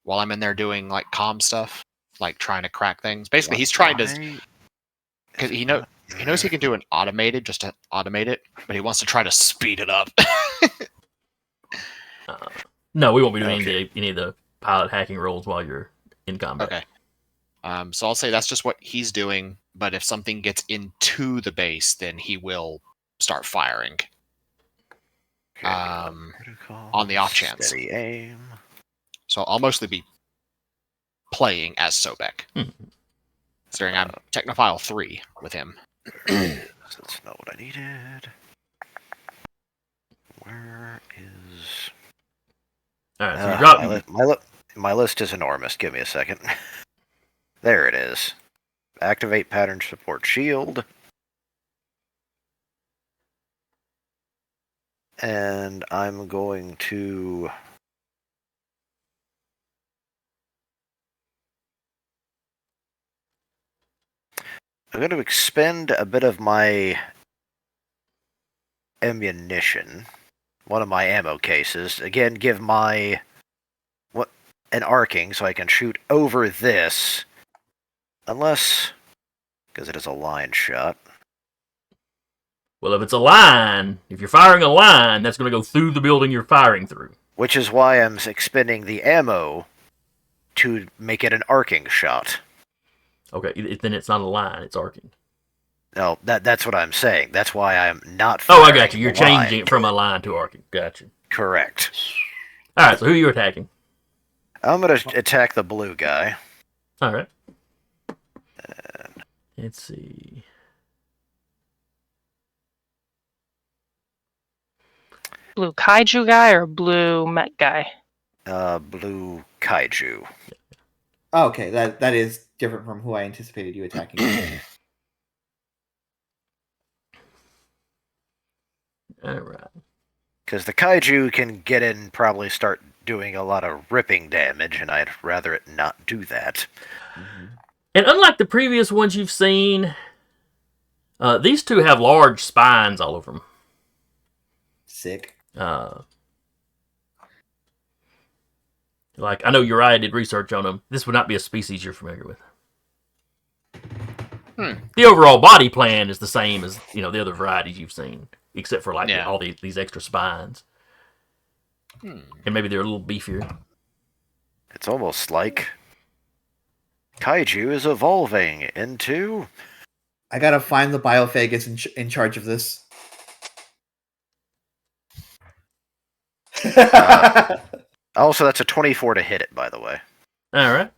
Speaker 6: while I'm in there doing like comm stuff, like trying to crack things. Basically, he's trying to because he knows he can do an automated just to automate it, but he wants to try to speed it up.
Speaker 1: No, we won't be doing
Speaker 5: Okay.
Speaker 1: any of the pilot hacking roles while you're in combat.
Speaker 6: Okay. So I'll say that's just what he's doing, but if something gets into the base, then he will start firing.
Speaker 5: Okay,
Speaker 6: On the off chance.
Speaker 5: Steady aim.
Speaker 6: So I'll mostly be playing as Sobek. Considering I'm Technophile 3 with him.
Speaker 5: That's not what I needed. Where is...
Speaker 1: Alright, so you drop...
Speaker 5: my list is enormous. Give me a second. There it is. Activate pattern support shield. And I'm going to... I'm going to expend a bit of my ammunition, one of my ammo cases. Again, give my an arcing so I can shoot over this, unless because it is a line shot.
Speaker 1: Well, if it's a line, if you're firing a line, that's going to go through the building you're firing through.
Speaker 5: Which is why I'm expending the ammo to make it an arcing shot.
Speaker 1: Okay, then it's not a line, it's arcing.
Speaker 5: No, that's what I'm saying. That's why I'm not
Speaker 1: Oh,
Speaker 5: firing
Speaker 1: I got you. You're changing it from a line to arcing. Got you.
Speaker 5: Correct.
Speaker 1: Alright, so who are you attacking?
Speaker 5: I'm going to attack the blue guy.
Speaker 1: Alright. Let's see.
Speaker 3: Blue kaiju guy or blue mech guy?
Speaker 5: Blue kaiju.
Speaker 2: Oh, okay, that is different from who I anticipated you attacking.
Speaker 1: Alright.
Speaker 5: Because the kaiju can get in and probably start doing a lot of ripping damage, and I'd rather it not do that.
Speaker 1: And unlike the previous ones you've seen, these two have large spines all over them.
Speaker 2: Sick.
Speaker 1: Like, I know Uriah did research on them. This would not be a species you're familiar with. The overall body plan is the same as, the other varieties you've seen, except for all these extra spines. And maybe they're a little beefier.
Speaker 5: It's almost like kaiju is evolving into...
Speaker 2: I gotta find the biophagus in charge of this.
Speaker 5: Also, that's a 24 to hit it, by the way.
Speaker 1: All right.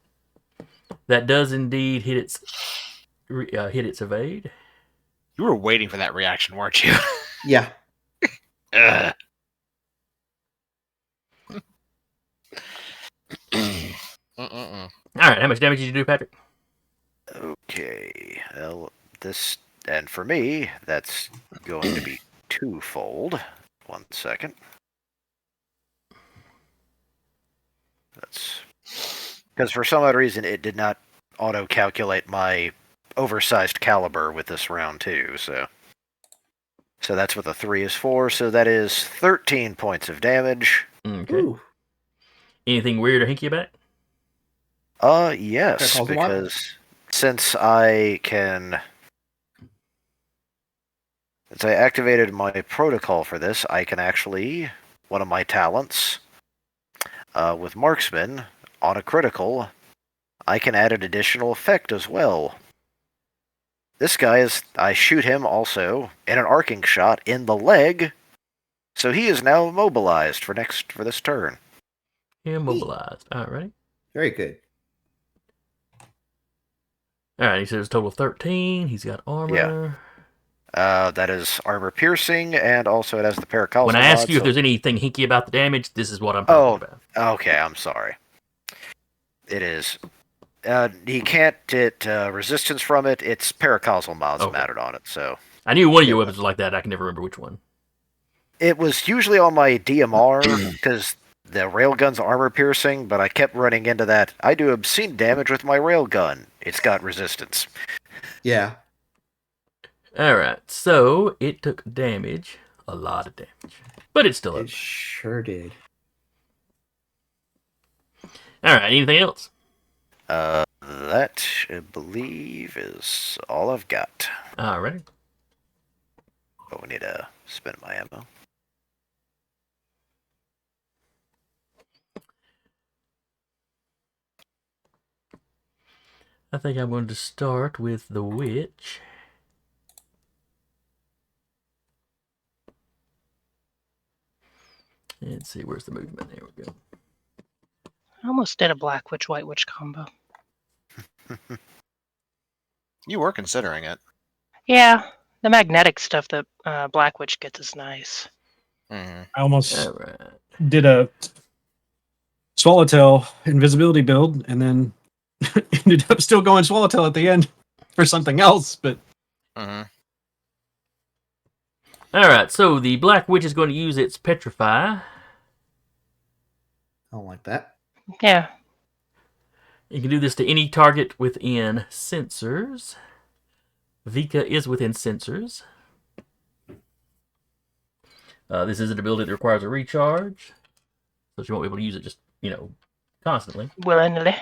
Speaker 1: That does indeed hit its evade.
Speaker 6: You were waiting for that reaction, weren't you?
Speaker 2: Yeah.
Speaker 6: Ugh.
Speaker 1: All right. How much damage did you do, Patrick?
Speaker 5: Okay. Well, and for me, that's going to be twofold. 1 second. That's because for some odd reason it did not auto-calculate my oversized caliber with this round too. So that's what the 3 is for. So that is 13 points of damage.
Speaker 1: Okay.
Speaker 2: Ooh.
Speaker 1: Anything weird or hinky about it?
Speaker 5: Yes,
Speaker 2: That calls a lot.
Speaker 5: because since I activated my protocol for this, I can actually, one of my talents, with Marksman, on a critical, I can add an additional effect as well. This guy I shoot him also in an arcing shot in the leg, so he is now immobilized for this turn.
Speaker 1: Immobilized. All right.
Speaker 2: Very good.
Speaker 1: All right. He says total of 13. He's got armor.
Speaker 5: That is armor piercing, and also it has the paracausal
Speaker 1: When I ask
Speaker 5: mod,
Speaker 1: you if
Speaker 5: so-
Speaker 1: there's anything hinky about the damage, this is what I'm talking about.
Speaker 5: Okay, I'm sorry. It is. He can't get resistance from it. It's paracausal mods mounted on it, so...
Speaker 1: I knew one of your weapons was like that. I can never remember which one.
Speaker 5: It was usually on my DMR, because the railgun's armor piercing, but I kept running into that. I do obscene damage with my railgun. It's got resistance.
Speaker 2: Yeah.
Speaker 1: All right. So it took damage. A lot of damage. But it's still up.
Speaker 2: It sure did.
Speaker 1: All right. Anything else?
Speaker 5: That, I believe, is all I've got.
Speaker 1: All right.
Speaker 5: But we need to spend my ammo.
Speaker 1: I think I'm going to start with the witch. Let's see, where's the movement? There we go.
Speaker 3: I almost did a black witch, white witch combo.
Speaker 6: You were considering it.
Speaker 3: Yeah, the magnetic stuff that Black Witch gets is nice.
Speaker 6: Mm-hmm.
Speaker 4: I almost
Speaker 1: All right.
Speaker 4: did a Swallowtail invisibility build, and then ended up still going Swallowtail at the end for something else. But
Speaker 6: Mm-hmm.
Speaker 1: All right. So the Black Witch is going to use its Petrify.
Speaker 2: I don't like that.
Speaker 3: Yeah.
Speaker 1: You can do this to any target within sensors. Vika is within sensors. This is an ability that requires a recharge, so she won't be able to use it just, constantly.
Speaker 3: Willingly.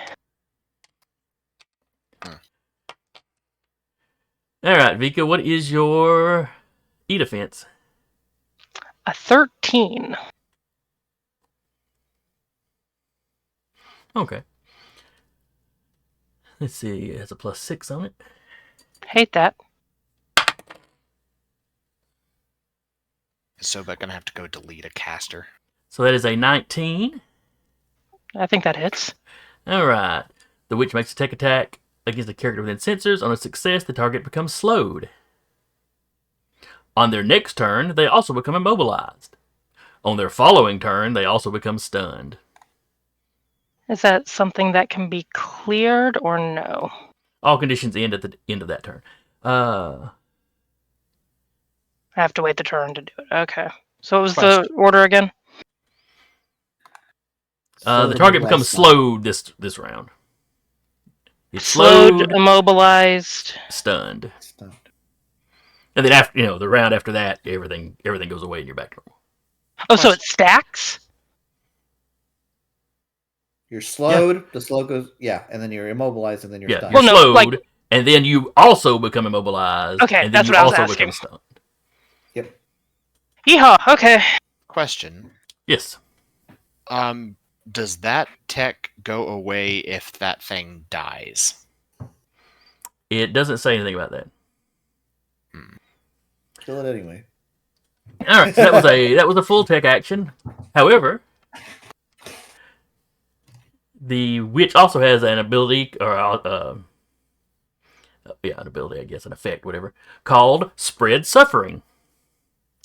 Speaker 1: All right, Vika, what is your E-defense?
Speaker 3: A 13.
Speaker 1: Okay. Let's see. It has a +6 on it.
Speaker 3: Hate that.
Speaker 6: Is Sobek gonna have to go delete a caster?
Speaker 1: So that is a 19.
Speaker 3: I think that hits.
Speaker 1: All right. The witch makes a tech attack against a character within sensors. On a success, the target becomes slowed. On their next turn, they also become immobilized. On their following turn, they also become stunned.
Speaker 3: Is that something that can be cleared or no?
Speaker 1: All conditions end at the end of that turn.
Speaker 3: I have to wait the turn to do it. Okay. So what was
Speaker 6: Question.
Speaker 3: the order again?
Speaker 1: The target becomes slowed this round. It's
Speaker 3: Slowed,
Speaker 1: slowed,
Speaker 3: immobilized.
Speaker 1: stunned.
Speaker 2: Stunned.
Speaker 1: And then after the round after that, everything goes away and you're back to normal.
Speaker 3: Oh, so it stacks?
Speaker 2: You're slowed. The slow goes, and then you're immobilized, and then you're
Speaker 1: Yeah,
Speaker 2: stunned.
Speaker 1: you're
Speaker 3: Well, no,
Speaker 1: slowed,
Speaker 3: like-
Speaker 1: and then you also become immobilized.
Speaker 3: Okay,
Speaker 1: and then
Speaker 3: that's
Speaker 1: you
Speaker 3: what I was
Speaker 1: also
Speaker 3: asking.
Speaker 1: become stunned.
Speaker 2: Yep.
Speaker 3: Yeehaw, okay.
Speaker 6: Question.
Speaker 1: Yes.
Speaker 6: Does that tech go away if that thing dies?
Speaker 1: It doesn't say anything about that.
Speaker 2: Kill it anyway.
Speaker 1: All right, so that was a full tech action. However, the witch also has an ability, or an ability, I guess, an effect, whatever, called Spread Suffering.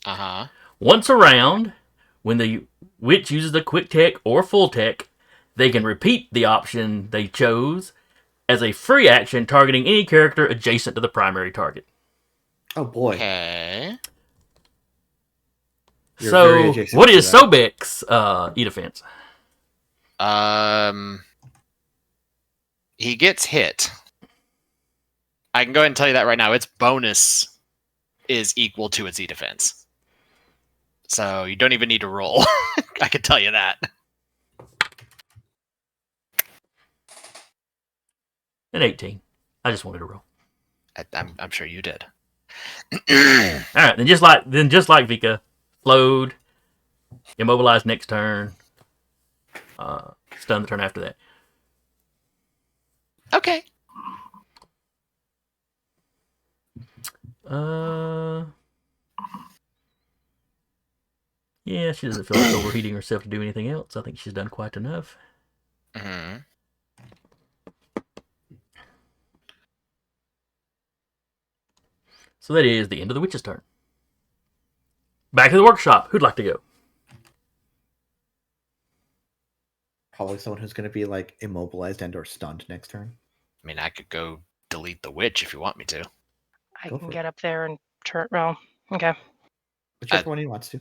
Speaker 6: Uh-huh.
Speaker 1: Once around, when the witch uses a quick tech or full tech, they can repeat the option they chose as a free action targeting any character adjacent to the primary target.
Speaker 2: Oh boy.
Speaker 6: Okay.
Speaker 2: You're very
Speaker 1: So,
Speaker 2: adjacent
Speaker 1: what
Speaker 2: to
Speaker 1: is
Speaker 2: that.
Speaker 1: Sobek's E-defense?
Speaker 6: He gets hit. I can go ahead and tell you that right now. Its bonus is equal to its E-defense. So you don't even need to roll. I can tell you that.
Speaker 1: An 18. I just wanted to roll.
Speaker 6: I'm sure you did.
Speaker 1: All right, then just like Vika, flowed, immobilized next turn, stun the turn after that.
Speaker 6: Okay.
Speaker 1: Yeah, she doesn't feel like overheating herself to do anything else. I think she's done quite enough.
Speaker 6: Mm-hmm.
Speaker 1: So that is the end of the witch's turn. Back to the workshop. Who'd like to go?
Speaker 2: Probably someone who's going to be like immobilized and or stunned next turn.
Speaker 6: I mean, I could go delete the witch if you want me to.
Speaker 3: I
Speaker 2: Go
Speaker 3: can
Speaker 2: for
Speaker 3: get up there and turn. Well, okay.
Speaker 2: Whichever one he wants to.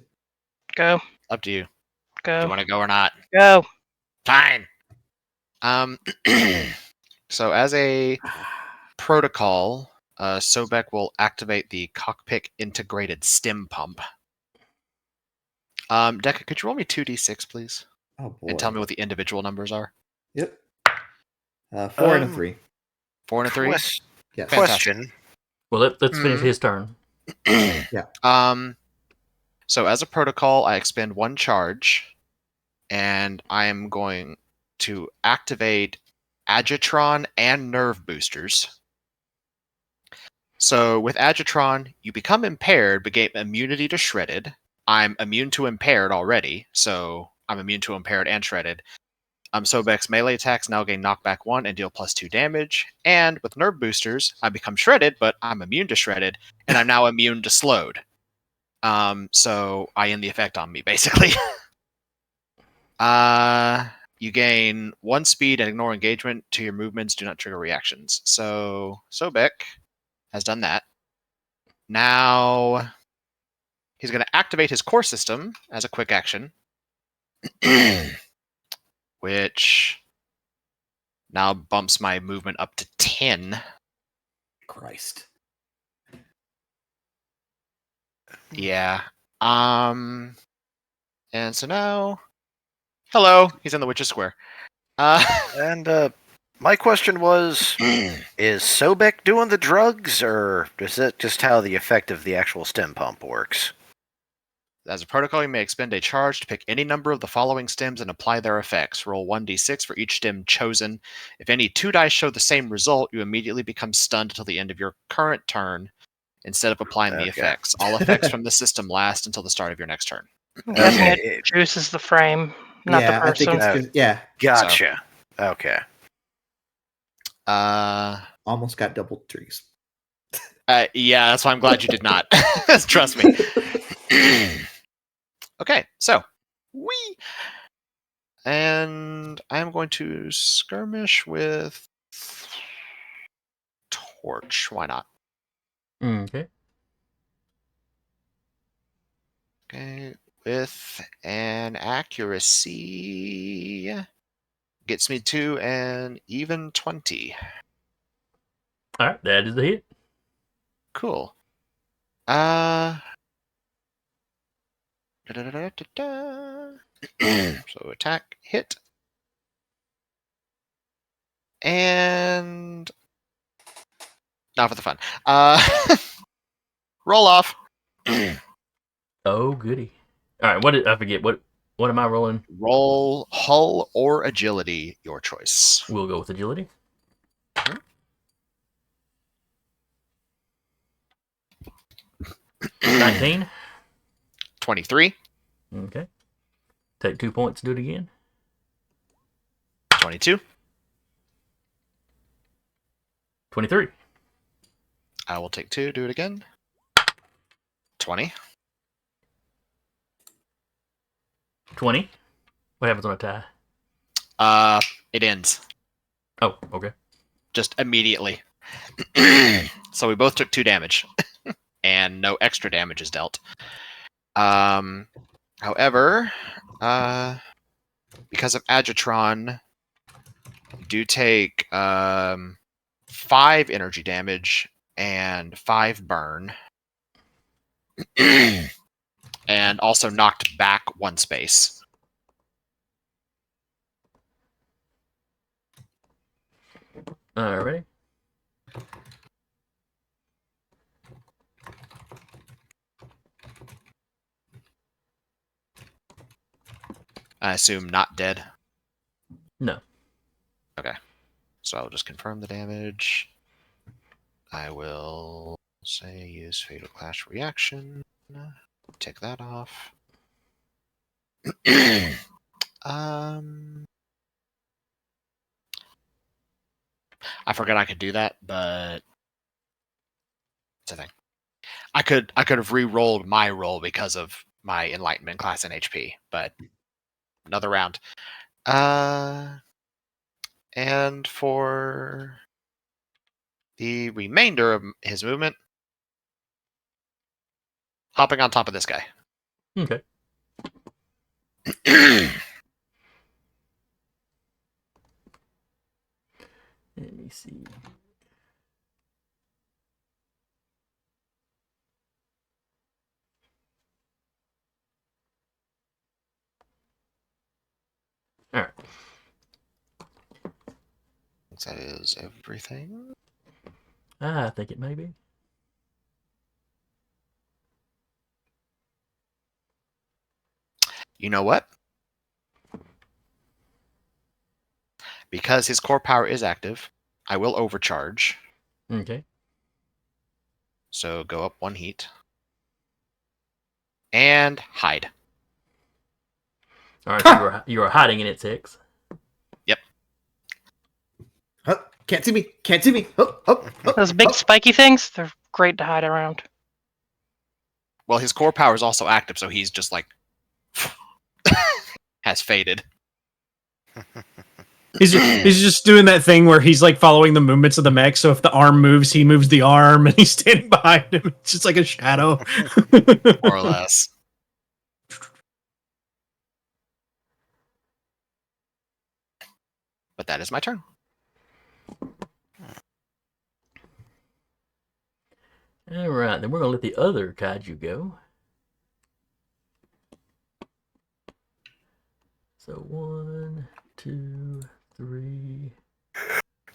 Speaker 3: Go.
Speaker 6: Up to you. Do
Speaker 3: Go.
Speaker 6: you want to go or not?
Speaker 3: Go.
Speaker 6: Fine. So as a protocol, Sobek will activate the cockpit integrated stim pump. Deca, could you roll me 2d6, please?
Speaker 2: Oh boy.
Speaker 6: And tell me what the individual numbers are.
Speaker 2: Yep. 4 and a 3.
Speaker 6: 4 and a 3?
Speaker 2: Yes.
Speaker 5: Question.
Speaker 1: Well, let's finish his turn.
Speaker 6: So as a protocol, I expend 1 charge, and I am going to activate Agitron and Nerve Boosters. So with Agitron, you become impaired, but gain immunity to Shredded. I'm immune to Impaired already, so I'm immune to Impaired and Shredded. Sobek's melee attacks now gain knockback 1 and deal +2 damage. And with nerve boosters, I become shredded, but I'm immune to shredded, and I'm now immune to slowed. So I end the effect on me, basically. You gain 1 speed and ignore engagement to your movements. Do not trigger reactions. So Sobek has done that. Now he's going to activate his core system as a quick action, which now bumps my movement up to 10.
Speaker 2: Christ.
Speaker 6: Yeah. And so now, hello, he's in the Witch's Square.
Speaker 5: And my question was, is Sobek doing the drugs, or is that just how the effect of the actual stem pump works?
Speaker 6: As a protocol, you may expend a charge to pick any number of the following stems and apply their effects. Roll 1d6 for each stem chosen. If any 2 dice show the same result, you immediately become stunned until the end of your current turn, instead of applying the
Speaker 5: Okay.
Speaker 6: effects. All effects from the system last until the start of your next turn.
Speaker 3: I'm guessing
Speaker 5: Okay.
Speaker 3: it juices the frame, not
Speaker 2: yeah,
Speaker 3: the person.
Speaker 2: I think it's just, yeah.
Speaker 5: Gotcha. Okay.
Speaker 2: Almost got double trees.
Speaker 6: Yeah, that's why I'm glad you did not. Trust me. Okay, so wee, and I'm going to skirmish with Torch. Why not?
Speaker 1: Okay.
Speaker 6: Okay, with an accuracy gets me to an even 20.
Speaker 1: All right, that is the hit.
Speaker 6: Cool. So attack, hit, and now for the fun. Roll off.
Speaker 1: Oh, goody. All right, what did I forget? What am I rolling?
Speaker 6: Roll hull or agility, your choice.
Speaker 1: We'll go with agility.
Speaker 6: Mhm.
Speaker 1: 19.
Speaker 6: 23,
Speaker 1: Okay. Take 2 points. Do it again.
Speaker 6: 22.
Speaker 1: 23.
Speaker 6: I will take 2, do it again. 20.
Speaker 1: 20. What happens on a tie?
Speaker 6: It ends.
Speaker 1: Oh, okay.
Speaker 6: Just immediately. So we both took 2 damage. And no extra damage is dealt. However, because of Agitron, you do take 5 energy damage and 5 burn. And also knocked back 1 space.
Speaker 1: All right.
Speaker 6: I assume not dead.
Speaker 1: No.
Speaker 6: Okay. So I'll just confirm the damage. I will say use Fatal Clash reaction. Take that off. I forgot I could do that, but it's a thing. I could have re-rolled my roll because of my Enlightenment class in HP, but another round. And for the remainder of his movement, hopping on top of this guy.
Speaker 1: Okay. Let me see. All right.
Speaker 6: That is everything.
Speaker 1: I think it may be.
Speaker 6: You know what? Because his core power is active, I will overcharge.
Speaker 1: Okay.
Speaker 6: So go up 1 heat. And hide.
Speaker 1: All right. So you are hiding in its X.
Speaker 2: Can't see me. Can't see me. Oh,
Speaker 3: Those big spiky things, they're great to hide around.
Speaker 6: Well, his core power is also active, so he's just like has faded.
Speaker 4: He's just doing that thing where he's like following the movements of the mech. So if the arm moves, he moves the arm, and he's standing behind him. It's just like a shadow,
Speaker 6: More or less. But that is my turn.
Speaker 1: All right, then we're gonna let the other kaiju go. So 1, 2, 3,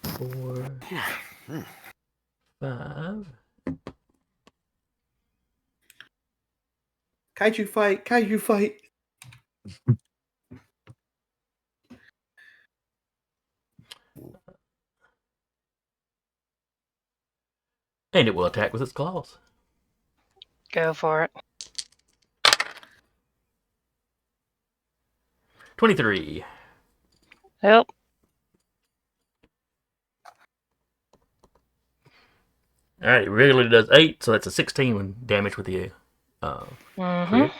Speaker 1: 4, 5.
Speaker 2: Kaiju fight. Kaiju fight.
Speaker 1: And it will attack with its claws.
Speaker 3: Go for it.
Speaker 1: 23.
Speaker 3: Yep.
Speaker 1: All right, it regularly does 8, so that's a 16 when damage with the
Speaker 3: Mm-hmm.
Speaker 1: crit.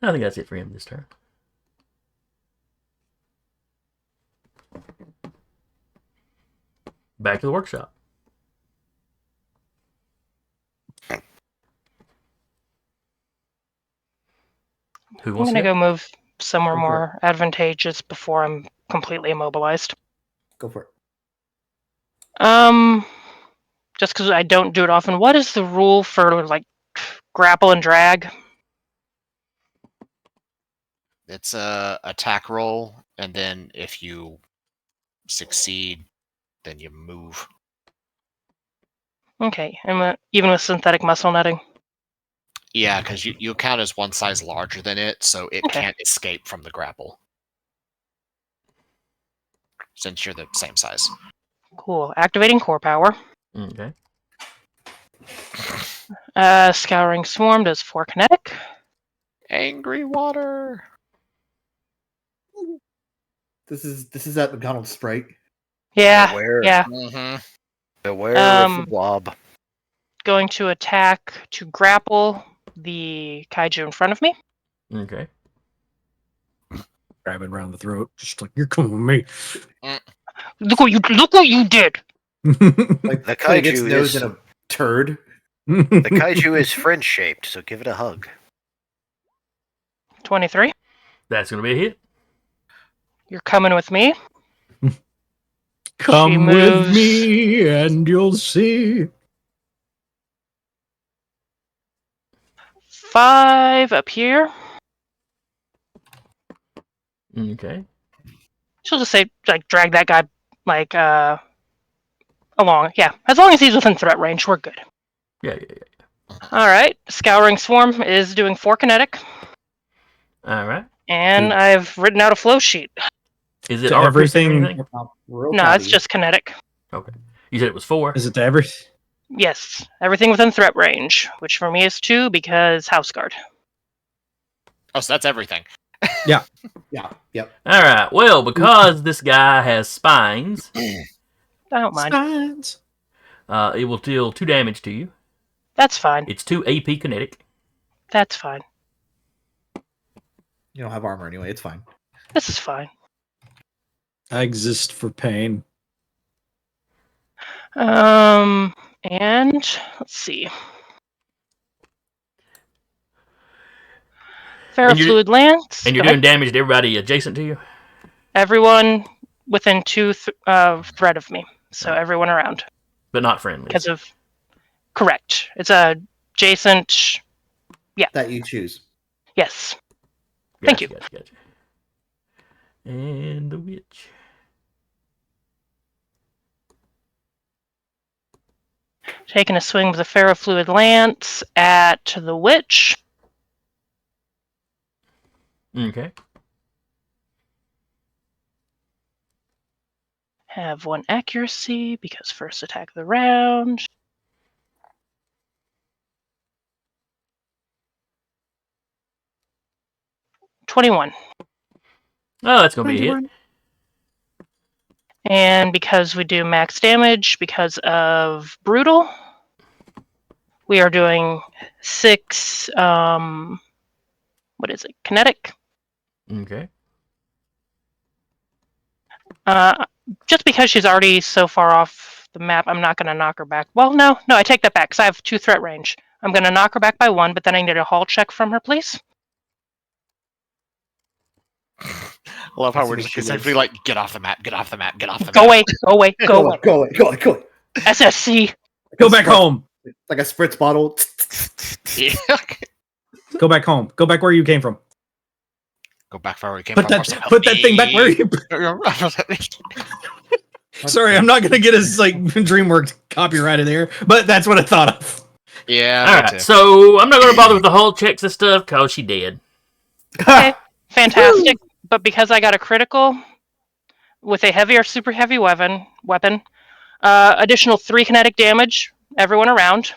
Speaker 1: I think that's it for him this turn. Back to the workshop. Who
Speaker 3: I'm
Speaker 1: wants
Speaker 3: gonna
Speaker 1: to
Speaker 3: go move somewhere
Speaker 2: Go for
Speaker 3: more advantageous before I'm completely immobilized.
Speaker 2: Go for it.
Speaker 3: Just because I don't do it often. What is the rule for like grapple and drag?
Speaker 6: It's a attack roll, and then if you succeed, then you move.
Speaker 3: Okay, and even with synthetic muscle netting.
Speaker 6: Yeah, because you count as one size larger than it, so it
Speaker 3: Okay.
Speaker 6: can't escape from the grapple. Since you're the same size.
Speaker 3: Cool. Activating core power.
Speaker 1: Okay.
Speaker 3: Scouring Swarm does 4 kinetic.
Speaker 6: Angry water.
Speaker 2: This is that McDonald's Sprite.
Speaker 3: Yeah,
Speaker 5: Beware.
Speaker 3: yeah.
Speaker 6: Mm-hmm.
Speaker 5: Beware of the blob.
Speaker 3: Going to attack to grapple the kaiju in front of me.
Speaker 1: Okay.
Speaker 4: grab it around the throat, just like you're coming with me.
Speaker 3: Look what you did.
Speaker 2: Like
Speaker 5: The
Speaker 2: putting its
Speaker 5: kaiju
Speaker 2: nose
Speaker 5: is
Speaker 2: in a turd.
Speaker 5: the kaiju is friend shaped, so give it a hug.
Speaker 3: 23.
Speaker 1: That's going to be a hit.
Speaker 3: You're coming with me.
Speaker 4: Come with
Speaker 3: moves-
Speaker 4: me and you'll see.
Speaker 3: 5 up here.
Speaker 1: Okay.
Speaker 3: She'll just say like drag that guy like along. Yeah, as long as he's within threat range, we're good.
Speaker 1: Yeah.
Speaker 3: All right. Scouring Swarm is doing 4 kinetic,
Speaker 1: All right.
Speaker 3: and I've written out a flow sheet.
Speaker 1: Is it
Speaker 4: To
Speaker 1: armor piercing or
Speaker 4: everything-
Speaker 1: anything?
Speaker 2: Real
Speaker 3: No, it's
Speaker 2: tabby.
Speaker 3: just kinetic.
Speaker 1: Okay. You said it was 4.
Speaker 4: Is it to every?
Speaker 3: Yes, everything within threat range, which for me is 2 because House Guard.
Speaker 6: Oh, so that's everything.
Speaker 2: Yeah. Yep.
Speaker 1: All right. Well, because this guy has spines,
Speaker 3: I don't mind.
Speaker 4: Spines.
Speaker 1: it will deal 2 damage to you.
Speaker 3: That's fine.
Speaker 1: It's 2 AP kinetic.
Speaker 3: That's fine.
Speaker 2: You don't have armor anyway. It's fine.
Speaker 3: This is fine.
Speaker 4: I exist for pain.
Speaker 3: And let's see. Ferrofluid Lance.
Speaker 1: And you're
Speaker 3: Go ahead.
Speaker 1: doing damage to everybody adjacent to you?
Speaker 3: Everyone within 2 threat of me. So everyone around.
Speaker 1: But not friendly.
Speaker 3: Because of correct. It's a adjacent.
Speaker 2: That you choose.
Speaker 3: Yes. Thank you.
Speaker 1: Gotcha. And the witch.
Speaker 3: Taking a swing with a ferrofluid lance at the witch.
Speaker 1: Okay.
Speaker 3: Have 1 accuracy because first attack of the round. $21.
Speaker 1: Oh, that's gonna be a hit.
Speaker 3: And because we do max damage because of brutal, we are doing 6. What is it? Kinetic.
Speaker 1: Okay.
Speaker 3: Just because she's already so far off the map, I'm not going to knock her back. Well, no, I take that back because I have 2 threat range. I'm going to knock her back by 1, but then I need a haul check from her, please.
Speaker 6: I love how
Speaker 2: That's
Speaker 6: we're
Speaker 2: what
Speaker 6: just
Speaker 2: she
Speaker 6: specifically
Speaker 2: loves.
Speaker 6: like, get off the map, get off the map, get off the map.
Speaker 3: Go away, go away, go away.
Speaker 2: Go away.
Speaker 3: SSC.
Speaker 4: Go back home.
Speaker 2: Like a spritz bottle.
Speaker 6: Yeah.
Speaker 4: Go back home. Go back where you came from.
Speaker 6: Go back far where you came
Speaker 4: Put
Speaker 6: from.
Speaker 4: that thing back where you. Sorry, I'm not gonna get his like DreamWorks copyrighted there, but that's what I thought of.
Speaker 6: Yeah.
Speaker 1: All
Speaker 6: me
Speaker 1: right.
Speaker 6: too.
Speaker 1: So I'm not gonna bother with the hull checks and stuff because she dead.
Speaker 3: Okay, fantastic. But because I got a critical with a heavy or super heavy weapon, additional 3 kinetic damage. Everyone around,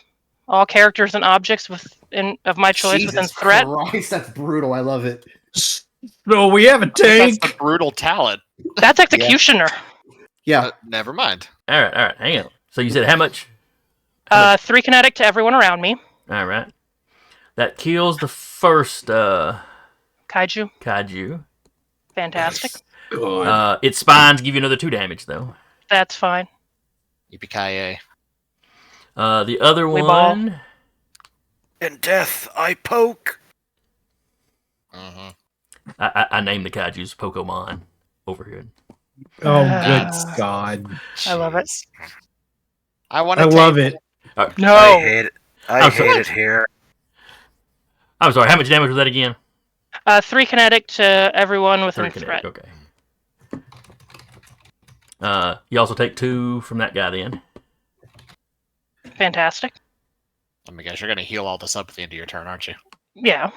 Speaker 3: all characters and objects of my choice within
Speaker 2: Jesus
Speaker 3: threat.
Speaker 2: Christ, that's brutal. I love it.
Speaker 4: So we have a
Speaker 6: That's
Speaker 4: tank.
Speaker 6: the brutal talent.
Speaker 3: That's executioner.
Speaker 2: Yeah.
Speaker 6: Never mind.
Speaker 1: All right. Hang on. So you said how much?
Speaker 3: 3 kinetic to everyone around me.
Speaker 1: All right. That kills the first
Speaker 3: Kaiju.
Speaker 1: kaiju.
Speaker 3: Fantastic.
Speaker 1: Its spines give you another 2 damage though.
Speaker 3: That's fine.
Speaker 6: Yippee-ki-yay.
Speaker 1: The other
Speaker 3: We ball.
Speaker 1: one.
Speaker 5: In death, I poke.
Speaker 6: Mm-hmm.
Speaker 1: I named the kaijus Pokemon over here.
Speaker 4: Oh, good
Speaker 3: That's-
Speaker 4: God.
Speaker 3: I love it.
Speaker 6: I want
Speaker 4: I
Speaker 6: to
Speaker 4: love it.
Speaker 3: No.
Speaker 5: I hate it. I
Speaker 1: I'm
Speaker 5: hate
Speaker 1: sorry.
Speaker 5: it here.
Speaker 1: I'm sorry. How much damage was that again?
Speaker 3: 3 kinetic to everyone
Speaker 1: 3
Speaker 3: within
Speaker 1: kinetic.
Speaker 3: threat.
Speaker 1: Okay. You also take 2 from that guy then.
Speaker 3: Fantastic.
Speaker 6: Oh my gosh, you're gonna heal all this up at the end of your turn, aren't you?
Speaker 3: Yeah.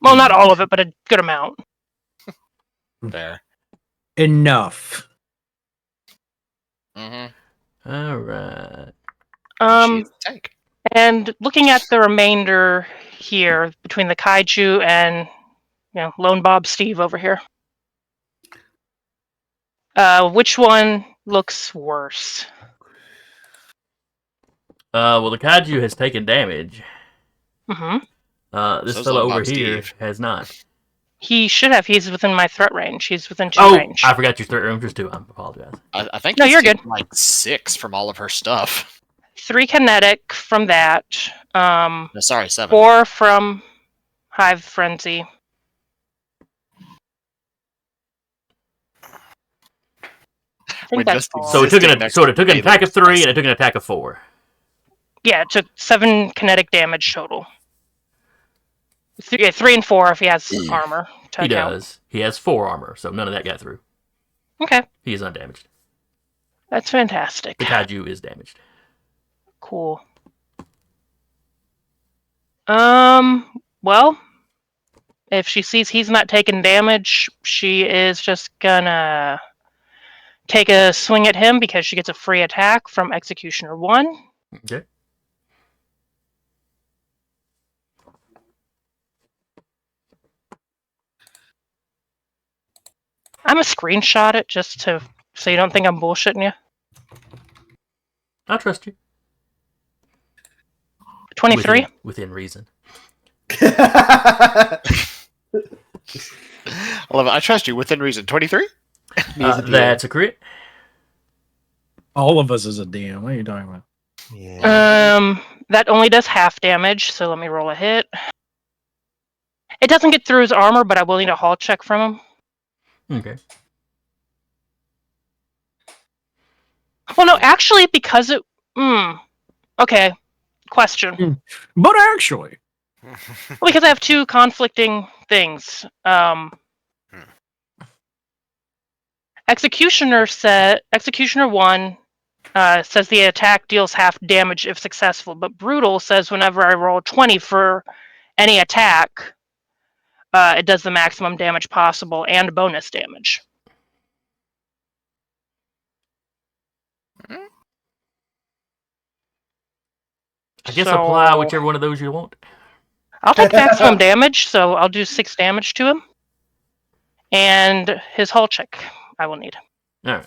Speaker 3: Well, not all of it, but a good amount.
Speaker 6: Fair.
Speaker 4: Enough.
Speaker 6: Mm-hmm.
Speaker 1: All right.
Speaker 6: She's a tank.
Speaker 3: And looking at the remainder here between the kaiju and Lone Bob Steve over here, which one looks worse?
Speaker 1: Well, the kaiju has taken damage.
Speaker 3: Mm-hmm.
Speaker 1: This
Speaker 6: So's
Speaker 1: fellow
Speaker 6: Lone
Speaker 1: over
Speaker 6: Bob
Speaker 1: here
Speaker 6: Steve.
Speaker 1: has not.
Speaker 3: He should have. He's within my threat range. He's within 2
Speaker 1: Oh,
Speaker 3: range.
Speaker 1: I forgot your threat range was 2. I apologize.
Speaker 6: I think
Speaker 3: No,
Speaker 6: he's
Speaker 3: you're good.
Speaker 6: taken, like 6 from all of her stuff.
Speaker 3: 3 kinetic from that.
Speaker 6: No, sorry, 7.
Speaker 3: 4 from Hive Frenzy. I think
Speaker 6: When
Speaker 3: that's
Speaker 6: just
Speaker 3: all.
Speaker 1: So it took
Speaker 6: Existing
Speaker 1: an
Speaker 6: next
Speaker 1: it took an
Speaker 6: to
Speaker 1: attack of 3
Speaker 6: Taylor's
Speaker 1: and it took an attack of 4.
Speaker 3: Yeah, it took 7 kinetic damage total. 3 and 4 if he has armor. To
Speaker 1: He
Speaker 3: account.
Speaker 1: does. He has 4 armor, so none of that got through.
Speaker 3: Okay,
Speaker 1: He is undamaged.
Speaker 3: that's fantastic.
Speaker 1: The kaiju is damaged.
Speaker 3: Cool. Well, if she sees he's not taking damage, she is just gonna take a swing at him because she gets a free attack from Executioner 1.
Speaker 1: Okay.
Speaker 3: I'm gonna screenshot it just so you don't think I'm bullshitting you.
Speaker 1: I trust you.
Speaker 3: 23.
Speaker 1: Within reason.
Speaker 6: I love it. I trust you within reason. 23?
Speaker 1: That's a crit.
Speaker 4: All of us is a DM. What are you talking about?
Speaker 5: Yeah.
Speaker 3: That only does half damage, so let me roll a hit. It doesn't get through his armor, but I will need a haul check from him.
Speaker 1: Okay.
Speaker 3: Well, no, actually, because it... Okay, question.
Speaker 4: But actually,
Speaker 3: Well, because I have 2 conflicting things. Executioner 1 says the attack deals half damage if successful, but Brutal says whenever I roll 20 for any attack, it does the maximum damage possible and bonus damage.
Speaker 1: I guess
Speaker 3: So,
Speaker 1: apply whichever one of those you want.
Speaker 3: I'll take maximum damage, so I'll do 6 damage to him. And his hull check I will need.
Speaker 1: All right.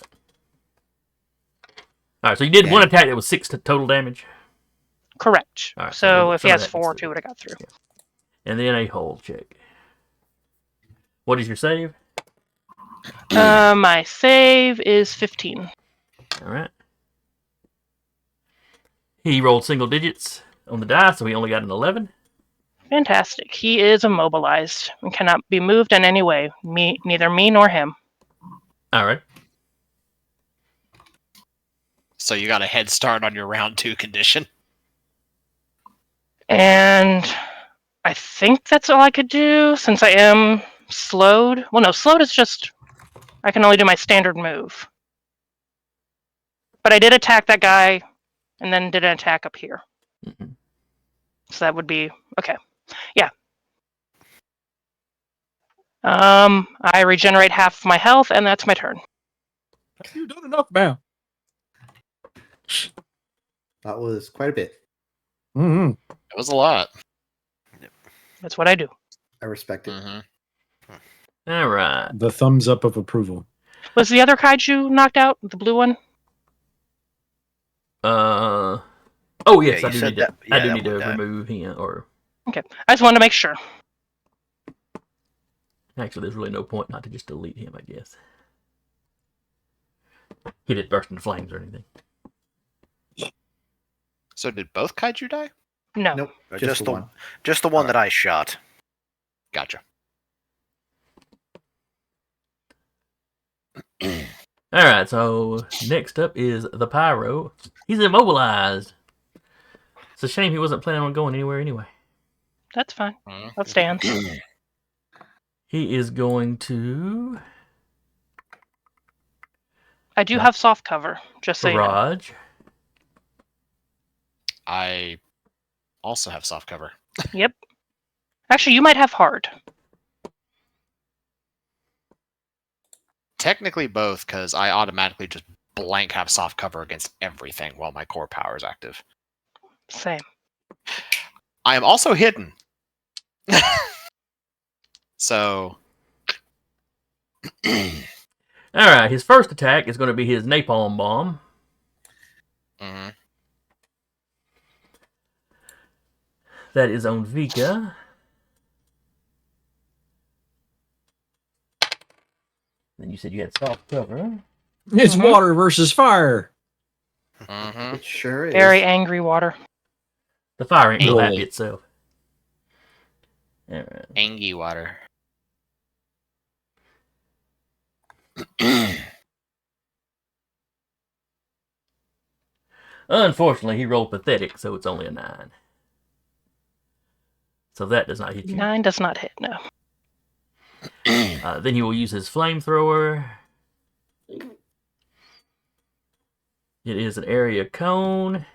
Speaker 1: All right. So you did
Speaker 2: Yeah.
Speaker 1: one attack that was 6 total damage,
Speaker 3: Correct.
Speaker 1: All right,
Speaker 3: So if
Speaker 1: some
Speaker 3: he
Speaker 1: of
Speaker 3: has
Speaker 1: that
Speaker 3: 4,
Speaker 1: gets
Speaker 3: 2 would have got through.
Speaker 1: and then a hull check. What is your save?
Speaker 3: My save is 15.
Speaker 1: All right. He rolled single digits on the die, so he only got an 11.
Speaker 3: Fantastic. He is immobilized and cannot be moved in any way. Neither me nor him.
Speaker 1: All right.
Speaker 6: So you got a head start on your round 2 condition.
Speaker 3: And I think that's all I could do since I am slowed. Well, no, slowed is just I can only do my standard move. But I did attack that guy and then did an attack up here.
Speaker 1: Mhm.
Speaker 3: So that would be okay. Yeah. I regenerate half my health, and that's my turn.
Speaker 4: You've done enough now.
Speaker 2: That was quite a bit.
Speaker 4: Mm-hmm.
Speaker 6: It was a lot.
Speaker 3: That's what I do.
Speaker 2: I respect it.
Speaker 6: Mm-hmm.
Speaker 1: All right.
Speaker 4: The thumbs up of approval.
Speaker 3: Was the other kaiju knocked out? The blue one?
Speaker 1: Oh yes,
Speaker 5: Yeah,
Speaker 1: I
Speaker 5: you
Speaker 1: do
Speaker 5: said
Speaker 1: need to.
Speaker 5: that-
Speaker 1: I
Speaker 5: yeah,
Speaker 1: do
Speaker 5: that
Speaker 1: need to
Speaker 5: one died.
Speaker 1: remove him. Or
Speaker 3: Okay. I just wanted to make sure.
Speaker 1: actually, there's really no point not to just delete him. I guess he didn't burst into flames or anything.
Speaker 6: So did both kaiju die?
Speaker 3: No.
Speaker 2: Nope,
Speaker 5: Or
Speaker 2: just the one.
Speaker 5: Just the one
Speaker 6: Alright.
Speaker 5: that I shot.
Speaker 6: Gotcha.
Speaker 1: All right. So next up is the pyro. He's immobilized. It's a shame he wasn't planning on going anywhere anyway.
Speaker 3: That's fine.
Speaker 6: Mhm.
Speaker 3: That stands.
Speaker 1: He is going to
Speaker 3: I do have soft cover, just so you know.
Speaker 1: barrage.
Speaker 6: I also have soft cover.
Speaker 3: Yep. Actually, you might have hard.
Speaker 6: Technically both, because I automatically just blank have soft cover against everything while my core power is active.
Speaker 3: Same.
Speaker 6: I am also hidden. So
Speaker 1: All right. His first attack is going to be his napalm bomb.
Speaker 6: mhm.
Speaker 1: That is on Vika. Then you said you had soft cover.
Speaker 4: It's
Speaker 3: Mhm.
Speaker 4: water versus fire.
Speaker 6: Mhm.
Speaker 2: It sure is.
Speaker 3: Very angry water.
Speaker 1: The fire ain't real
Speaker 4: Really?
Speaker 1: happy itself. All right.
Speaker 6: Angie water.
Speaker 1: Unfortunately, he rolled pathetic, so it's only a 9. So that does not hit you.
Speaker 3: 9 does not hit, no.
Speaker 1: Then he will use his flamethrower. It is an area cone.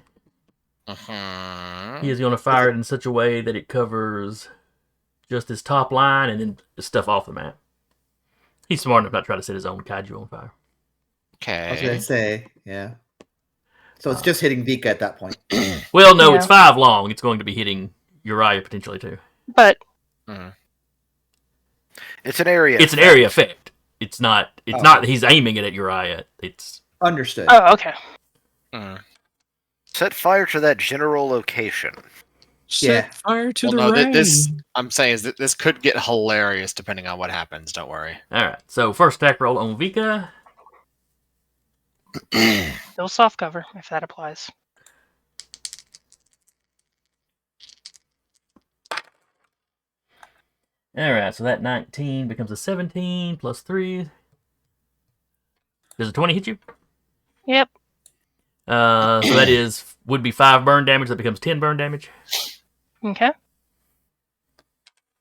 Speaker 6: Mhm.
Speaker 1: He is going to fire it in such a way that it covers just his top line and then stuff off the map. He's smart enough not to try to set his own kaiju on fire.
Speaker 2: I was gonna
Speaker 6: Okay.
Speaker 2: say, yeah. So it's just hitting Vika at that point.
Speaker 1: Well, no,
Speaker 3: Yeah.
Speaker 1: it's 5 long. It's going to be hitting Uriah potentially too.
Speaker 3: But
Speaker 6: Mhm.
Speaker 5: It's an area.
Speaker 1: It's an area effect. It's not. It's
Speaker 2: Oh.
Speaker 1: not that he's aiming it at Uriah. It's
Speaker 2: Understood.
Speaker 3: oh, okay.
Speaker 6: Mhm.
Speaker 5: Set fire to that general location.
Speaker 4: Set
Speaker 2: Yeah.
Speaker 4: fire to
Speaker 6: Well,
Speaker 4: the
Speaker 6: no,
Speaker 4: rain.
Speaker 6: this I'm saying is that this could get hilarious depending on what happens. Don't worry.
Speaker 1: all right. So first attack roll on Vika.
Speaker 3: Still soft cover, if that applies.
Speaker 1: All right. So that 19 becomes a 17 plus 3. Does a 20 hit you?
Speaker 3: Yep.
Speaker 1: So that would be 5 burn damage. That becomes 10 burn damage.
Speaker 3: Okay.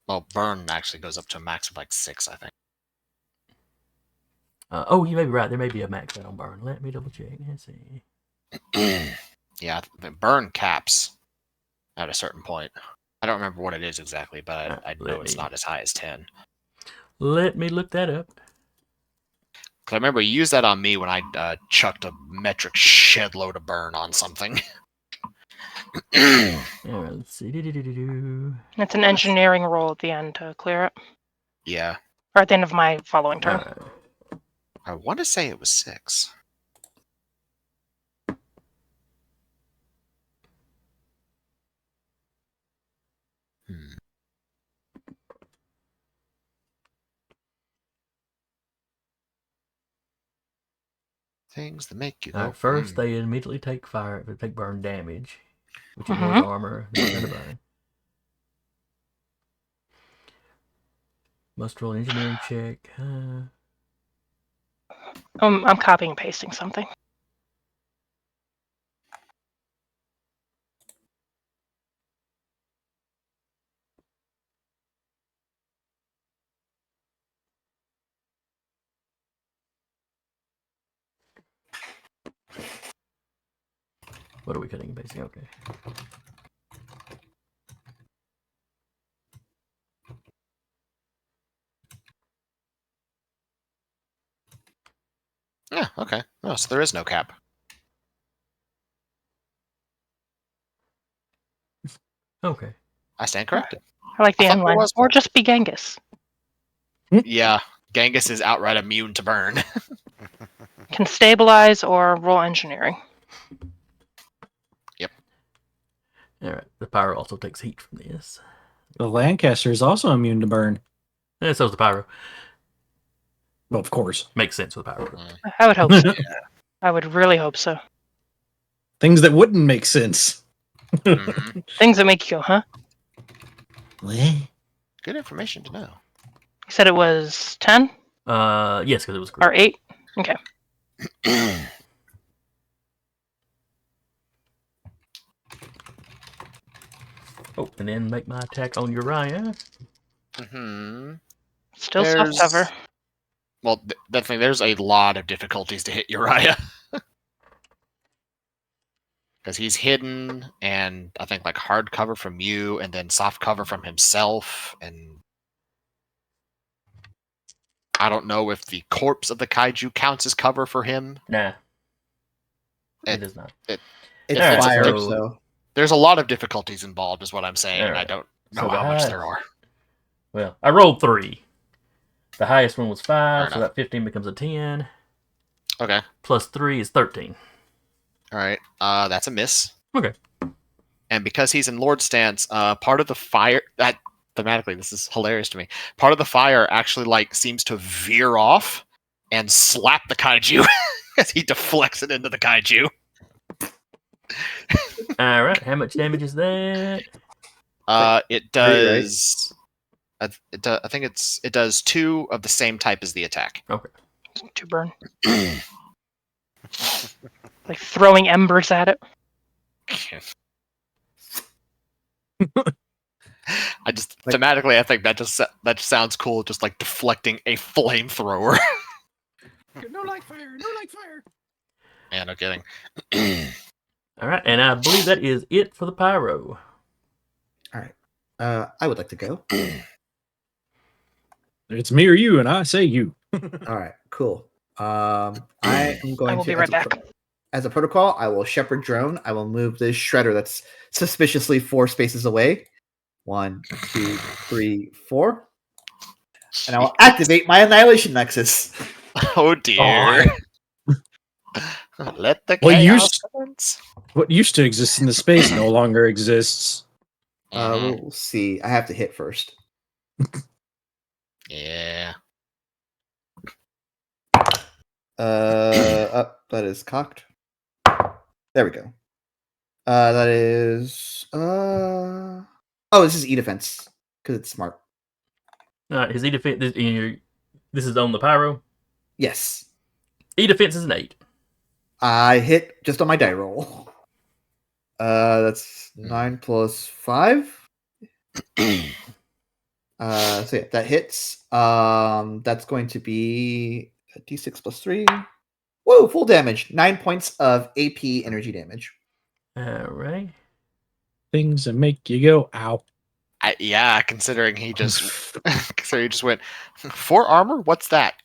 Speaker 6: Well, burn actually goes up to a max of like 6, I think.
Speaker 1: Oh, you may be right. There may be a max out on burn. Let me double check and see.
Speaker 6: Yeah, the burn caps at a certain point. I don't remember what it is exactly, but I know it's not as high as 10.
Speaker 1: Let me look that up.
Speaker 6: Because I remember you used that on me when I chucked a metric shed load of burn on something.
Speaker 1: All right, let's see. Do-do-do-do-do.
Speaker 3: It's an engineering roll at the end to clear it,
Speaker 6: Yeah.
Speaker 3: or at the end of my following turn.
Speaker 1: All right.
Speaker 6: I want to say it was 6. Hmm. Things that make you
Speaker 1: All
Speaker 6: go.
Speaker 1: right, first, they immediately take fire, they take burn damage, which
Speaker 3: Mhm.
Speaker 1: ignores armor. Then they're gonna burn. Must roll an engineering check.
Speaker 3: I'm copying and pasting something.
Speaker 1: What are we cutting and pasting? Okay.
Speaker 6: Yeah, okay. Oh, so there is no cap.
Speaker 1: Okay.
Speaker 6: I stand corrected.
Speaker 3: I like the
Speaker 6: I thought
Speaker 3: end
Speaker 6: there
Speaker 3: line.
Speaker 6: was
Speaker 3: Or
Speaker 6: one.
Speaker 3: just be Genghis.
Speaker 6: Yeah, Genghis is outright immune to burn.
Speaker 3: Can stabilize or roll engineering.
Speaker 1: All right. The pyro also takes heat from this.
Speaker 4: The Lancaster is also immune to burn.
Speaker 1: And so's the pyro.
Speaker 4: Well, of course.
Speaker 1: Makes sense with pyro.
Speaker 3: I would hope so. I would really hope so.
Speaker 4: Things that wouldn't make sense.
Speaker 6: Mhm.
Speaker 3: Things that make you go, huh?
Speaker 4: What?
Speaker 6: Good information to know.
Speaker 3: You said it was 10
Speaker 1: Yes, because it was
Speaker 3: or
Speaker 1: group.
Speaker 3: 8? Okay.
Speaker 1: Oh, and then make my attack on Uriah.
Speaker 6: Hmm.
Speaker 3: Still soft cover.
Speaker 6: Well, definitely, there's a lot of difficulties to hit Uriah. Because he's hidden, and I think like hard cover from you, and then soft cover from himself, and I don't know if the corpse of the kaiju counts as cover for him.
Speaker 1: Nah.
Speaker 6: It-
Speaker 1: It does not.
Speaker 2: It's
Speaker 1: Alright,
Speaker 2: fire,
Speaker 1: so-
Speaker 2: so
Speaker 6: There's a lot of difficulties involved, is what I'm saying, and I
Speaker 1: Alright.
Speaker 6: don't know
Speaker 1: So
Speaker 6: how
Speaker 1: the
Speaker 6: much
Speaker 1: highest-
Speaker 6: there are.
Speaker 1: Well, I rolled 3. The highest one was 5,
Speaker 6: Fair
Speaker 1: so
Speaker 6: enough.
Speaker 1: that 15 becomes a 10.
Speaker 6: Okay,
Speaker 1: Plus 3 is 13.
Speaker 6: all right. That's a miss.
Speaker 1: Okay.
Speaker 6: And because he's in Lord stance, part of the fire that thematically this is hilarious to me. Part of the fire actually like seems to veer off and slap the kaiju as he deflects it into the kaiju.
Speaker 1: Alright, how much damage is that?
Speaker 6: It
Speaker 2: Three, right?
Speaker 6: does. I think it does 2 of the same type as the attack.
Speaker 3: To burn. Like throwing embers at it.
Speaker 6: I just
Speaker 2: Like-
Speaker 6: thematically, I think that just sounds cool. Just like deflecting a flamethrower.
Speaker 4: No light fire! No light fire!
Speaker 6: Yeah, no kidding.
Speaker 1: Alright, and I believe that is it for the pyro.
Speaker 2: I would like to go.
Speaker 4: It's me or you, and I say you.
Speaker 2: All right, cool. I am going
Speaker 3: I will
Speaker 2: to
Speaker 3: be right back.
Speaker 2: As a protocol, I will shepherd drone. I will move this shredder that's suspiciously 4 spaces away. 1, 2, 3, 4. And I will activate my annihilation nexus.
Speaker 6: Oh dear. Let the
Speaker 4: Well,
Speaker 6: chaos commence.
Speaker 4: What used to exist in the space no longer exists.
Speaker 6: Mhm.
Speaker 2: We'll see. I have to hit first.
Speaker 6: Yeah.
Speaker 2: That is cocked. There we go. That is oh, this is E defense because it's smart.
Speaker 1: Alright, his E defense. This is on the pyro.
Speaker 2: Yes,
Speaker 1: E defense is an 8.
Speaker 2: I hit just on my die roll. That's 9 plus 5. So yeah, that hits. That's going to be a d6 plus 3. Whoa, full damage. 9 points of AP energy damage.
Speaker 1: Alright.
Speaker 4: Things that make you go, ow.
Speaker 6: Yeah, considering he just went 4 armor. What's that?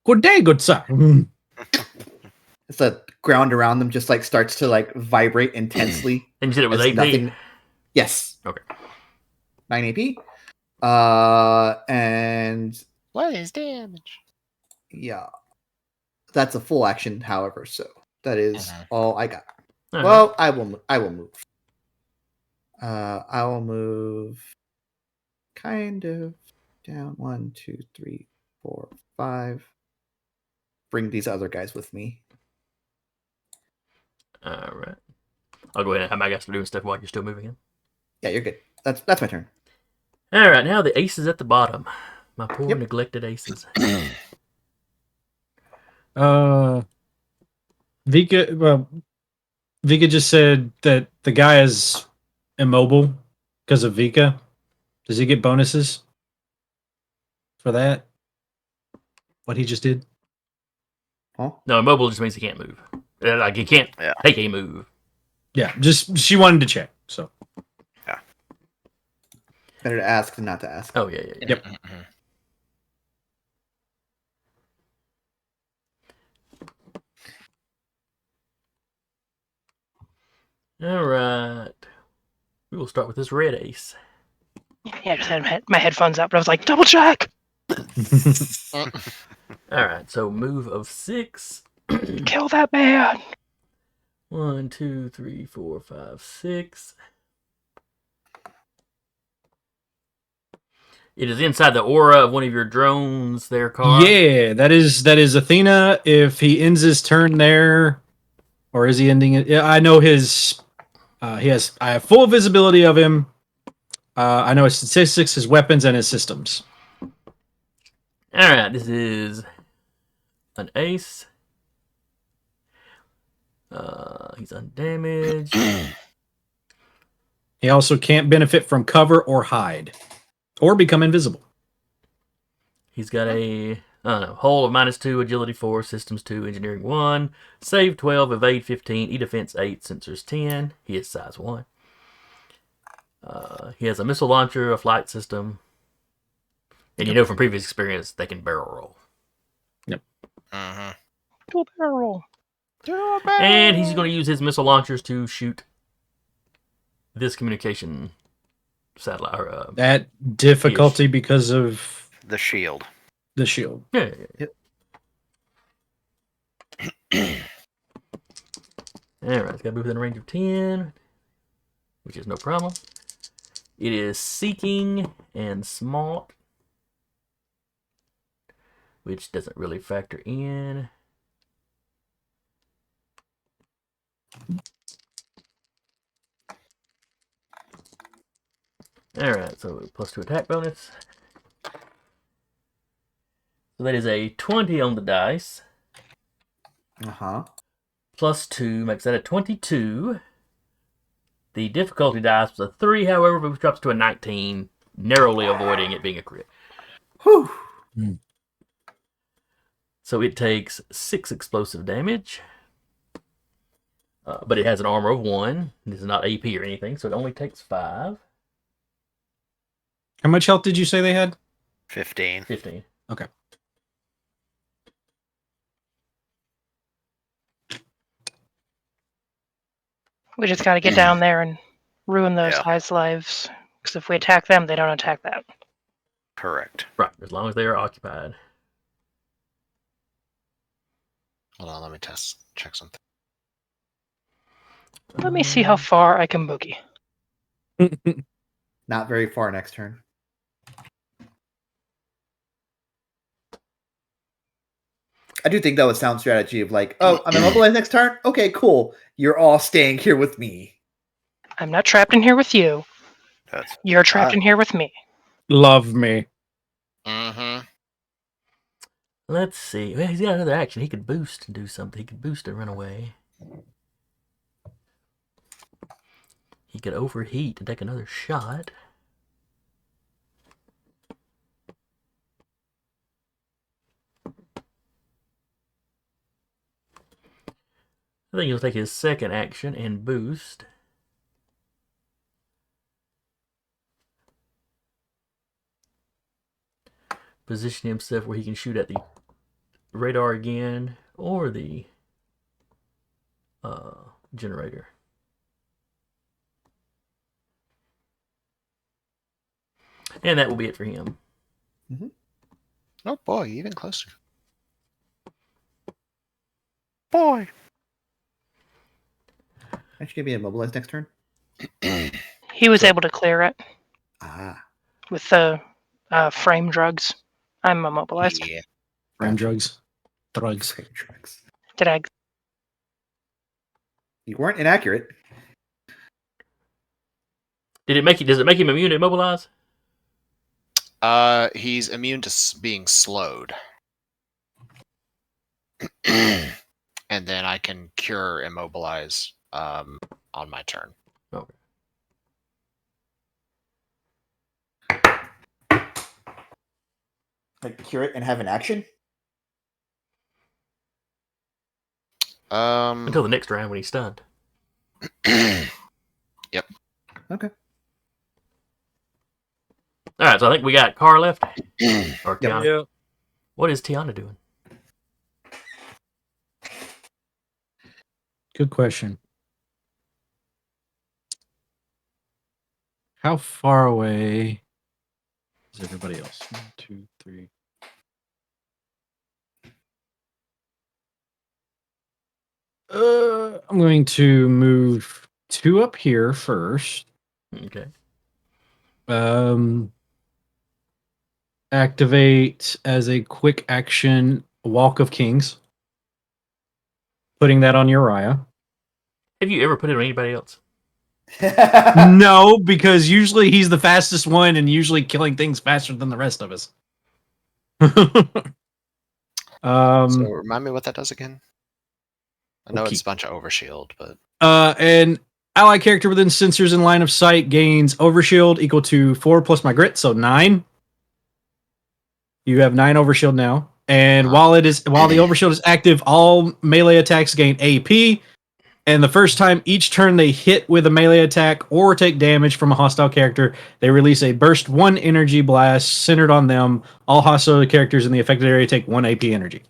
Speaker 4: Good day, good sir.
Speaker 2: It's a ground around them just like starts to like vibrate intensely.
Speaker 1: And you said it was
Speaker 2: as
Speaker 1: AP?
Speaker 2: nothing- Yes.
Speaker 1: Okay.
Speaker 2: 9 AP. And
Speaker 6: What is damage?
Speaker 2: yeah, that's a full action. However, so that is all I got.
Speaker 1: All
Speaker 2: Well, I will move. I will move kind of down 1, 2, 3, 4, 5. Bring these other guys with me.
Speaker 1: All right. I'll go ahead and have my guys for doing stuff while you're still moving in.
Speaker 2: Yeah, you're good. That's my turn.
Speaker 1: All right, now the aces at the bottom. My poor
Speaker 2: Yep.
Speaker 1: neglected aces.
Speaker 4: Vika just said that the guy is immobile because of Vika. Does he get bonuses for that? What he just did?
Speaker 2: Huh?
Speaker 1: No, immobile just means he can't move. Like he can't take a move.
Speaker 4: Yeah, just she wanted to check. So
Speaker 2: Better to ask than not to ask.
Speaker 1: Oh yeah.
Speaker 4: Yep.
Speaker 1: All right. We will start with this red ace.
Speaker 3: Yeah, I just had my headphones up, but I was like, double check!
Speaker 1: All right, so move of 6.
Speaker 3: Kill that man!
Speaker 1: 1, 2, 3, 4, 5, 6. It is inside the aura of one of your drones there, Carr.
Speaker 4: Yeah, that is Athena. If he ends his turn there, or is he ending it? Yeah, I know his. I have full visibility of him. I know his statistics, his weapons, and his systems.
Speaker 1: All right, this is an ace. He's undamaged.
Speaker 4: He also can't benefit from cover or hide, or become invisible.
Speaker 1: He's got a hull of -2, agility 4, systems 2, engineering 1, save 12, evade 15, e-defense 8, sensors 10. He is size 1. He has a missile launcher, a flight system, and you know from previous experience they can barrel roll.
Speaker 4: Yep.
Speaker 3: Do a barrel roll.
Speaker 1: And he's going to use his missile launchers to shoot this communication satellite. Or,
Speaker 4: That difficulty because of
Speaker 5: The shield.
Speaker 4: the shield.
Speaker 1: yeah. Alright, it's got to be within a range of 10, which is no problem. It is seeking and smart, which doesn't really factor in. Alright, so +2 attack bonus. So that is a 20 on the dice. +2 makes that a 22. The difficulty dice was a 3, however, which drops to a 19, narrowly avoiding it being a crit.
Speaker 2: Whew.
Speaker 1: So it takes 6 explosive damage. But it has an armor of 1. This is not AP or anything, so it only takes 5.
Speaker 4: How much health did you say they had?
Speaker 5: 15.
Speaker 1: 15.
Speaker 4: Okay.
Speaker 3: We just gotta get down there and ruin those
Speaker 5: Yeah.
Speaker 3: guys' lives. Because if we attack them, they don't attack that.
Speaker 5: Correct.
Speaker 1: Right, as long as they are occupied.
Speaker 6: Hold on, let me check something.
Speaker 3: Let me see how far I can boogie.
Speaker 2: Not very far next turn. I do think that would sound strategy of like, oh, I'm immobilized next turn. Okay, cool. You're all staying here with me.
Speaker 3: I'm not trapped in here with you.
Speaker 5: That's
Speaker 3: You're trapped in here with me.
Speaker 4: Love me.
Speaker 1: Let's see. Well, he's got another action. He could boost and do something. He could boost and run away. He could overheat and take another shot. I think he'll take his second action and boost. Position himself where he can shoot at the radar again, or the generator. And that will be it for him.
Speaker 6: Oh boy, even closer.
Speaker 5: Boy.
Speaker 2: Actually, gonna be immobilized next turn.
Speaker 3: He was
Speaker 1: So-
Speaker 3: able to clear it
Speaker 2: Ah,
Speaker 3: with the frame drugs. I'm immobilized.
Speaker 6: Yeah.
Speaker 4: Ram
Speaker 2: Gotcha.
Speaker 4: drugs.
Speaker 2: frame drugs.
Speaker 3: Did I?
Speaker 2: You weren't inaccurate.
Speaker 1: Does it make him immune to immobilize?
Speaker 6: He's immune to being slowed. And then I can cure immobilize on my turn.
Speaker 1: Okay.
Speaker 2: Like cure it and have an action.
Speaker 1: Until the next round when he's stunned.
Speaker 6: Yep.
Speaker 2: Okay.
Speaker 1: All right, so I think we got Carr left. Or
Speaker 2: Yep.
Speaker 1: Tiana.
Speaker 4: Yeah.
Speaker 1: What is Tiana doing?
Speaker 4: Good question. How far away is everybody else? 1, 2, 3. I'm going to move 2 up here first.
Speaker 1: Okay.
Speaker 4: Activate as a quick action Walk of Kings. Putting that on Uriah.
Speaker 1: Have you ever put it on anybody else?
Speaker 4: No, because usually he's the fastest one and usually killing things faster than the rest of us.
Speaker 6: So remind me what that does again. I know
Speaker 4: Okay.
Speaker 6: it's a bunch of overshield, but
Speaker 4: An ally character within sensors in line of sight gains overshield equal to 4 plus my grit, so 9. You have 9 overshield now. And while the overshield is active, all melee attacks gain AP. And the first time each turn they hit with a melee attack or take damage from a hostile character, they release a burst 1 energy blast centered on them. All hostile characters in the affected area take 1 AP energy.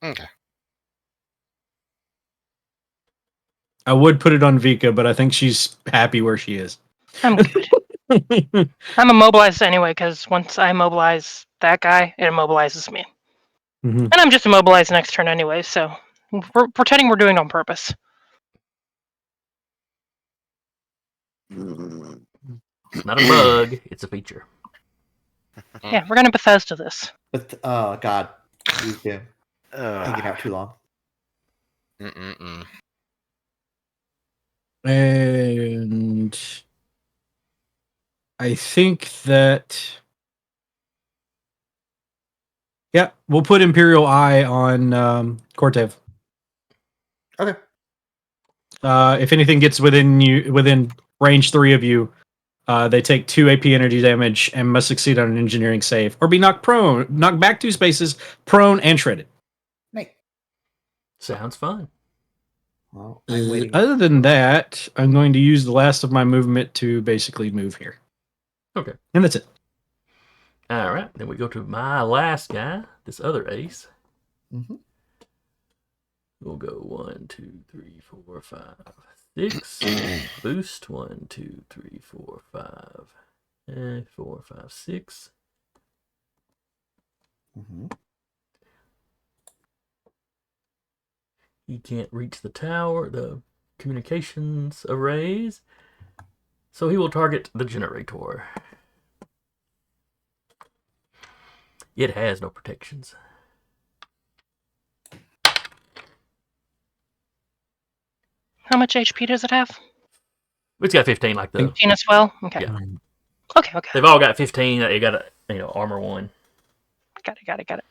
Speaker 6: okay.
Speaker 4: I would put it on Vika, but I think she's happy where she is.
Speaker 3: I'm good. I'm immobilized anyway because once I immobilize that guy, it immobilizes me.
Speaker 4: Mhm.
Speaker 3: And I'm just immobilized next turn anyway, so we're pretending we're doing it on purpose.
Speaker 1: Not a bug, it's a feature.
Speaker 3: Yeah, we're gonna Bethesda this.
Speaker 2: But oh god, he's been hanging out too long.
Speaker 6: Mm-mm-mm.
Speaker 4: And I think that, yeah, we'll put Imperial Eye on Cortev.
Speaker 2: Okay.
Speaker 4: If anything gets within range 3 of you, they take 2 AP energy damage and must succeed on an engineering save or be knocked back 2 spaces, prone and shredded.
Speaker 2: Nice.
Speaker 1: Sounds fun.
Speaker 2: Well, I'm waiting.
Speaker 4: Other than that, I'm going to use the last of my movement to basically move here.
Speaker 1: Okay.
Speaker 4: And that's it.
Speaker 1: All right, then we go to my last guy, this other ace.
Speaker 2: Mhm.
Speaker 1: We'll go 1, 2, 3, 4, 5, 6. Boost 1, 2, 3, 4, 5, 4, 5, 6.
Speaker 2: Mhm.
Speaker 1: He can't reach the tower, the communications arrays, so he will target the generator. It has no protections.
Speaker 3: How much HP does it have?
Speaker 1: It's got 15 like the.
Speaker 3: 15 as well? Okay.
Speaker 1: Yeah.
Speaker 3: Okay.
Speaker 1: They've all got 15. They got a armor 1.
Speaker 3: Got it.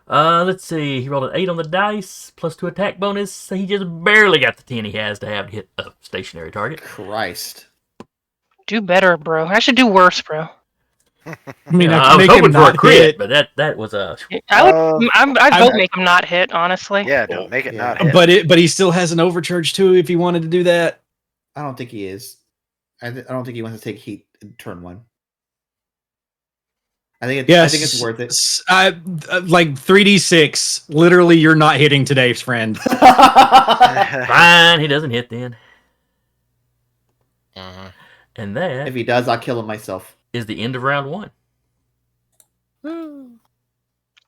Speaker 1: Let's see. He rolled an 8 on the dice, plus 2 attack bonus. He just barely got the 10 he has to have to hit a stationary target.
Speaker 2: Christ.
Speaker 3: Do better, bro. Actually, do worse, bro.
Speaker 4: I mean,
Speaker 1: Yeah,
Speaker 4: I
Speaker 1: I
Speaker 4: can
Speaker 1: was
Speaker 4: make
Speaker 1: hoping
Speaker 4: him
Speaker 1: for a
Speaker 4: not
Speaker 1: crit,
Speaker 4: hit,
Speaker 1: but that was a.
Speaker 3: I'd vote make him not hit, honestly.
Speaker 5: Yeah, don't make it
Speaker 2: Yeah.
Speaker 5: not hit.
Speaker 4: but he still has an overcharge too if he wanted to do that.
Speaker 2: I don't think he is. I don't think he wants to take heat in turn 1. I think
Speaker 4: Yes,
Speaker 2: it's worth it.
Speaker 4: Like 3d6. Literally, you're not hitting today, friend.
Speaker 1: Fine, he doesn't hit then. And that
Speaker 2: If he does, I'll kill him myself.
Speaker 1: is the end of round 1.
Speaker 3: I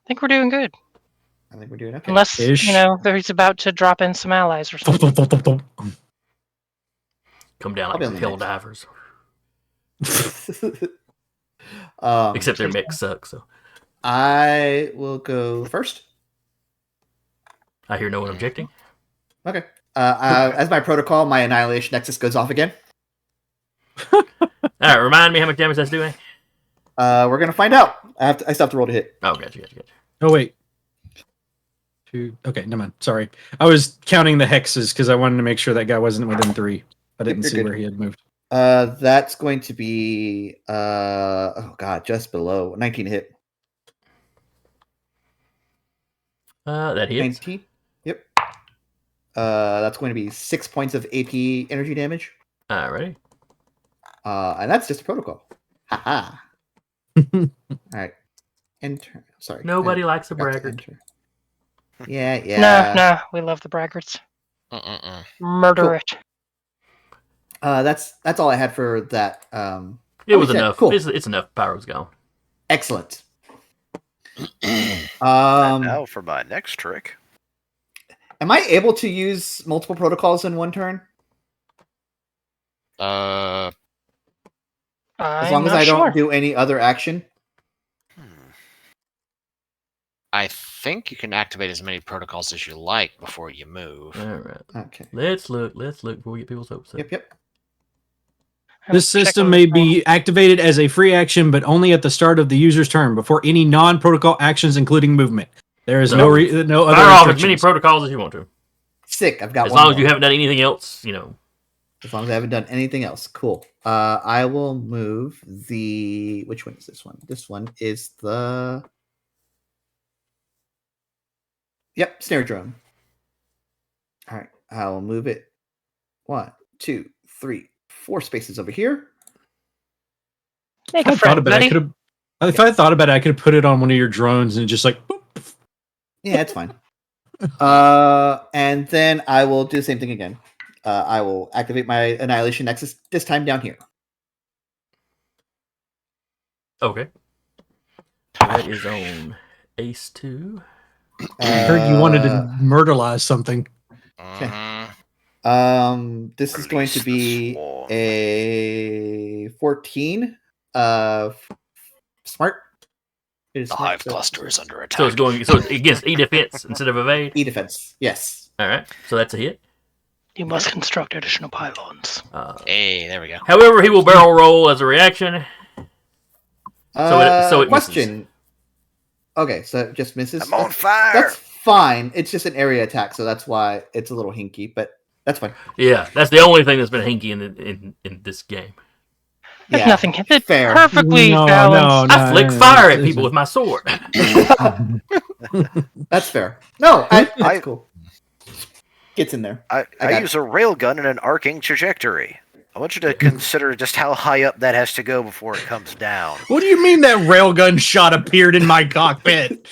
Speaker 3: think we're doing good.
Speaker 2: I think we're doing okay.
Speaker 3: Unless,
Speaker 4: Ish.
Speaker 3: he's about to drop in some allies or something.
Speaker 1: Come down
Speaker 2: I'll be on
Speaker 1: like
Speaker 2: the
Speaker 1: hill
Speaker 2: next.
Speaker 1: divers.
Speaker 2: Um,
Speaker 1: Except their mix sucks, so
Speaker 2: I will go first.
Speaker 1: I hear no one objecting.
Speaker 2: Okay. As my protocol, my Annihilation Nexus goes off again.
Speaker 1: Alright, remind me how much damage that's doing.
Speaker 2: We're gonna find out. I still have to roll to hit.
Speaker 1: Oh, gotcha.
Speaker 4: Oh wait. Okay, never mind. Sorry, I was counting the hexes because I wanted to make sure that guy wasn't within 3. I didn't
Speaker 2: You're
Speaker 4: see
Speaker 2: good.
Speaker 4: where he had moved.
Speaker 2: That's going to be just below 19 to hit.
Speaker 1: That hits.
Speaker 2: 19. Yep. That's going to be 6 points of AP energy damage.
Speaker 1: Alrighty.
Speaker 2: And that's just a protocol. Haha. All right. Enter. Sorry.
Speaker 1: Nobody likes a
Speaker 2: forgot to
Speaker 1: braggart.
Speaker 2: enter. Yeah.
Speaker 3: No, we love the braggarts.
Speaker 6: Mm-mm-mm.
Speaker 3: Murder
Speaker 2: Cool.
Speaker 3: it.
Speaker 2: That's all I had for that.
Speaker 1: It was
Speaker 2: okay,
Speaker 1: enough.
Speaker 2: cool.
Speaker 1: It's enough. Pyro's gone.
Speaker 2: Excellent.
Speaker 5: And
Speaker 2: Um,
Speaker 5: now for my next trick.
Speaker 2: am I able to use multiple protocols in one turn?
Speaker 6: Uh,
Speaker 2: As long as I don't do any other action?
Speaker 6: I think you can activate as many protocols as you like before you move.
Speaker 1: Alright.
Speaker 2: Okay.
Speaker 1: Let's look before we get people's hopes up.
Speaker 2: Yep.
Speaker 4: This system may be activated as a free action, but only at the start of the user's turn, before any non-protocol actions, including movement. There is no other
Speaker 1: Fire off as many
Speaker 4: restrictions.
Speaker 1: protocols as you want to.
Speaker 2: Sick. I've got
Speaker 1: As
Speaker 2: one
Speaker 1: long as
Speaker 2: more.
Speaker 1: you haven't done anything else,
Speaker 2: As long as I haven't done anything else. Cool. I will move the... Which one is this one? This one is the... Yep, snare drum. All right. I'll move it 1, 2, 3, 4 spaces over here.
Speaker 3: Make
Speaker 4: If
Speaker 3: a
Speaker 4: I thought
Speaker 3: friend,
Speaker 4: about it,
Speaker 3: buddy.
Speaker 4: if I thought about it, I could have put it on one of your drones and just like. Boop.
Speaker 2: Yeah, it's fine. And then I will do the same thing again. I will activate my Annihilation Nexus, this time down here.
Speaker 1: Okay. That is on Ace 2.
Speaker 4: I heard you wanted to murderize something.
Speaker 2: This is going to
Speaker 5: Release the
Speaker 2: be
Speaker 5: swarm.
Speaker 2: a 14. Smart. It is
Speaker 6: The
Speaker 2: smart,
Speaker 6: hive
Speaker 2: so-
Speaker 6: cluster is under attack.
Speaker 1: So it's against E defense instead of evade.
Speaker 2: E defense. Yes.
Speaker 1: Alright. So that's a hit.
Speaker 3: You must construct additional pylons.
Speaker 6: Hey, there we go.
Speaker 1: However, he will barrel roll as a reaction. So it misses.
Speaker 2: Question. Okay, so it just misses.
Speaker 5: I'm on fire.
Speaker 2: That's fine. It's just an area attack, so that's why it's a little hinky, but that's fine.
Speaker 1: Yeah, that's the only thing that's been hinky in this game.
Speaker 3: There's
Speaker 2: Yeah,
Speaker 3: nothing. It's
Speaker 2: fair.
Speaker 3: perfectly
Speaker 4: No,
Speaker 3: balanced.
Speaker 4: no,
Speaker 1: I flick fire at people with my sword.
Speaker 2: That's fair. No, that's
Speaker 5: I-
Speaker 2: cool. Gets in there.
Speaker 5: I
Speaker 2: got
Speaker 5: use a railgun in an arcing trajectory. I want you to consider just how high up that has to go before it comes down.
Speaker 4: What do you mean that railgun shot appeared in my cockpit?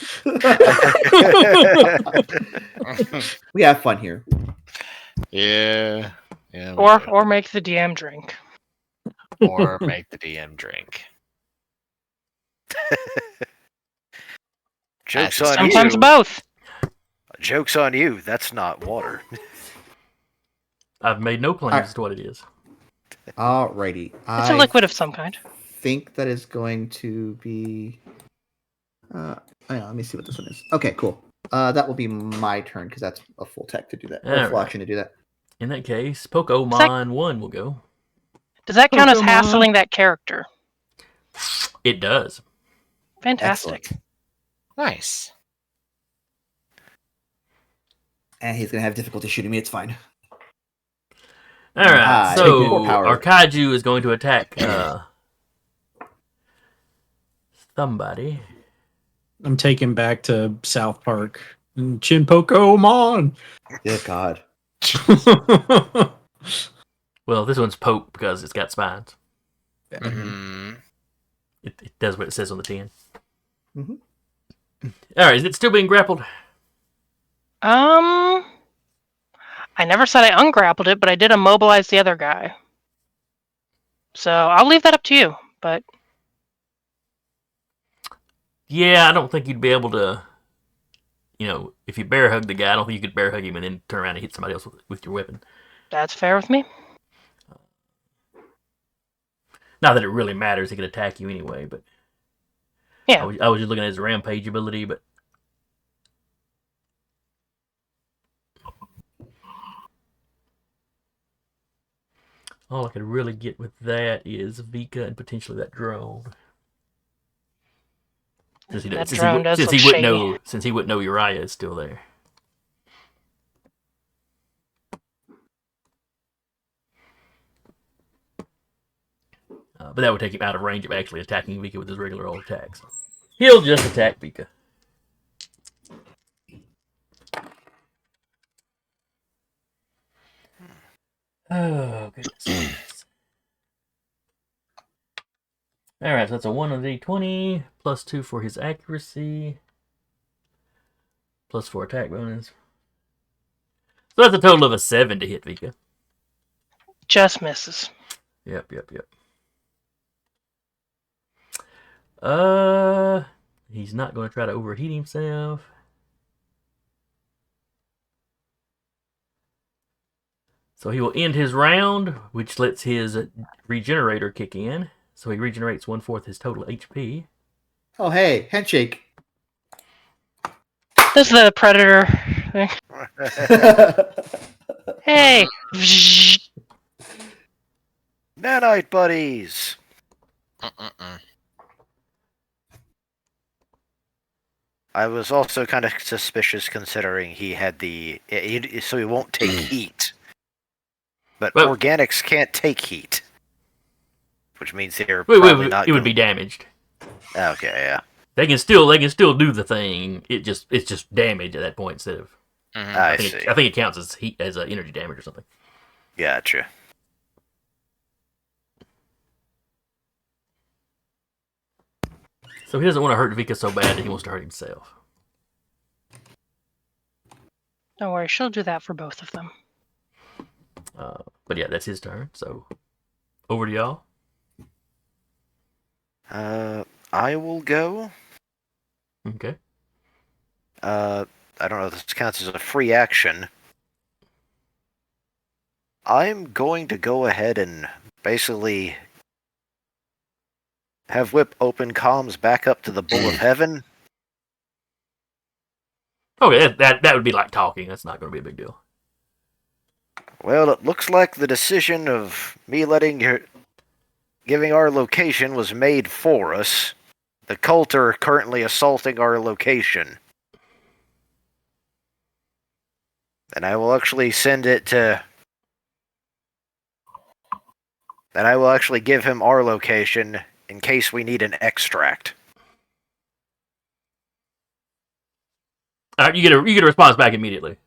Speaker 2: We have fun here.
Speaker 6: Yeah. Yeah. we do.
Speaker 3: Or make the DM drink.
Speaker 6: Or make the DM drink.
Speaker 5: Joke's
Speaker 6: That's
Speaker 5: on
Speaker 3: Sometimes
Speaker 5: you.
Speaker 3: both.
Speaker 5: Joke's on you. That's not water.
Speaker 1: I've made no claims
Speaker 2: Alright.
Speaker 1: as to what it is.
Speaker 2: Alrighty.
Speaker 3: It's a liquid of some kind.
Speaker 2: think that is going to be. Hang on, let me see what this one is. Okay, cool. That will be my turn because that's a full tech to do that. Or a full
Speaker 1: Alright.
Speaker 2: action to do that.
Speaker 1: In that case, Pokemon 1 will go.
Speaker 3: Does that count as
Speaker 4: Pokemon.
Speaker 3: hassling that character?
Speaker 1: It does.
Speaker 3: Fantastic.
Speaker 2: Excellent.
Speaker 6: Nice.
Speaker 2: And he's gonna have difficulty shooting me. It's fine.
Speaker 1: Alright,
Speaker 2: take
Speaker 1: so
Speaker 2: more power.
Speaker 1: our Kaiju is going to attack somebody.
Speaker 4: I'm taken back to South Park. Chin Pokemon.
Speaker 2: Good God.
Speaker 1: Well, this one's Poke because it's got spines.
Speaker 6: Mm-hmm.
Speaker 1: It does what it says on the tin.
Speaker 2: Mhm.
Speaker 1: All right, is it still being grappled?
Speaker 3: I never said I ungrappled it, but I did immobilize the other guy. So I'll leave that up to you. But
Speaker 1: Yeah, I don't think you'd be able to. If you bear hug the guy, I don't think you could bear hug him and then turn around and hit somebody else with your weapon.
Speaker 3: that's fair with me.
Speaker 1: Not that it really matters; he could attack you anyway. But
Speaker 3: Yeah.
Speaker 1: I was just looking at his rampage ability, but. All I could really get with that is Vika and potentially that drone. Since he
Speaker 3: That drone does look shady.
Speaker 1: Since he wouldn't know Uriah is still there. But that would take him out of range of actually attacking Vika with his regular old attacks. He'll just attack Vika. Oh, goodness. Alright, so that's a 1 on D20, plus 2 for his accuracy, plus 4 attack bonus. So that's a total of a 7 to hit Vika.
Speaker 3: Just misses.
Speaker 1: Yep. He's not going to try to overheat himself. So he will end his round, which lets his regenerator kick in. So he regenerates 1/4 his total HP.
Speaker 2: Oh, hey, handshake.
Speaker 3: This is the predator thing. Hey.
Speaker 5: Nanite buddies. I was also kind of suspicious considering he had so he won't take heat. But organics can't take heat, which means they're probably not.
Speaker 1: It would be damaged.
Speaker 5: Okay, yeah.
Speaker 1: They can still do the thing. It's just damage at that point instead of.
Speaker 5: I see.
Speaker 1: I think it counts as heat as energy damage or something.
Speaker 5: Gotcha.
Speaker 1: So he doesn't want to hurt Vika so bad that he wants to hurt himself.
Speaker 3: Don't worry, she'll do that for both of them.
Speaker 1: But yeah, that's his turn. So over to y'all.
Speaker 5: I will go.
Speaker 1: Okay.
Speaker 5: I don't know if this counts as a free action. I'm going to go ahead and basically have Whip open comms back up to the Bull of Heaven.
Speaker 1: Okay, that would be like talking. That's not going to be a big deal.
Speaker 5: Well, it looks like the decision of me giving our location was made for us. The cult are currently assaulting our location. And I will actually send it to... And I will actually give him our location in case we need an extract.
Speaker 1: You get a response back immediately.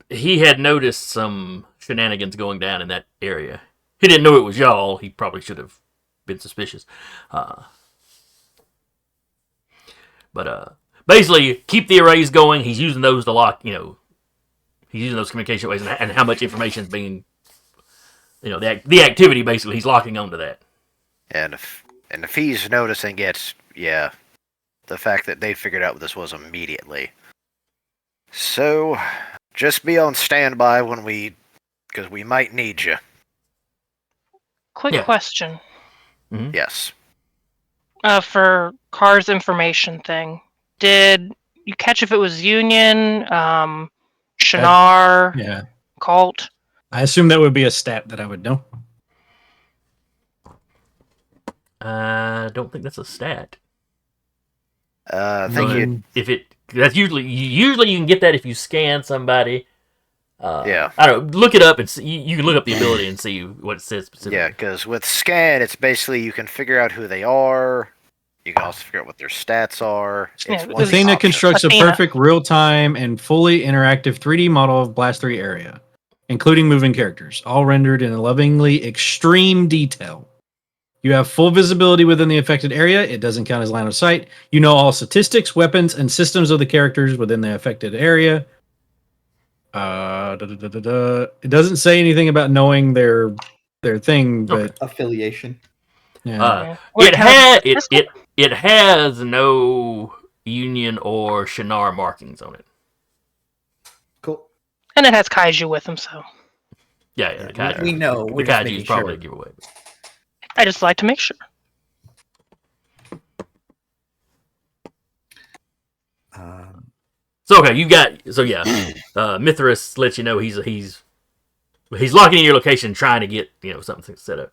Speaker 1: He had noticed some shenanigans going down in that area. He didn't know it was y'all. He probably should have been suspicious. But basically, keep the arrays going. He's using those to lock, he's using those communication ways and how much information is being, the activity, basically, he's locking onto that.
Speaker 5: And if he's noticing it, yeah, the fact that they figured out what this was immediately. So, just be on standby because we might need you.
Speaker 3: Quick question.
Speaker 1: Mm-hmm.
Speaker 5: Yes.
Speaker 3: For Car's information thing, did you catch if it was Union, Shannara,
Speaker 4: Yeah.
Speaker 3: Cult?
Speaker 4: I assume that would be a stat that I would know.
Speaker 1: I don't think that's a stat.
Speaker 5: Thank you.
Speaker 1: That's usually you can get that if you scan somebody.
Speaker 5: Yeah.
Speaker 1: I don't know, look it up and see, you can look up the ability and see what it says specifically.
Speaker 5: Yeah, because with scan, it's basically you can figure out who they are. You can also figure out what their stats are.
Speaker 3: Yeah,
Speaker 5: It's one
Speaker 4: Athena
Speaker 5: option.
Speaker 4: constructs
Speaker 3: Athena.
Speaker 4: a perfect real-time and fully interactive 3D model of Blast 3 area, including moving characters, all rendered in a lovingly extreme detail. You have full visibility within the affected area. It doesn't count as line of sight. You know all statistics, weapons, and systems of the characters within the affected area. It doesn't say anything about knowing their thing, but
Speaker 2: Affiliation.
Speaker 4: yeah.
Speaker 3: Would
Speaker 1: It
Speaker 3: count as a
Speaker 1: had
Speaker 3: statistic?
Speaker 1: it has no Union or Shinar markings on it.
Speaker 2: Cool.
Speaker 3: And it has kaiju with them, so
Speaker 1: Yeah,
Speaker 2: Yeah,
Speaker 1: the kaiju.
Speaker 2: we know.
Speaker 1: The
Speaker 2: We're just
Speaker 1: kaiju
Speaker 2: making
Speaker 1: is probably
Speaker 2: sure.
Speaker 1: a giveaway.
Speaker 3: I just like to make sure.
Speaker 1: So okay, Mithras lets you know he's locking in your location, trying to get something set up.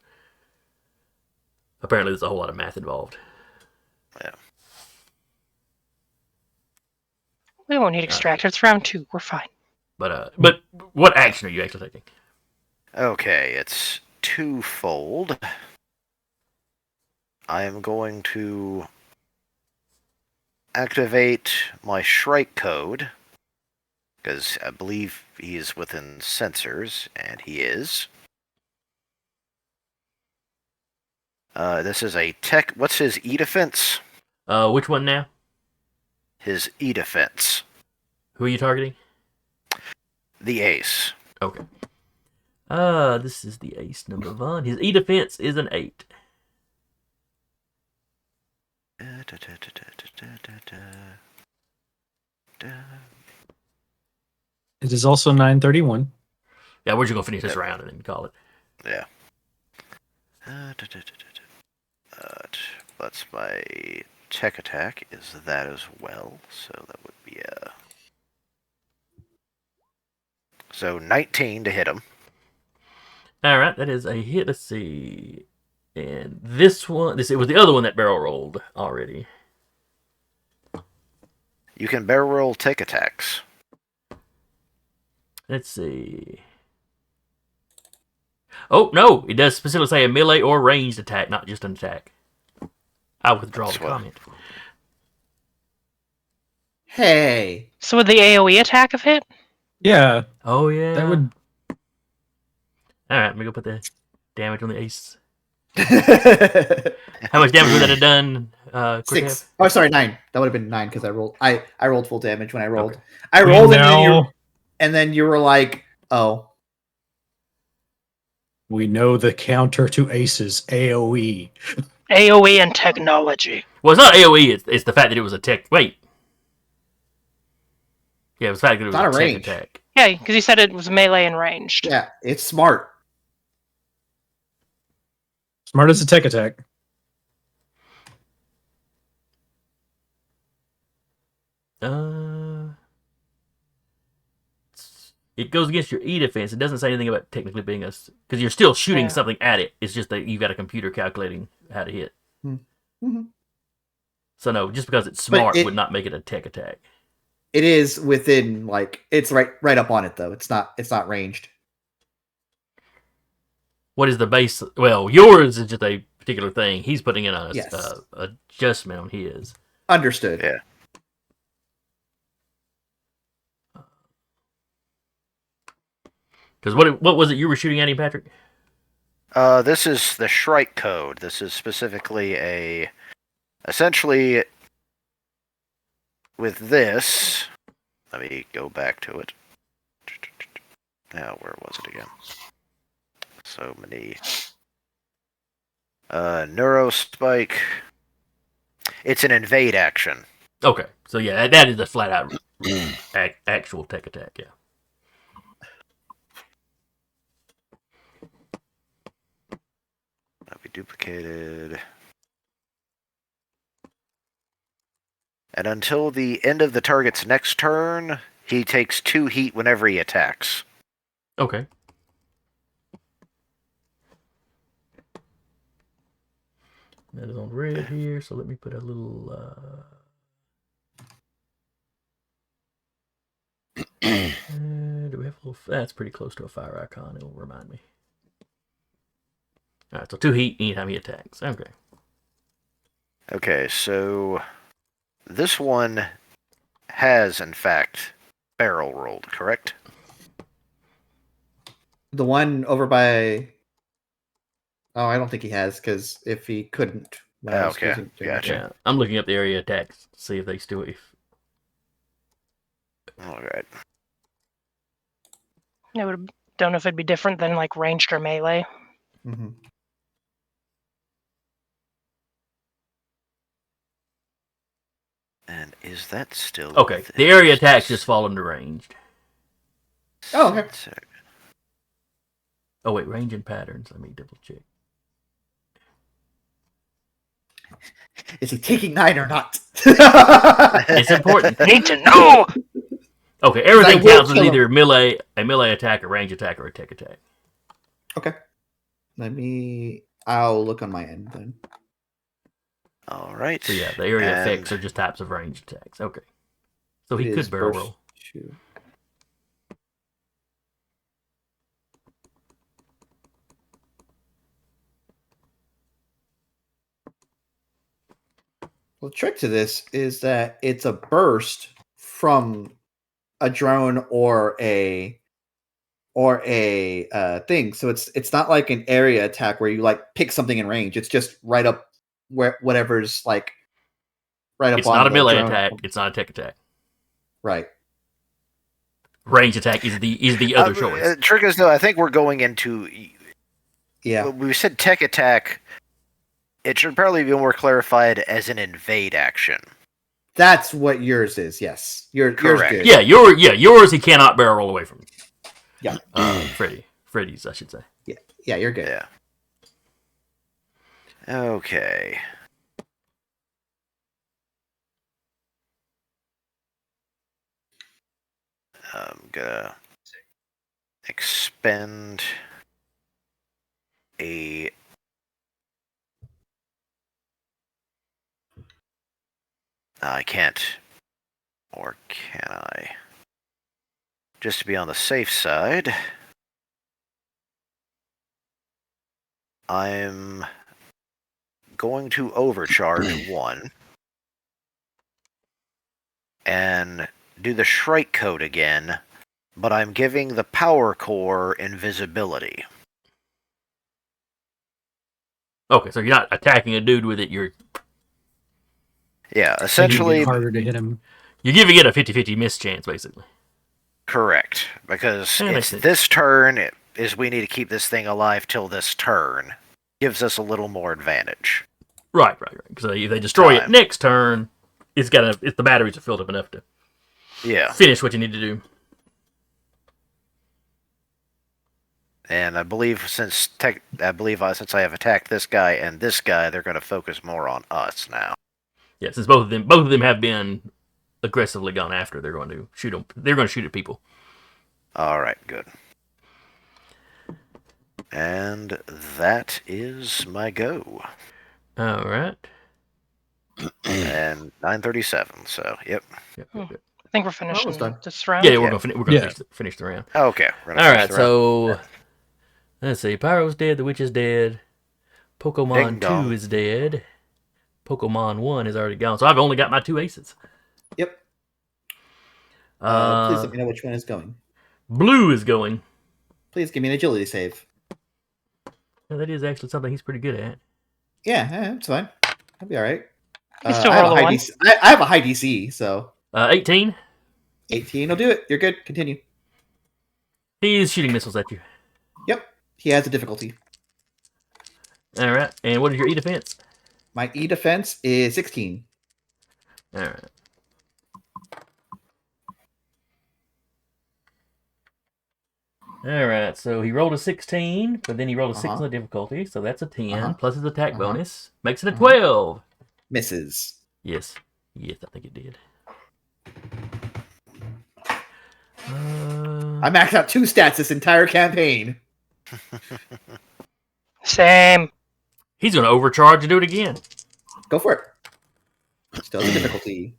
Speaker 1: Apparently, there's a whole lot of math involved.
Speaker 5: Yeah.
Speaker 3: We won't need extractor. It's round 2. We're fine.
Speaker 1: But what action are you actually taking?
Speaker 5: Okay, it's twofold. I am going to activate my Shrike code, because I believe he's within sensors, and he is. This is a tech... What's his E-defense?
Speaker 1: Which one now?
Speaker 5: His E-defense.
Speaker 1: Who are you targeting?
Speaker 5: The ace.
Speaker 1: Okay. This is the ace number 1. His E defense is an 8.
Speaker 4: It is also 9:31.
Speaker 1: Yeah, we're just gonna finish this round and then call it.
Speaker 5: Yeah. That's my tech attack is that as well, so that would be so 19 to hit him.
Speaker 1: All right, that is a hit. Let's see, and it was the other one that barrel rolled already.
Speaker 5: You can barrel roll tech attacks.
Speaker 1: Let's see. Oh no, it does specifically say a melee or ranged attack, not just an attack. I withdraw
Speaker 5: That's
Speaker 1: the
Speaker 5: what-
Speaker 1: comment.
Speaker 2: Hey.
Speaker 3: So would the AoE attack have hit?
Speaker 4: Yeah,
Speaker 1: Oh yeah,
Speaker 4: that would.
Speaker 1: All right, let me go put the damage on the ace.
Speaker 2: Six.
Speaker 1: How much damage would that have done?
Speaker 2: Oh, sorry, 9. That would have been 9 because I rolled. I rolled full damage when I rolled.
Speaker 1: Okay.
Speaker 2: I rolled,
Speaker 4: now
Speaker 2: and then you were like, "Oh,
Speaker 4: we know the counter to aces AOE.
Speaker 3: AoE and technology.
Speaker 1: Well, it's not AOE. It's the fact that it was a tech. Wait. Yeah, it was the fact that it was
Speaker 2: Not
Speaker 1: a
Speaker 2: a
Speaker 1: tech
Speaker 2: range.
Speaker 1: attack.
Speaker 3: Yeah, because you said it was melee and ranged.
Speaker 2: yeah, it's smart."
Speaker 4: Smart as a tech attack.
Speaker 1: It goes against your E defense. It doesn't say anything about technically being because you're still shooting
Speaker 3: Yeah.
Speaker 1: something at it. It's just that you got a computer calculating how to hit.
Speaker 2: Mm-hmm.
Speaker 1: So no, just because it's
Speaker 2: But
Speaker 1: smart
Speaker 2: it-
Speaker 1: would not make it a tech attack.
Speaker 2: It is within it's right up on it though. It's not ranged.
Speaker 1: What is the base? Well, yours is just a particular thing. He's putting in a
Speaker 2: Yes.
Speaker 1: adjustment on his.
Speaker 2: Understood.
Speaker 5: Yeah.
Speaker 1: Because what was it you were shooting at him, Patrick?
Speaker 5: This is the Shrike code. This is specifically essentially with this. Let me go back to it. Now, where was it again? So many. Neurospike. It's an invade action.
Speaker 1: Okay, so yeah, that is a flat out actual tech attack. Yeah.
Speaker 5: That'll be duplicated. And until the end of the target's next turn, he takes 2 heat whenever he attacks.
Speaker 1: Okay. That is on red here, so let me put a little. Do we have a little? That's pretty close to a fire icon. It'll remind me. All right, so 2 heat anytime he attacks. Okay.
Speaker 5: Okay, so this one has, in fact, barrel rolled, correct?
Speaker 2: The one over by Oh, I don't think he has, because if he couldn't, when I was
Speaker 5: Okay,
Speaker 2: using
Speaker 5: gotcha.
Speaker 1: Yeah, I'm looking up the area attacks to see if they still.
Speaker 5: All right.
Speaker 3: Don't know if it'd be different than like ranged or melee.
Speaker 2: Mhm.
Speaker 5: And is that still
Speaker 1: Okay,
Speaker 5: within
Speaker 1: the area attacks
Speaker 5: distance?
Speaker 1: just fall under ranged.
Speaker 2: Oh, okay.
Speaker 1: Oh wait, range and patterns. Let me double check.
Speaker 2: Is he taking 9 or not?
Speaker 1: It's important.
Speaker 3: Need to know.
Speaker 1: Okay,
Speaker 2: I
Speaker 1: everything
Speaker 2: will
Speaker 1: counts as
Speaker 2: kill him.
Speaker 1: either a melee attack, a range attack, or a tech attack.
Speaker 2: Okay. I'll look on my end then.
Speaker 5: All right.
Speaker 1: So yeah, the area
Speaker 5: and
Speaker 1: effects are just types of ranged attacks. Okay. So he
Speaker 2: It
Speaker 1: could
Speaker 2: is
Speaker 1: barrel
Speaker 2: burst
Speaker 1: roll.
Speaker 2: 2. Well, the trick to this is that it's a burst from a drone or a thing. So it's not like an area attack where you like pick something in range. It's just right up where whatever's like right up
Speaker 1: It's
Speaker 2: on
Speaker 1: not a
Speaker 2: the
Speaker 1: melee
Speaker 2: drone.
Speaker 1: attack. It's not a tech attack.
Speaker 2: Right.
Speaker 1: Range attack is the other choice.
Speaker 5: trick is though, I think we're going into.
Speaker 2: Yeah.
Speaker 5: We said tech attack. It should probably be more clarified as an invade action.
Speaker 2: That's what yours is. Yes. Yours
Speaker 5: Correct.
Speaker 2: good.
Speaker 1: Yeah, yours he cannot barrel roll away from.
Speaker 2: Yeah.
Speaker 1: Freddy's, I should say.
Speaker 2: Yeah, you're good.
Speaker 5: Yeah. Okay. I'm gonna expend a I can't. Or can I? Just to be on the safe side, I'm going to overcharge 1 and do the Shrike Code again, but I'm giving the Power Core invisibility.
Speaker 1: Okay, so you're not attacking a dude with it. You're
Speaker 5: Yeah,
Speaker 4: Making it
Speaker 5: essentially
Speaker 4: harder to hit him.
Speaker 1: giving it a 50-50 miss chance, basically.
Speaker 5: correct, because
Speaker 1: Yeah, makes
Speaker 5: it's
Speaker 1: sense.
Speaker 5: this turn is we need to keep this thing alive till this turn. Gives us a little more advantage.
Speaker 1: Right. Because if they destroy it
Speaker 5: Time.
Speaker 1: next turn, the batteries are filled up enough to
Speaker 5: Yeah,
Speaker 1: finish what you need to do.
Speaker 5: and I believe since I have attacked this guy and this guy, they're going to focus more on us now.
Speaker 1: Yeah, since both of them have been aggressively gone after, they're going to shoot them. They're going to shoot at people.
Speaker 5: All right, good. And that is my go.
Speaker 1: All right.
Speaker 5: And 9:37. So, yep.
Speaker 1: Yep.
Speaker 3: I think we're finishing
Speaker 2: Almost done.
Speaker 3: this round.
Speaker 1: Yeah, we're
Speaker 5: Yeah.
Speaker 1: going to
Speaker 4: Yeah.
Speaker 1: finish the round.
Speaker 5: Okay. We're gonna
Speaker 1: All
Speaker 5: finish
Speaker 1: right,
Speaker 5: the round.
Speaker 1: so let's see. Pyro's dead. The witch is dead. Pokemon
Speaker 5: Ding dong.
Speaker 1: 2 is dead. Pokemon 1 is already gone. So I've only got my 2 aces.
Speaker 2: Yep. Please let me know which one is going.
Speaker 1: Blue is going.
Speaker 2: Please give me an agility save.
Speaker 1: Yeah, that is actually something he's pretty good at.
Speaker 2: Yeah, it's fine. I'll be all right.
Speaker 3: You can still
Speaker 2: I have
Speaker 3: roll
Speaker 2: a
Speaker 3: a
Speaker 2: high
Speaker 3: one.
Speaker 2: DC. I have a high DC, so
Speaker 1: 18.
Speaker 2: 18 will do it. You're good. Continue.
Speaker 1: He's shooting missiles at you.
Speaker 2: Yep. He has a difficulty.
Speaker 1: All right. And what is your E defense?
Speaker 2: My E defense is 16.
Speaker 1: All right. All right. So he rolled a 16, but then he rolled a 6 on the difficulty. So that's a 10 plus his attack bonus. Makes it a 12.
Speaker 2: Misses.
Speaker 1: Yes, I think it did.
Speaker 2: I maxed out 2 stats this entire campaign.
Speaker 3: Same.
Speaker 1: He's going to overcharge and do it again.
Speaker 2: Go for it. Still has a difficulty.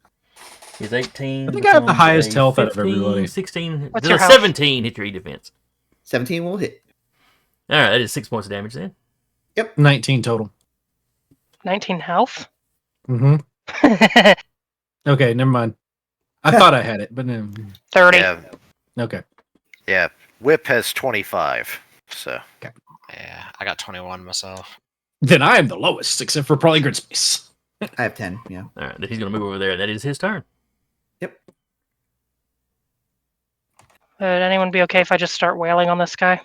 Speaker 1: He's 18.
Speaker 4: I think I have the
Speaker 1: becomes
Speaker 4: highest
Speaker 1: a
Speaker 4: health out of
Speaker 1: 15,
Speaker 4: everybody.
Speaker 1: 16.
Speaker 3: What's
Speaker 1: Does
Speaker 3: your
Speaker 1: a
Speaker 3: health?
Speaker 1: 17 hit your E defense?
Speaker 2: 17 will hit.
Speaker 1: All right, that is 6 points of damage then.
Speaker 4: 19 total.
Speaker 3: 19 health.
Speaker 4: Mm-hmm. Okay, never mind. I thought I had it, but
Speaker 3: 30.
Speaker 5: Yeah.
Speaker 4: okay.
Speaker 5: Yeah. Whip has 25. So.
Speaker 6: Yeah, I got 21 myself.
Speaker 4: Then I am the lowest, except for probably grid space.
Speaker 2: I have 10. Yeah.
Speaker 1: All right, then he's going to move over there. That is his turn.
Speaker 3: Would anyone be okay if I just start wailing on this guy?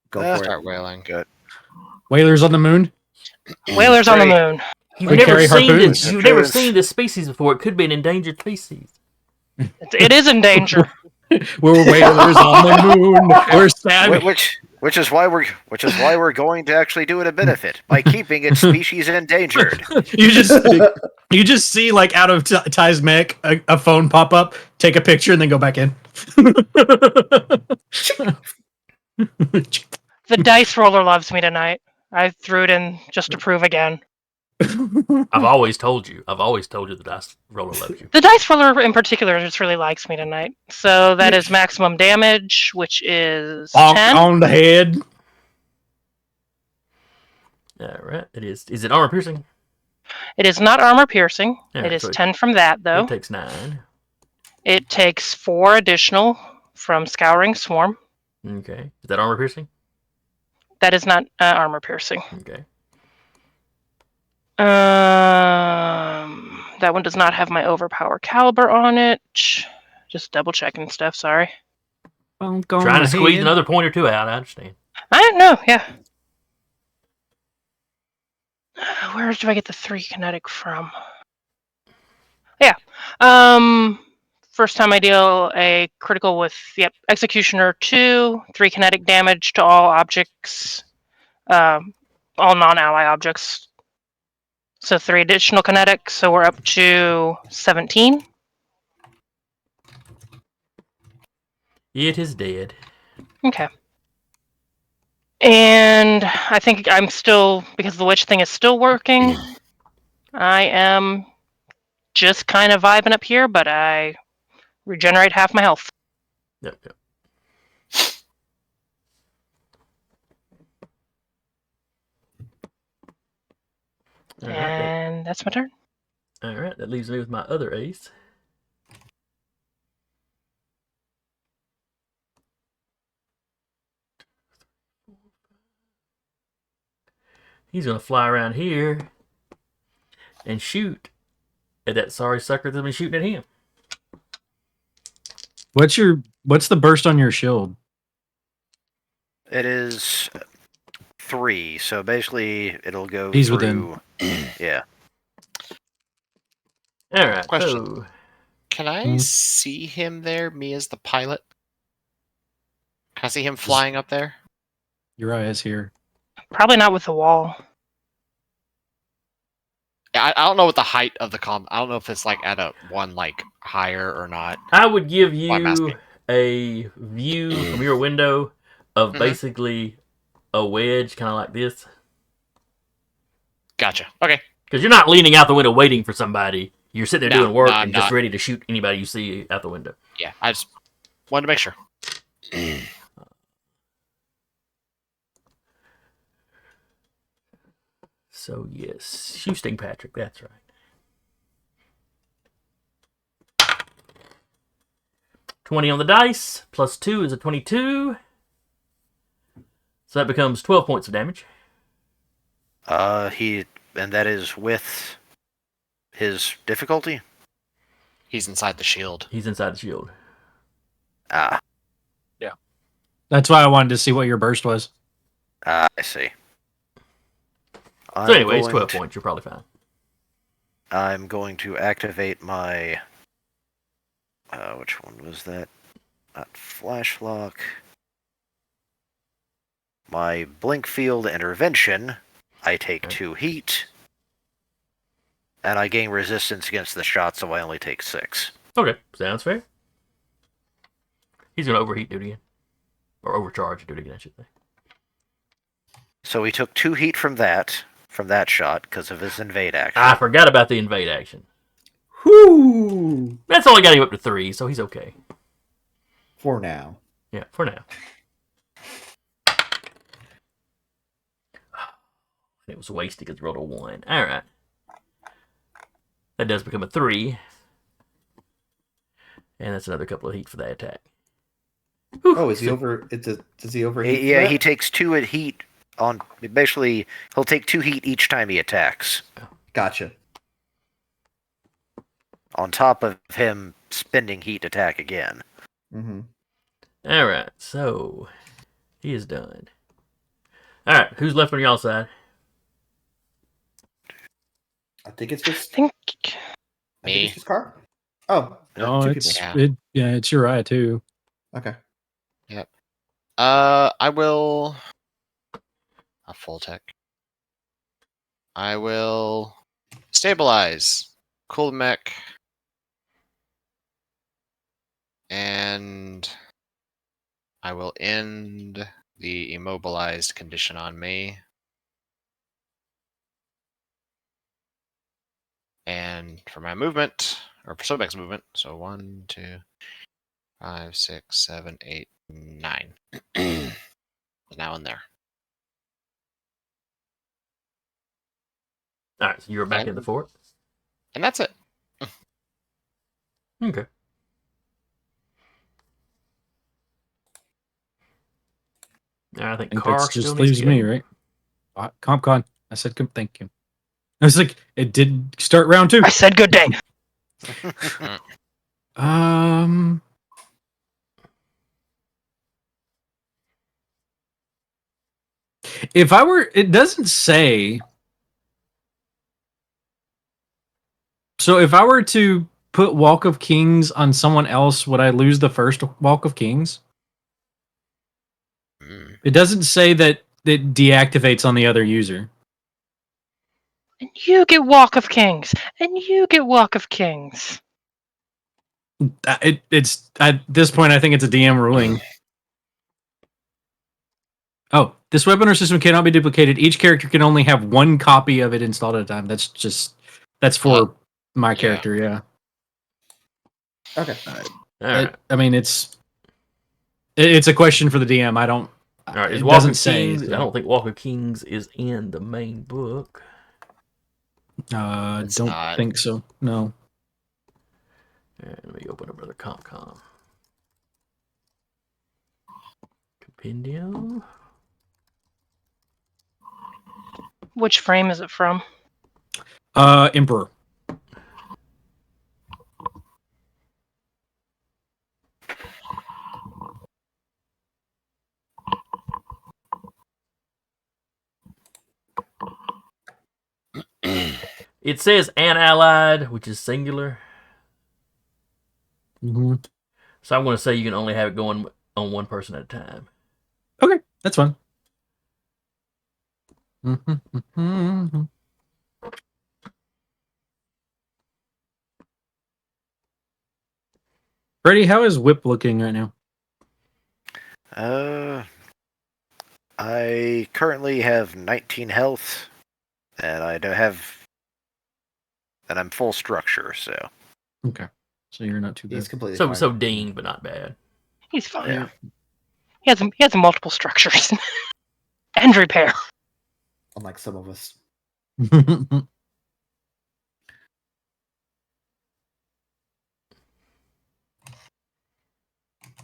Speaker 2: Go for it.
Speaker 6: Start wailing.
Speaker 5: Good.
Speaker 4: Whalers on the moon.
Speaker 3: Whalers on the
Speaker 5: Great.
Speaker 3: moon.
Speaker 1: You've
Speaker 4: We
Speaker 1: never
Speaker 4: carry
Speaker 1: seen
Speaker 4: harpoons.
Speaker 1: this. You've never
Speaker 5: Harpoons.
Speaker 1: seen this species before. It could be an endangered species.
Speaker 3: It is in danger.
Speaker 4: We're whalers on the moon. We're stabbing.
Speaker 5: Which is why we're going to actually do it a benefit by keeping its species endangered.
Speaker 4: You just see like out of Ty's mech a phone pop up, take a picture, and then go back in.
Speaker 3: The dice roller loves me tonight. I threw it in just to prove again.
Speaker 1: I've always told you. The dice roller loves you.
Speaker 3: The dice roller in particular just really likes me tonight. So that is maximum damage, which is
Speaker 4: Bonk
Speaker 3: 10.
Speaker 4: on the head.
Speaker 1: All right. It is. Is it armor piercing?
Speaker 3: It is not armor piercing.
Speaker 1: Yeah,
Speaker 3: It is
Speaker 1: so
Speaker 3: 10 from that, though.
Speaker 1: It takes 9.
Speaker 3: It takes 4 additional from Scouring Swarm.
Speaker 1: Okay. Is that armor piercing?
Speaker 3: That is not armor piercing.
Speaker 1: Okay.
Speaker 3: That one does not have my overpower caliber on it. Just double checking stuff. Sorry.
Speaker 4: Bonk on
Speaker 1: Trying to
Speaker 4: the
Speaker 1: squeeze
Speaker 4: head.
Speaker 1: another point or two out. I understand.
Speaker 3: I don't know. Yeah. Where do I get the 3 kinetic from? Yeah. First time I deal a critical with Executioner 2, 3 kinetic damage to all objects, all non-ally objects. So 3 additional kinetic, so we're up to 17.
Speaker 1: It is dead.
Speaker 3: Okay. And I think I'm still, because the witch thing is still working, I am just kind of vibing up here, but I regenerate half my health.
Speaker 1: Yep. All right.
Speaker 3: And that's my turn.
Speaker 1: All right. That leaves me with my other ace. He's going to fly around here and shoot at that sorry sucker that's been shooting at him.
Speaker 4: What's the burst on your shield?
Speaker 5: It is 3, so basically it'll go
Speaker 4: He's
Speaker 5: through. Yeah.
Speaker 1: All right.
Speaker 6: Question.
Speaker 1: So,
Speaker 6: Can I
Speaker 4: Hmm.
Speaker 6: see him there, me as the pilot? Can I see him flying up there?
Speaker 4: Uriah's here.
Speaker 3: Probably not with the wall.
Speaker 6: I don't know what the height of the I don't know if it's like at a one like higher or not.
Speaker 1: I would give
Speaker 6: Why I'm
Speaker 1: you
Speaker 6: asking.
Speaker 1: a view from your window of
Speaker 6: Mhm.
Speaker 1: basically a wedge, kind of like this.
Speaker 6: Gotcha. Okay.
Speaker 1: Because you're not leaning out the window waiting for somebody. You're sitting there
Speaker 6: No,
Speaker 1: doing work
Speaker 6: no, I'm
Speaker 1: and just
Speaker 6: not.
Speaker 1: ready to shoot anybody you see out the window.
Speaker 6: Yeah, I just wanted to make sure.
Speaker 1: So, yes. Shooting Patrick, that's right. 20 on the dice, plus 2 is a 22. So that becomes 12 points of damage.
Speaker 5: And that is with his difficulty.
Speaker 6: He's inside the shield.
Speaker 1: He's inside the shield.
Speaker 5: Ah,
Speaker 4: That's why I wanted to see what your burst was.
Speaker 5: I see.
Speaker 1: So anyways, 12 points, you're probably fine.
Speaker 5: I'm going to activate my. Which one was that? Not Flash Lock. My Blink Field Intervention. I take
Speaker 1: Okay.
Speaker 5: 2 heat. And I gain resistance against the shot, so I only take 6.
Speaker 1: Okay, sounds fair. He's going to overheat duty again. Or overcharge duty again, I should say.
Speaker 5: So he took 2 heat from that shot, because of his invade action.
Speaker 1: I forgot about the invade action.
Speaker 2: Whoo!
Speaker 1: That's only got him up to 3, so he's okay.
Speaker 2: For now.
Speaker 1: Yeah, for now. It was wasted because he rolled a 1. Alright. That does become a 3. And that's another couple of heat for that attack. Whew.
Speaker 2: Oh, is he over? Does he overheat?
Speaker 5: Yeah, he takes 2 at heat on basically he'll take 2 heat each time he attacks.
Speaker 2: Gotcha.
Speaker 5: On top of him spending heat to attack again.
Speaker 2: Mm-hmm.
Speaker 1: All right, so he is done. All right, who's left on y'all side?
Speaker 2: I think it's
Speaker 3: I
Speaker 2: just.
Speaker 3: think
Speaker 2: I think
Speaker 6: Me.
Speaker 2: it's just Car. Oh,
Speaker 4: No,
Speaker 2: 2
Speaker 4: it's
Speaker 2: people.
Speaker 4: it's Uriah too.
Speaker 2: Okay.
Speaker 6: I will. A full tech. I will stabilize. Cool mech. And I will end the immobilized condition on me. And for my movement, or for Sobek's movement, so 1, 2, 5, 6, 7, 8, 9. Now in there.
Speaker 1: All right, so you're back in the fort.
Speaker 6: And that's it.
Speaker 1: Okay. I think
Speaker 4: I think
Speaker 1: Carr
Speaker 4: that
Speaker 1: still
Speaker 4: just
Speaker 1: needs
Speaker 4: leaves
Speaker 1: to
Speaker 4: me,
Speaker 1: go.
Speaker 4: right? CompCon. I said thank you. I was like, it did start round 2.
Speaker 3: I said good day.
Speaker 4: If I were, it doesn't say. So if I were to put Walk of Kings on someone else, would I lose the first Walk of Kings? It doesn't say that it deactivates on the other user.
Speaker 3: And you get Walk of Kings. And you get Walk of Kings.
Speaker 4: It's at this point, I think it's a DM ruling. Oh, this weapon or system cannot be duplicated. Each character can only have 1 copy of it installed at a time. That's for my character, yeah.
Speaker 2: Okay.
Speaker 1: All right.
Speaker 4: I mean, it's a question for the DM. I don't.
Speaker 1: All right. Is
Speaker 4: It
Speaker 1: Walk
Speaker 4: doesn't
Speaker 1: of
Speaker 4: say.
Speaker 1: Kings?
Speaker 4: So.
Speaker 1: I don't think Walk of Kings is in the main book.
Speaker 6: It's
Speaker 4: Don't
Speaker 6: not.
Speaker 4: think so. No.
Speaker 1: All right, let me open up another CompCom. Compendium.
Speaker 3: Which frame is it from?
Speaker 4: Emperor.
Speaker 1: It says an allied, which is singular.
Speaker 4: Mm-hmm.
Speaker 1: So I'm going to say you can only have it going on 1 person at a time.
Speaker 4: Okay, that's fine. Mm-hmm. Freddie, how is Whip looking right now?
Speaker 5: I currently have 19 health, and I don't have, and I'm full structure. So
Speaker 4: Okay, so you're not too bad.
Speaker 2: He's completely
Speaker 1: So
Speaker 2: fine.
Speaker 1: so dinged, but not bad.
Speaker 3: He's fine.
Speaker 5: yeah.
Speaker 3: He has multiple structures. And repair.
Speaker 2: Unlike some of us.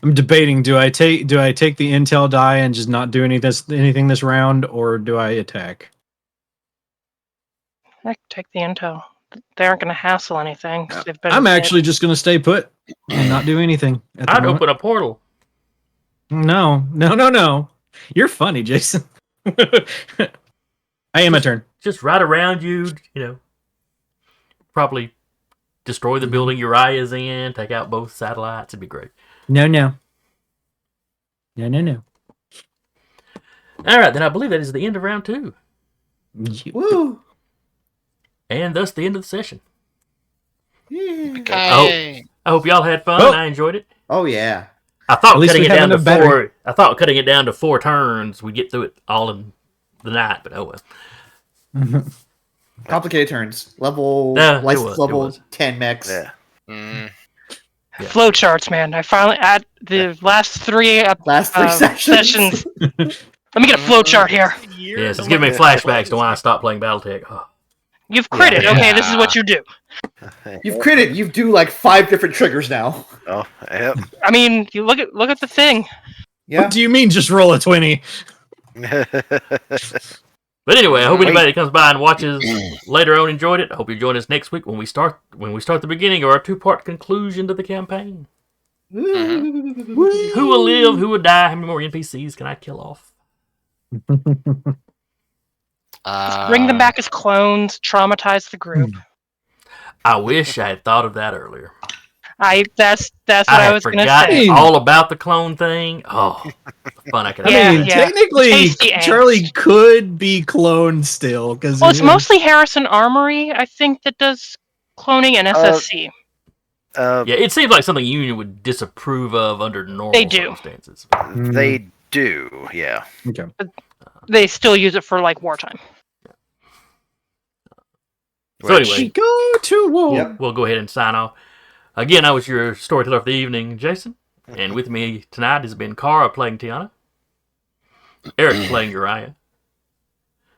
Speaker 4: I'm debating. Do I take the intel die and just not do anything this round, or do I attack?
Speaker 3: Heck, take the intel. They aren't going to hassle anything. 'Cause they've been
Speaker 4: I'm
Speaker 3: hit.
Speaker 4: actually just going to stay put and not do anything at the
Speaker 1: I'd
Speaker 4: moment.
Speaker 1: open a portal.
Speaker 4: No. You're funny, Jason. I am a turn.
Speaker 1: Just right around you, probably destroy the building Uriah's in, take out both satellites. It'd be great.
Speaker 4: No.
Speaker 1: All right, then I believe that is the end of round 2.
Speaker 2: Woo!
Speaker 1: And thus the end of the session.
Speaker 2: Yeah.
Speaker 6: Hey.
Speaker 1: I hope y'all had fun.
Speaker 4: Well-
Speaker 1: I enjoyed it.
Speaker 2: Oh yeah.
Speaker 1: I thought
Speaker 4: At least
Speaker 1: cutting
Speaker 4: we
Speaker 1: it
Speaker 4: have
Speaker 1: down to
Speaker 4: enough battery.
Speaker 1: 4. I thought cutting it down to 4 turns, we'd get through it all in the night. But oh well.
Speaker 2: Complicated turns. Level
Speaker 1: Yeah, it
Speaker 2: license
Speaker 1: was, it
Speaker 2: level
Speaker 1: was.
Speaker 2: 10 mechs.
Speaker 5: Yeah.
Speaker 1: Yeah.
Speaker 3: Flowcharts, man. I finally at the last 3
Speaker 2: Last 3 sessions.
Speaker 3: Let me get a flowchart here.
Speaker 1: Yes, it's giving me flashbacks to when I stopped playing BattleTech. Oh.
Speaker 3: You've critted.
Speaker 5: Yeah.
Speaker 3: Okay, this is what you do.
Speaker 2: You've critted. You do like 5 different triggers now.
Speaker 5: Oh, yep.
Speaker 3: I mean, you look at the thing.
Speaker 2: Yeah.
Speaker 4: What do you mean just roll a 20?
Speaker 1: But anyway, I hope
Speaker 5: Wait.
Speaker 1: anybody that comes by and watches later on enjoyed it. I hope you join us next week when we start the beginning of our 2-part conclusion to the campaign. Who will live? Who will die? How many more NPCs can I kill off?
Speaker 3: Just bring them back as clones, traumatize the group.
Speaker 1: I wish I had thought of that earlier.
Speaker 3: That's what
Speaker 1: I
Speaker 3: I
Speaker 1: had
Speaker 3: was gonna
Speaker 1: forgotten
Speaker 3: say.
Speaker 1: all about the clone thing. Oh, the fun I could have.
Speaker 3: Yeah,
Speaker 4: I mean,
Speaker 3: yeah.
Speaker 4: technically,
Speaker 3: Tasty
Speaker 4: Charlie
Speaker 3: angst.
Speaker 4: could be cloned still because
Speaker 3: Well, it's mostly Harrison Armory, I think, that does cloning and SSC.
Speaker 1: Yeah, it seems like something Union would disapprove of under normal
Speaker 3: They do.
Speaker 1: circumstances.
Speaker 5: They do, yeah.
Speaker 4: Okay.
Speaker 3: They still use it for like wartime.
Speaker 1: So
Speaker 5: Which-
Speaker 1: anyway,
Speaker 4: Go to war.
Speaker 2: Yep.
Speaker 1: we'll go ahead and sign off. Again, I was your storyteller of the evening, Jason. And with me tonight has been Cara playing Tiana, Eric playing Uriah,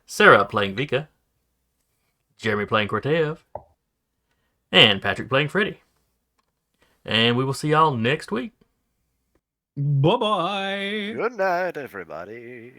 Speaker 1: Sarah playing Vika, Jeremy playing Cortev, and Patrick playing Freddy. And we will see y'all next week.
Speaker 4: Bye-bye.
Speaker 5: Good night, everybody.